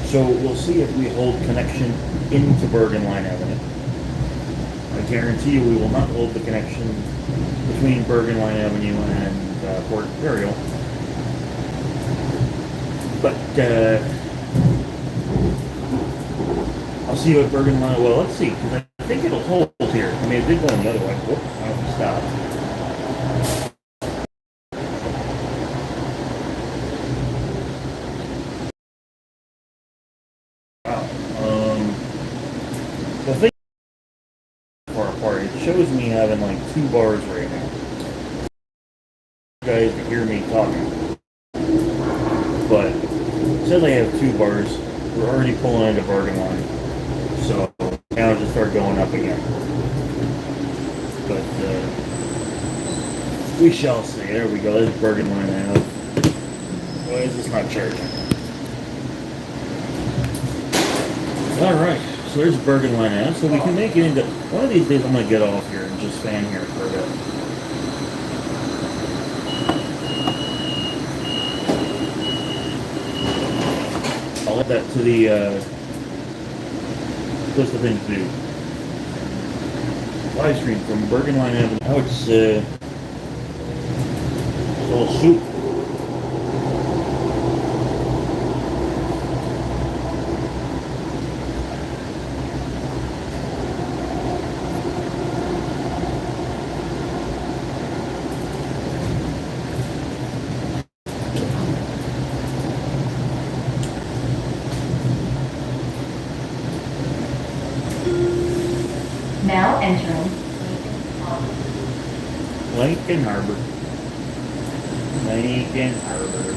So we'll see if we hold connection into Bergen Line Avenue. I guarantee you we will not hold the connection between Bergen Line Avenue and Port Imperial. But I'll see what Bergen Line. Well, let's see, because I think it'll hold here. I mean, it did go the other way. Whoops, I have to stop. The thing far apart, it shows me having like 2 bars right now. You guys can hear me talking, but it says I have 2 bars. We're already pulling into Bergen Line, so now I'll just start going up again. But we shall see. There we go. There's Bergen Line now. Why is this not charging? All right. So there's Bergen Line out, so we can make it into, one of these days I'm going to get off here and just stand here for a bit. I'll add that to the list of things to do. Live stream from Bergen Line Avenue. Now it's a little soup. Now entering Lincoln Harbor. Lincoln Harbor.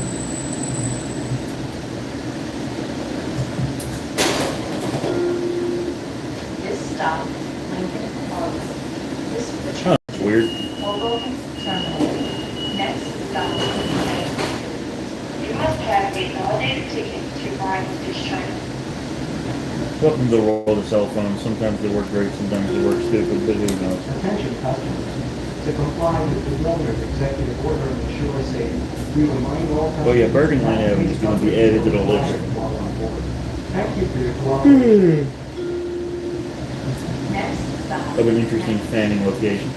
this stop, Lincoln Park. This is the Oh, train that's weird. Hoboken Terminal. Next stop, you must have a validated ticket to ride with this train. Welcome to the world of cell phones. Sometimes they work great, sometimes they work stupid, but who knows? Attention customers. To comply with the governor's executive order and ensure safety, we remind all customers. Oh yeah, Bergen Line Avenue is going to be added to the list. While on board. Thank you for your cooperation. Next stop. Of an interesting fanning location.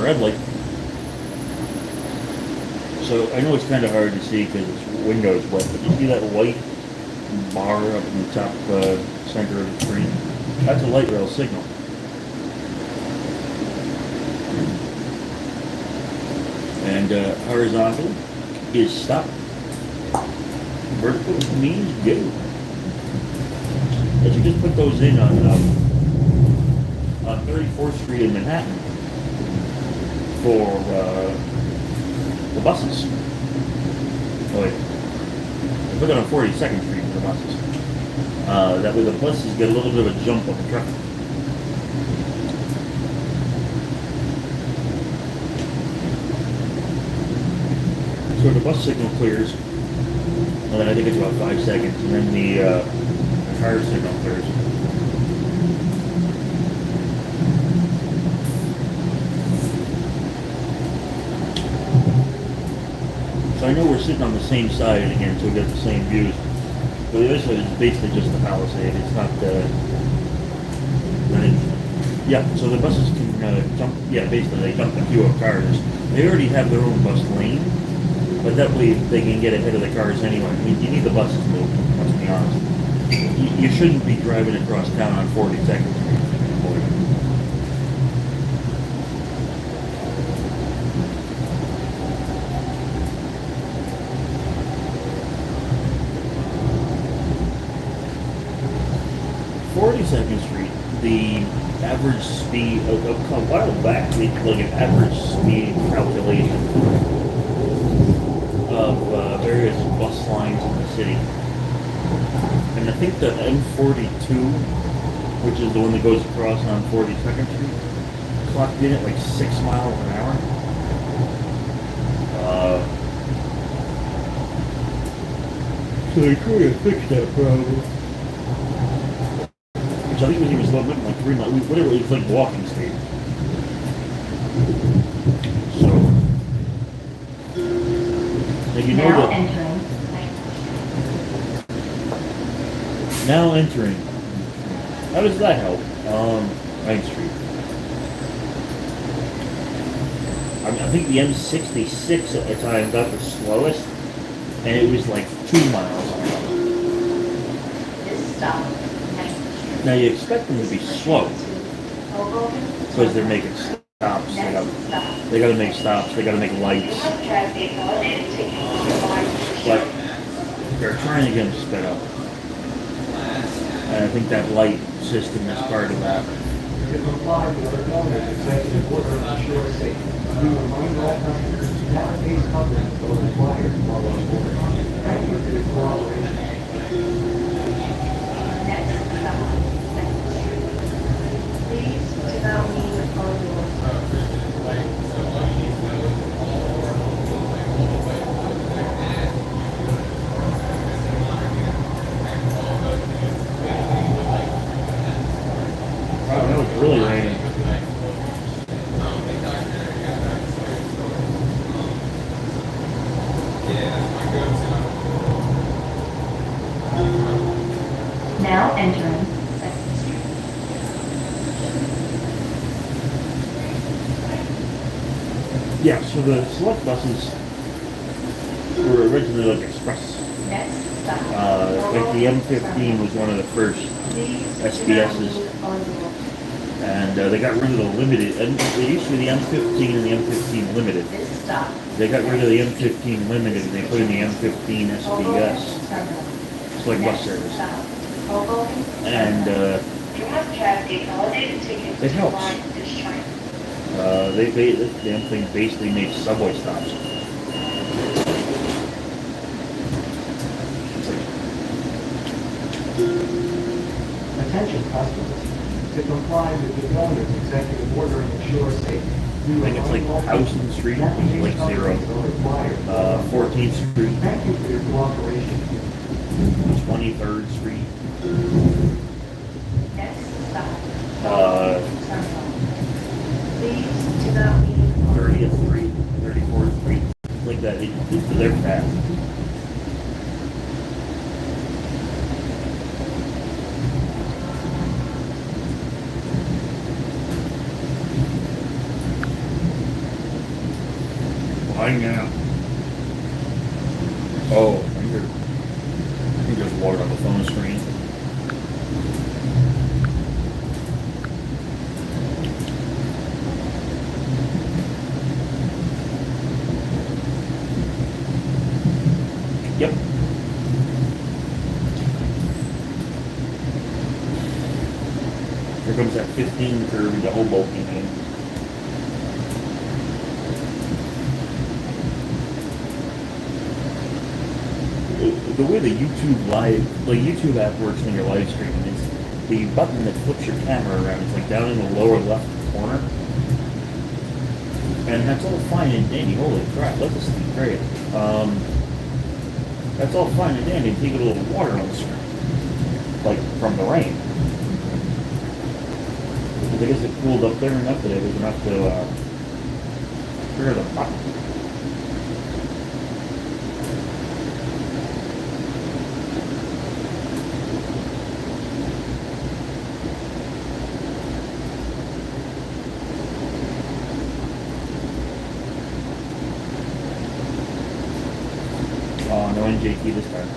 Red light. So I know it's kind of hard to see because it's windows wet, but you see that white bar up in the top center of the screen. That's a light rail signal. And horizontal is stop. Vertical means go. As you just put those in on 34th Street in Manhattan for the buses. Oh wait, I put it on 42nd Street for the buses. That way the buses get a little bit of a jump on the traffic. So the bus signal clears, and then I think it's about 5 seconds, and then the car signal clears. So I know we're sitting on the same side again, so we get the same views. But the other side is basically just the palisade. It's not yeah, so the buses can jump, yeah, basically they jump a queue of cars. They already have their own bus lane, but that way they can get ahead of the cars anyway. I mean, you need the buses to move, let's be honest. You shouldn't be driving across town on 42nd Street. Street, the average speed, a while back, we did like an average speed calculation of various bus lines in the city. And I think the M42, which is the one that goes across on 42nd Street, clocked in at like 6 miles an hour. So they could have fixed that problem. Which I think was even slow, like 3 miles, whatever, it was like walking speed. So, now you know Now that. entering. Now entering. How does that help? 9th Street. I think the M66 at the time got the slowest, and it was like 2 miles an hour. This stop. Now you expect them to be slow because they're making stops. They got to make stops. They got to make lights. But they're trying to get them sped up, and I think that light system is part of that. To comply with the governor's executive order and ensure safety, we remind all customers that face coverage is required while on board. Thank you for your cooperation. Next stop. Please do not leave on your Wow, that was really raining. Now entering. Yeah, so the select buses were originally like express. next stop. Like the M15 was one of the first SBSs. And they got rid of the limited, and it used to be the M15 and the M15 limited. This stop. They got rid of the M15 limited and they put in the M15 SBS. It's like bus service. And You have traffic holiday tickets it helps. to ride this train. the damn thing basically makes subway stops. Attention customers, to comply with the governor's executive order and ensure safety. I think it's like Houston Street, like 0. 14th Street, Thank you for your cooperation. 23rd Street, Next stop. uh, Please do not leave. 30th Street, 34th Street, like that. They're fast. Why now? Oh, I think there's water on the phone. Here comes that 15 curve into Hoboken again. The way the YouTube app works when you're live streaming is the button that flips your camera around is like down in the lower left corner. And that's all fine and dandy. Holy crap, look at this thing great. That's all fine and dandy until you get a little water on the screen. Like from the rain. I guess it cooled up there enough that it was enough to trigger the button. Oh, no NJT this time.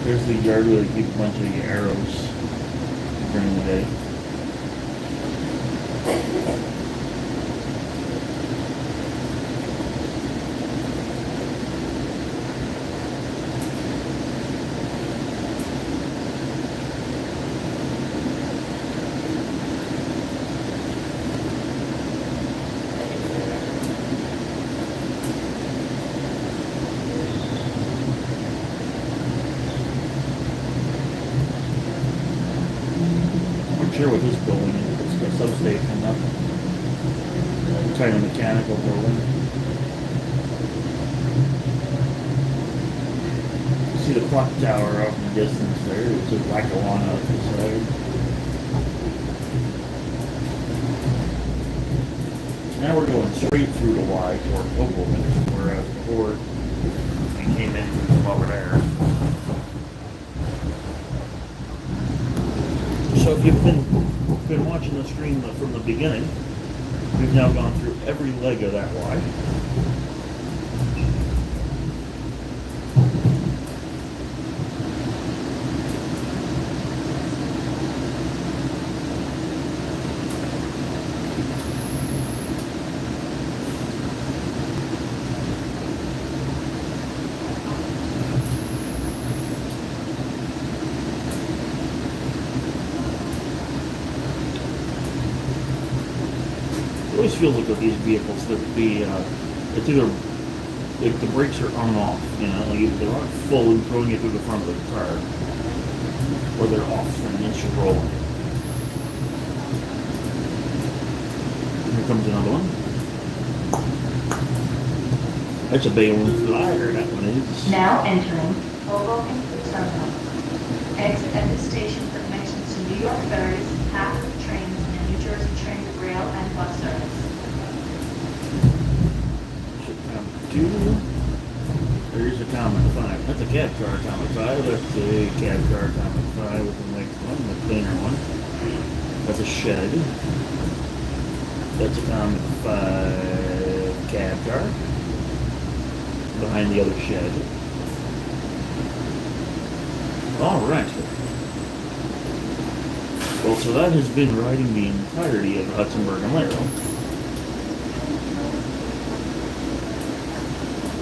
There's the yard where they keep a bunch of arrows during the day. Sure what this building is. It's a substation, not kind of mechanical building. You see the clock tower out in the distance there. It's a black one out the side. Now we're going straight through the Y toward Hoboken, whereas before we came in from over there. So if you've been watching the stream from the beginning, we've now gone through every leg of that Y. It always feels like with these vehicles that it's either like the brakes are on and off, you know, like they're on full and throwing you through the front of the car, or they're off and it's just rolling. Here comes another one. That's a Bayonne flyer, that one is. Now entering Hoboken Terminal. Exit at this station for connections to New York ferries, Hathaway trains, and New Jersey train, rail, and bus service. There's a Comet 5. That's a cab car Comet 5. That's a cab car Comet 5 with the next one, the cleaner one. That's a shed. That's a Comet 5 cab car. Behind the other shed. Alright. Well, so that has been riding the entirety of the Hudson Bergen Light Rail.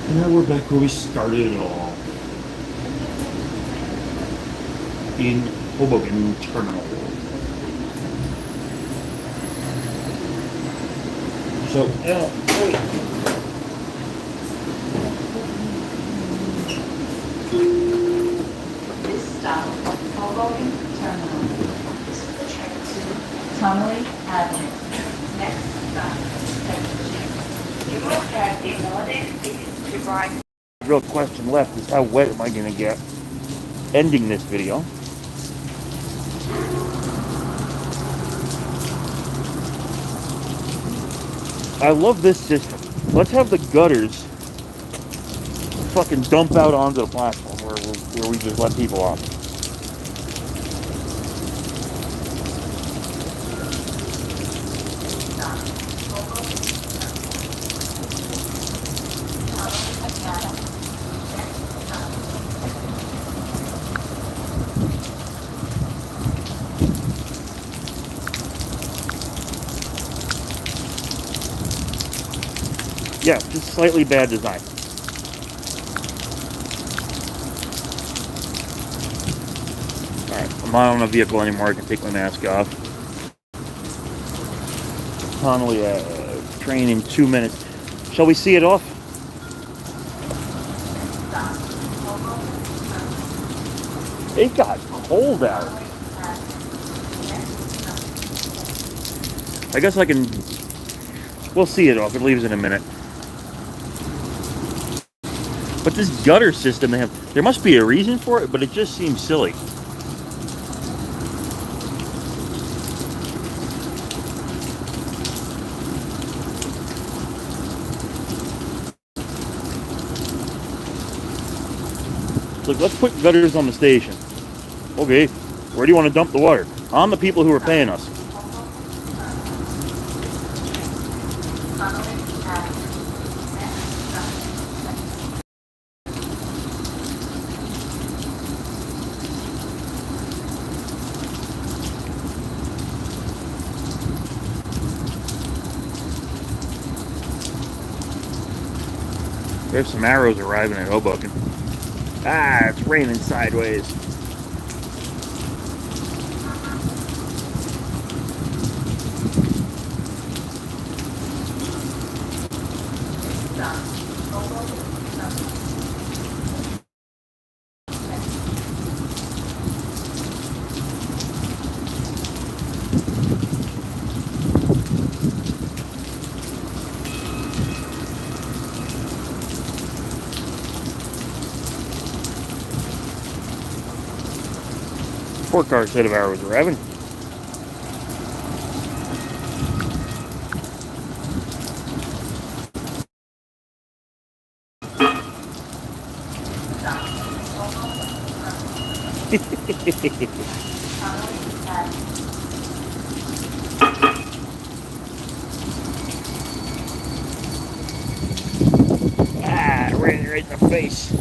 And now we're back where we started it all. In Hoboken Terminal. So, This stop, Hoboken Terminal. This is the train to Tonley Avenue. Next stop, Second. You must have the ability to ride. the real question left is how wet am I going to get ending this video? I love this system. Let's have the gutters fucking dump out onto the platform where we just let people off. Yeah, just slightly bad design. Alright, I'm not on a vehicle anymore. I can take my mask off. Connolly, train in 2 minutes. Shall we see it off? It got cold out. I guess I can... We'll see it off. It leaves in a minute. But this gutter system they have... There must be a reason for it, but it just seems silly. Look, let's put gutters on the station. Okay, where do you want to dump the water? On the people who are paying us. There's some arrows arriving at Hoboken. Ah, it's raining sideways. Four car set of arrows arriving. Ah, rain right in the face.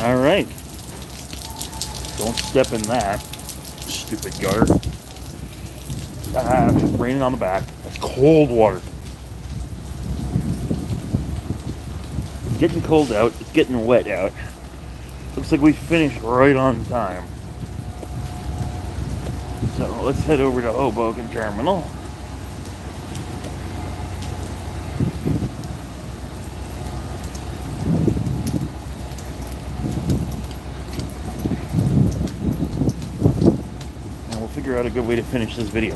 All right. Don't step in that. Stupid gutter. Ah, it's raining on the back. That's cold water. It's getting cold out. It's getting wet out. Looks like we finished right on time. So let's head over to Hoboken Terminal. And we'll figure out a good way to finish this video.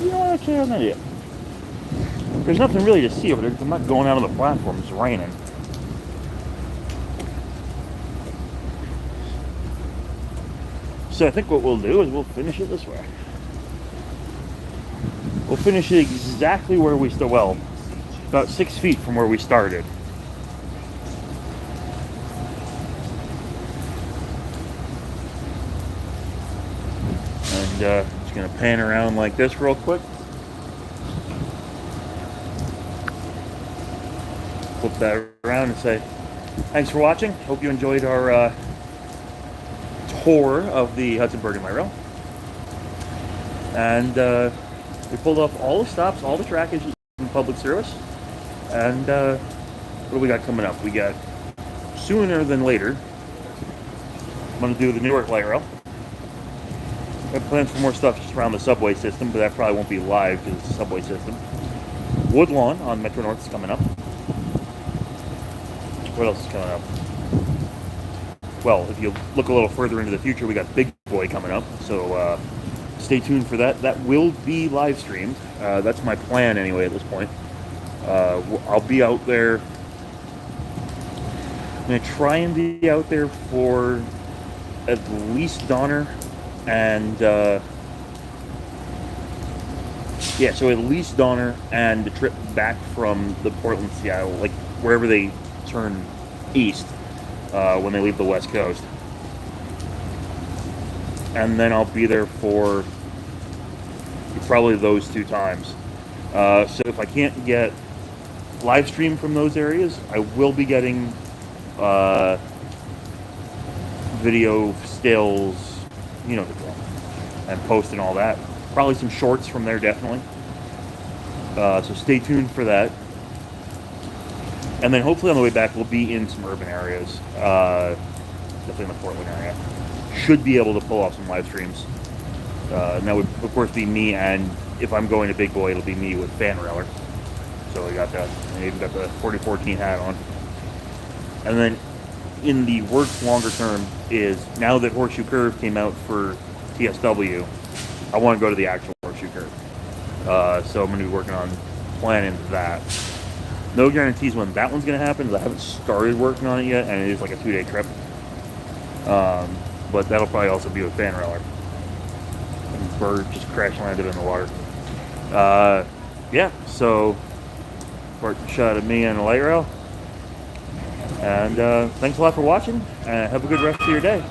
Yeah, actually, I have an idea. There's nothing really to see over there because I'm not going out on the platform. It's raining. So I think what we'll do is we'll finish it this way. We'll finish it exactly where we started. Well, about 6 feet from where we started. And just gonna pan around like this real quick. Flip that around and say, thanks for watching. Hope you enjoyed our tour of the Hudson Bergen Light Rail. And we pulled off all the stops, all the trackages in public service. And what do we got coming up? We got sooner than later. I'm going to do the Newark Light Rail. I have plans for more stuff just around the subway system, but that probably won't be live because it's a subway system. Woodlawn on Metro North is coming up. What else is coming up? Well, if you look a little further into the future, we got Big Boy coming up. So stay tuned for that. That will be live streamed. That's my plan anyway at this point. I'll be out there. I'm going to try and be out there for at least Donner and Yeah, so at least Donner and the trip back from the Portland, Seattle, like wherever they turn east when they leave the West Coast. And then I'll be there for probably those 2 times. So if I can't get live stream from those areas, I will be getting video stills, you know the drill, and posting all that. Probably some shorts from there, definitely. So stay tuned for that. And then hopefully on the way back, we'll be in some urban areas, definitely in the Portland area. Should be able to pull off some live streams. And that would, of course, be me, and if I'm going to Big Boy, it'll be me with Fan Railer. So I got that. I even got the 4014 hat on. And then in the works longer term is, now that Horseshoe Curve came out for TSW, I want to go to the actual Horseshoe Curve. So I'm going to be working on planning that. No guarantees when that one's going to happen, because I haven't started working on it yet, and it is like a 2-day trip. But that'll probably also be with Fan Railer. And bird just crash landed in the water. Yeah, so part shot of me on a light rail. And thanks a lot for watching, and have a good rest of your day.